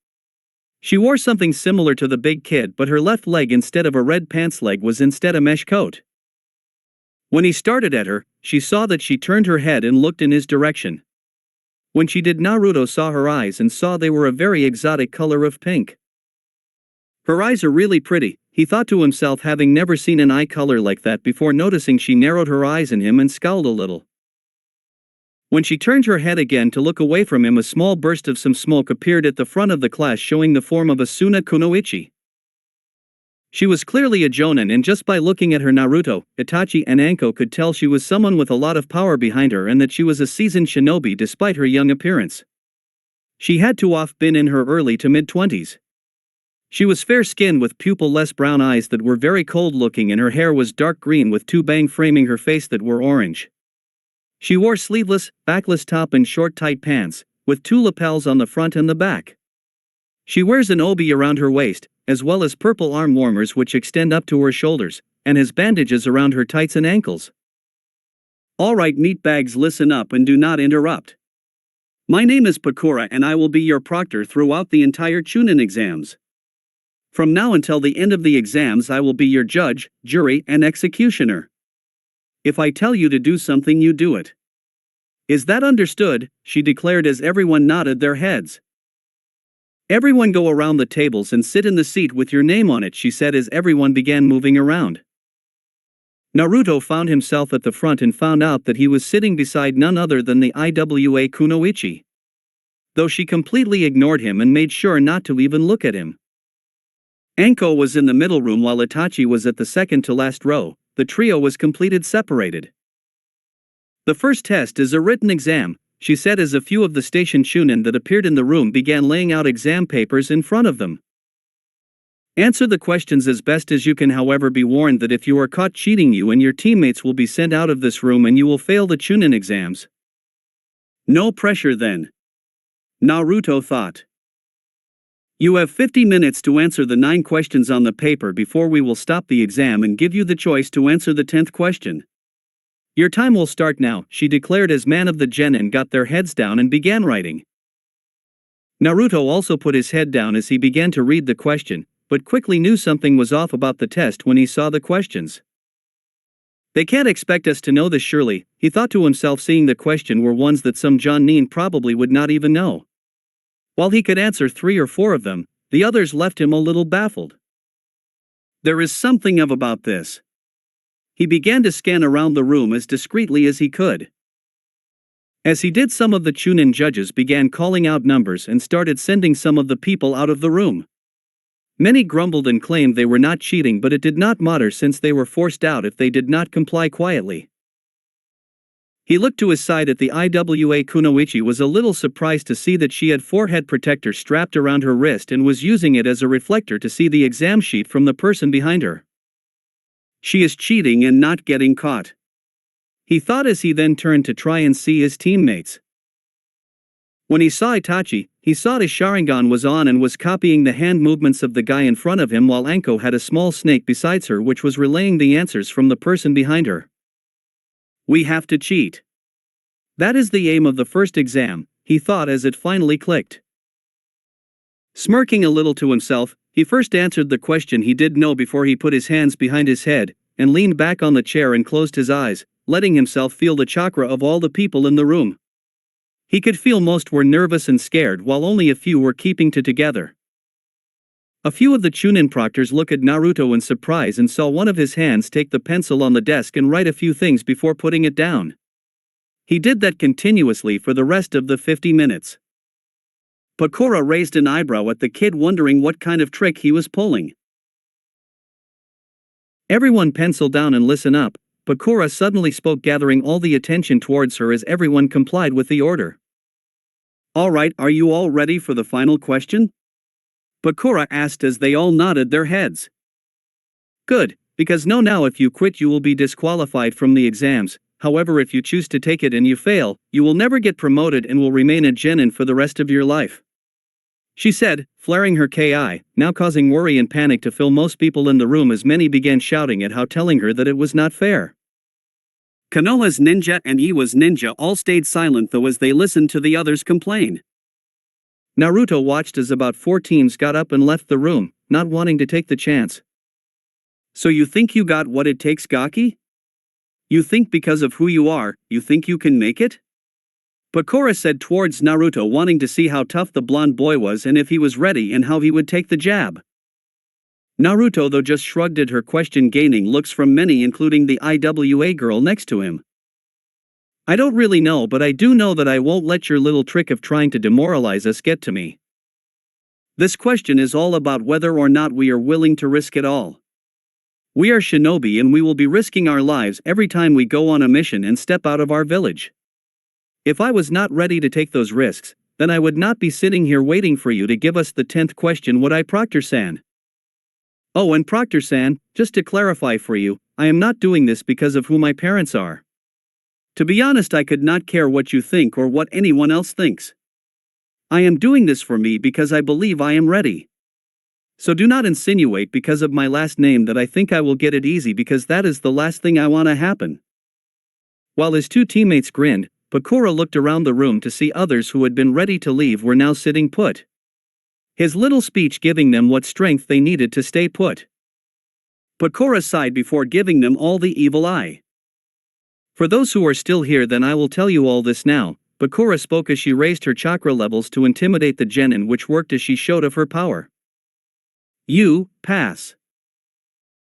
She wore something similar to the big kid, but her left leg, instead of a red pants leg, was instead a mesh coat. When he started at her, she saw that she turned her head and looked in his direction. When she did, Naruto saw her eyes and saw they were a very exotic color of pink. Her eyes are really pretty, he thought to himself, having never seen an eye color like that before. Noticing she narrowed her eyes in him and scowled a little. When she turned her head again to look away from him, a small burst of some smoke appeared at the front of the class, showing the form of Asuna Kunoichi. She was clearly a jonin, and just by looking at her, Naruto, Itachi and Anko could tell she was someone with a lot of power behind her and that she was a seasoned shinobi despite her young appearance. She had to have been in her early to mid-20s. She was fair-skinned with pupil-less brown eyes that were very cold-looking, and her hair was dark green with two bangs framing her face that were orange. She wore sleeveless, backless top and short tight pants, with two lapels on the front and the back. She wears an obi around her waist, as well as purple arm warmers which extend up to her shoulders, and has bandages around her tights and ankles. Alright meatbags, listen up and do not interrupt. My name is Pakura and I will be your proctor throughout the entire chunin exams. From now until the end of the exams I will be your judge, jury, and executioner. If I tell you to do something, you do it. Is that understood? She declared as everyone nodded their heads. Everyone go around the tables and sit in the seat with your name on it, she said as everyone began moving around. Naruto found himself at the front and found out that he was sitting beside none other than the Iwa Kunoichi. Though she completely ignored him and made sure not to even look at him. Anko was in the middle room while Itachi was at the second to last row. The trio was completed separated. The first test is a written exam, she said as a few of the station chunin that appeared in the room began laying out exam papers in front of them. Answer the questions as best as you can, however be warned that if you are caught cheating, you and your teammates will be sent out of this room and you will fail the chunin exams. No pressure then. Naruto thought. You have 50 minutes to answer the 9 questions on the paper before we will stop the exam and give you the choice to answer the 10th question. Your time will start now, she declared as man of the genin got their heads down and began writing. Naruto also put his head down as he began to read the question, but quickly knew something was off about the test when he saw the questions. They can't expect us to know this surely, he thought to himself, seeing the question were ones that some jonin probably would not even know. While he could answer 3 or 4 of them, the others left him a little baffled. There is something of about this. He began to scan around the room as discreetly as he could. As he did, some of the chunin judges began calling out numbers and started sending some of the people out of the room. Many grumbled and claimed they were not cheating, but it did not matter since they were forced out if they did not comply quietly. He looked to his side at the Iwa Kunoichi, was a little surprised to see that she had forehead protector strapped around her wrist and was using it as a reflector to see the exam sheet from the person behind her. She is cheating and not getting caught, he thought as he then turned to try and see his teammates. When he saw Itachi, he saw his Sharingan was on and was copying the hand movements of the guy in front of him, while Anko had a small snake besides her which was relaying the answers from the person behind her. We have to cheat. That is the aim of the first exam, he thought as it finally clicked. Smirking a little to himself, he first answered the question he did know before he put his hands behind his head and leaned back on the chair and closed his eyes, letting himself feel the chakra of all the people in the room. He could feel most were nervous and scared while only a few were keeping together. A few of the chunin proctors looked at Naruto in surprise and saw one of his hands take the pencil on the desk and write a few things before putting it down. He did that continuously for the rest of the 50 minutes. Pakura raised an eyebrow at the kid, wondering what kind of trick he was pulling. Everyone pencil down and listen up, Pakura suddenly spoke, gathering all the attention towards her as everyone complied with the order. Alright, are you all ready for the final question? Pakura asked as they all nodded their heads. Good, because now if you quit you will be disqualified from the exams. However, if you choose to take it and you fail, you will never get promoted and will remain a genin for the rest of your life, she said, flaring her ki, now causing worry and panic to fill most people in the room as many began shouting at how, telling her that it was not fair. Konoha's ninja and Iwa's ninja all stayed silent though as they listened to the others complain. Naruto watched as about 4 teams got up and left the room, not wanting to take the chance. So you think you got what it takes, Gaki? You think because of who you are, you think you can make it? Pokora said towards Naruto, wanting to see how tough the blonde boy was and if he was ready and how he would take the jab. Naruto though just shrugged at her question, gaining looks from many including the IWA girl next to him. I don't really know, but I do know that I won't let your little trick of trying to demoralize us get to me. This question is all about whether or not we are willing to risk it all. We are shinobi and we will be risking our lives every time we go on a mission and step out of our village. If I was not ready to take those risks, then I would not be sitting here waiting for you to give us the 10th question, would I, Proctor-san? Oh, and Proctor-san, just to clarify for you, I am not doing this because of who my parents are. To be honest, I could not care what you think or what anyone else thinks. I am doing this for me because I believe I am ready. So do not insinuate because of my last name that I think I will get it easy, because that is the last thing I want to happen. While his two teammates grinned, Pokora looked around the room to see others who had been ready to leave were now sitting put. His little speech giving them what strength they needed to stay put. Pokora sighed before giving them all the evil eye. For those who are still here, then I will tell you all this now. Pokora spoke as she raised her chakra levels to intimidate the genin, which worked as she showed of her power. You, pass.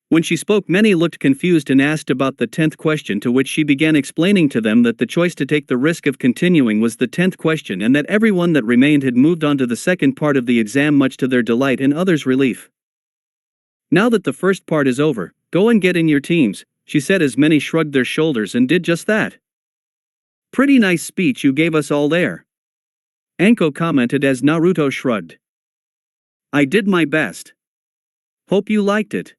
When she spoke, many looked confused and asked about the 10th question, to which she began explaining to them that the choice to take the risk of continuing was the 10th question and that everyone that remained had moved on to the second part of the exam, much to their delight and others' relief. Now that the first part is over, go and get in your teams, she said as many shrugged their shoulders and did just that. Pretty nice speech you gave us all there. Anko commented as Naruto shrugged. I did my best. Hope you liked it.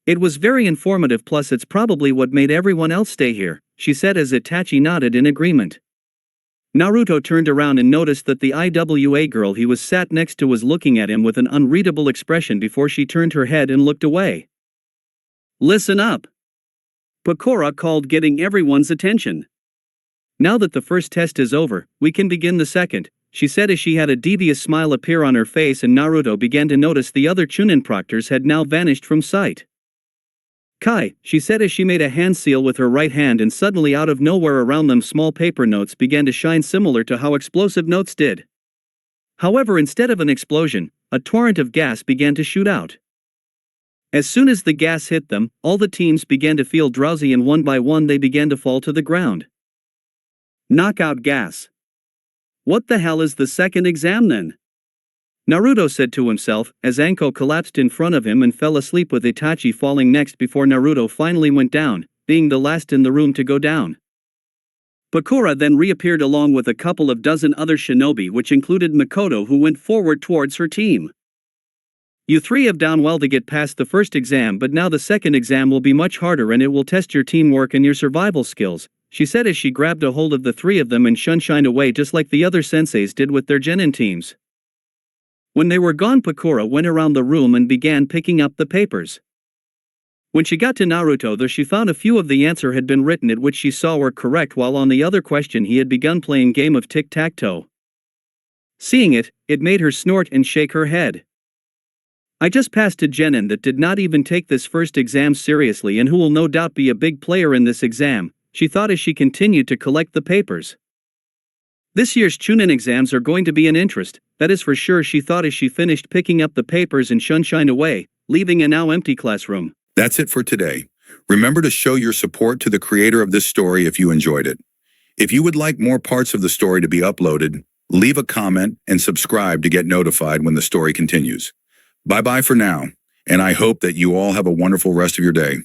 It was very informative, plus it's probably what made everyone else stay here, she said as Itachi nodded in agreement. Naruto turned around and noticed that the IWA girl he was sat next to was looking at him with an unreadable expression before she turned her head and looked away. Listen up. Pokora called, getting everyone's attention. Now that the first test is over, we can begin the second, she said as she had a devious smile appear on her face, and Naruto began to notice the other chunin proctors had now vanished from sight. Kai, she said as she made a hand seal with her right hand, and suddenly out of nowhere around them small paper notes began to shine, similar to how explosive notes did. However, instead of an explosion, a torrent of gas began to shoot out. As soon as the gas hit them, all the teams began to feel drowsy and one by one they began to fall to the ground. Knockout gas. What the hell is the second exam then? Naruto said to himself, as Anko collapsed in front of him and fell asleep, with Itachi falling next before Naruto finally went down, being the last in the room to go down. Pokora then reappeared along with a couple of dozen other shinobi, which included Makoto, who went forward towards her team. You three have done well to get past the first exam, but now the second exam will be much harder and it will test your teamwork and your survival skills, she said as she grabbed a hold of the three of them and shunshined away just like the other senseis did with their genin teams. When they were gone, Pokora went around the room and began picking up the papers. When she got to Naruto, though, she found a few of the answer had been written, at which she saw were correct, while on the other question he had begun playing game of tic-tac-toe. Seeing it, it made her snort and shake her head. I just passed a genin that did not even take this first exam seriously and who will no doubt be a big player in this exam, she thought as she continued to collect the papers. This year's chunin exams are going to be an interest, that is for sure, she thought as she finished picking up the papers and shunshined away, leaving a now empty classroom. That's it for today. Remember to show your support to the creator of this story if you enjoyed it. If you would like more parts of the story to be uploaded, leave a comment and subscribe to get notified when the story continues. Bye-bye for now, and I hope that you all have a wonderful rest of your day.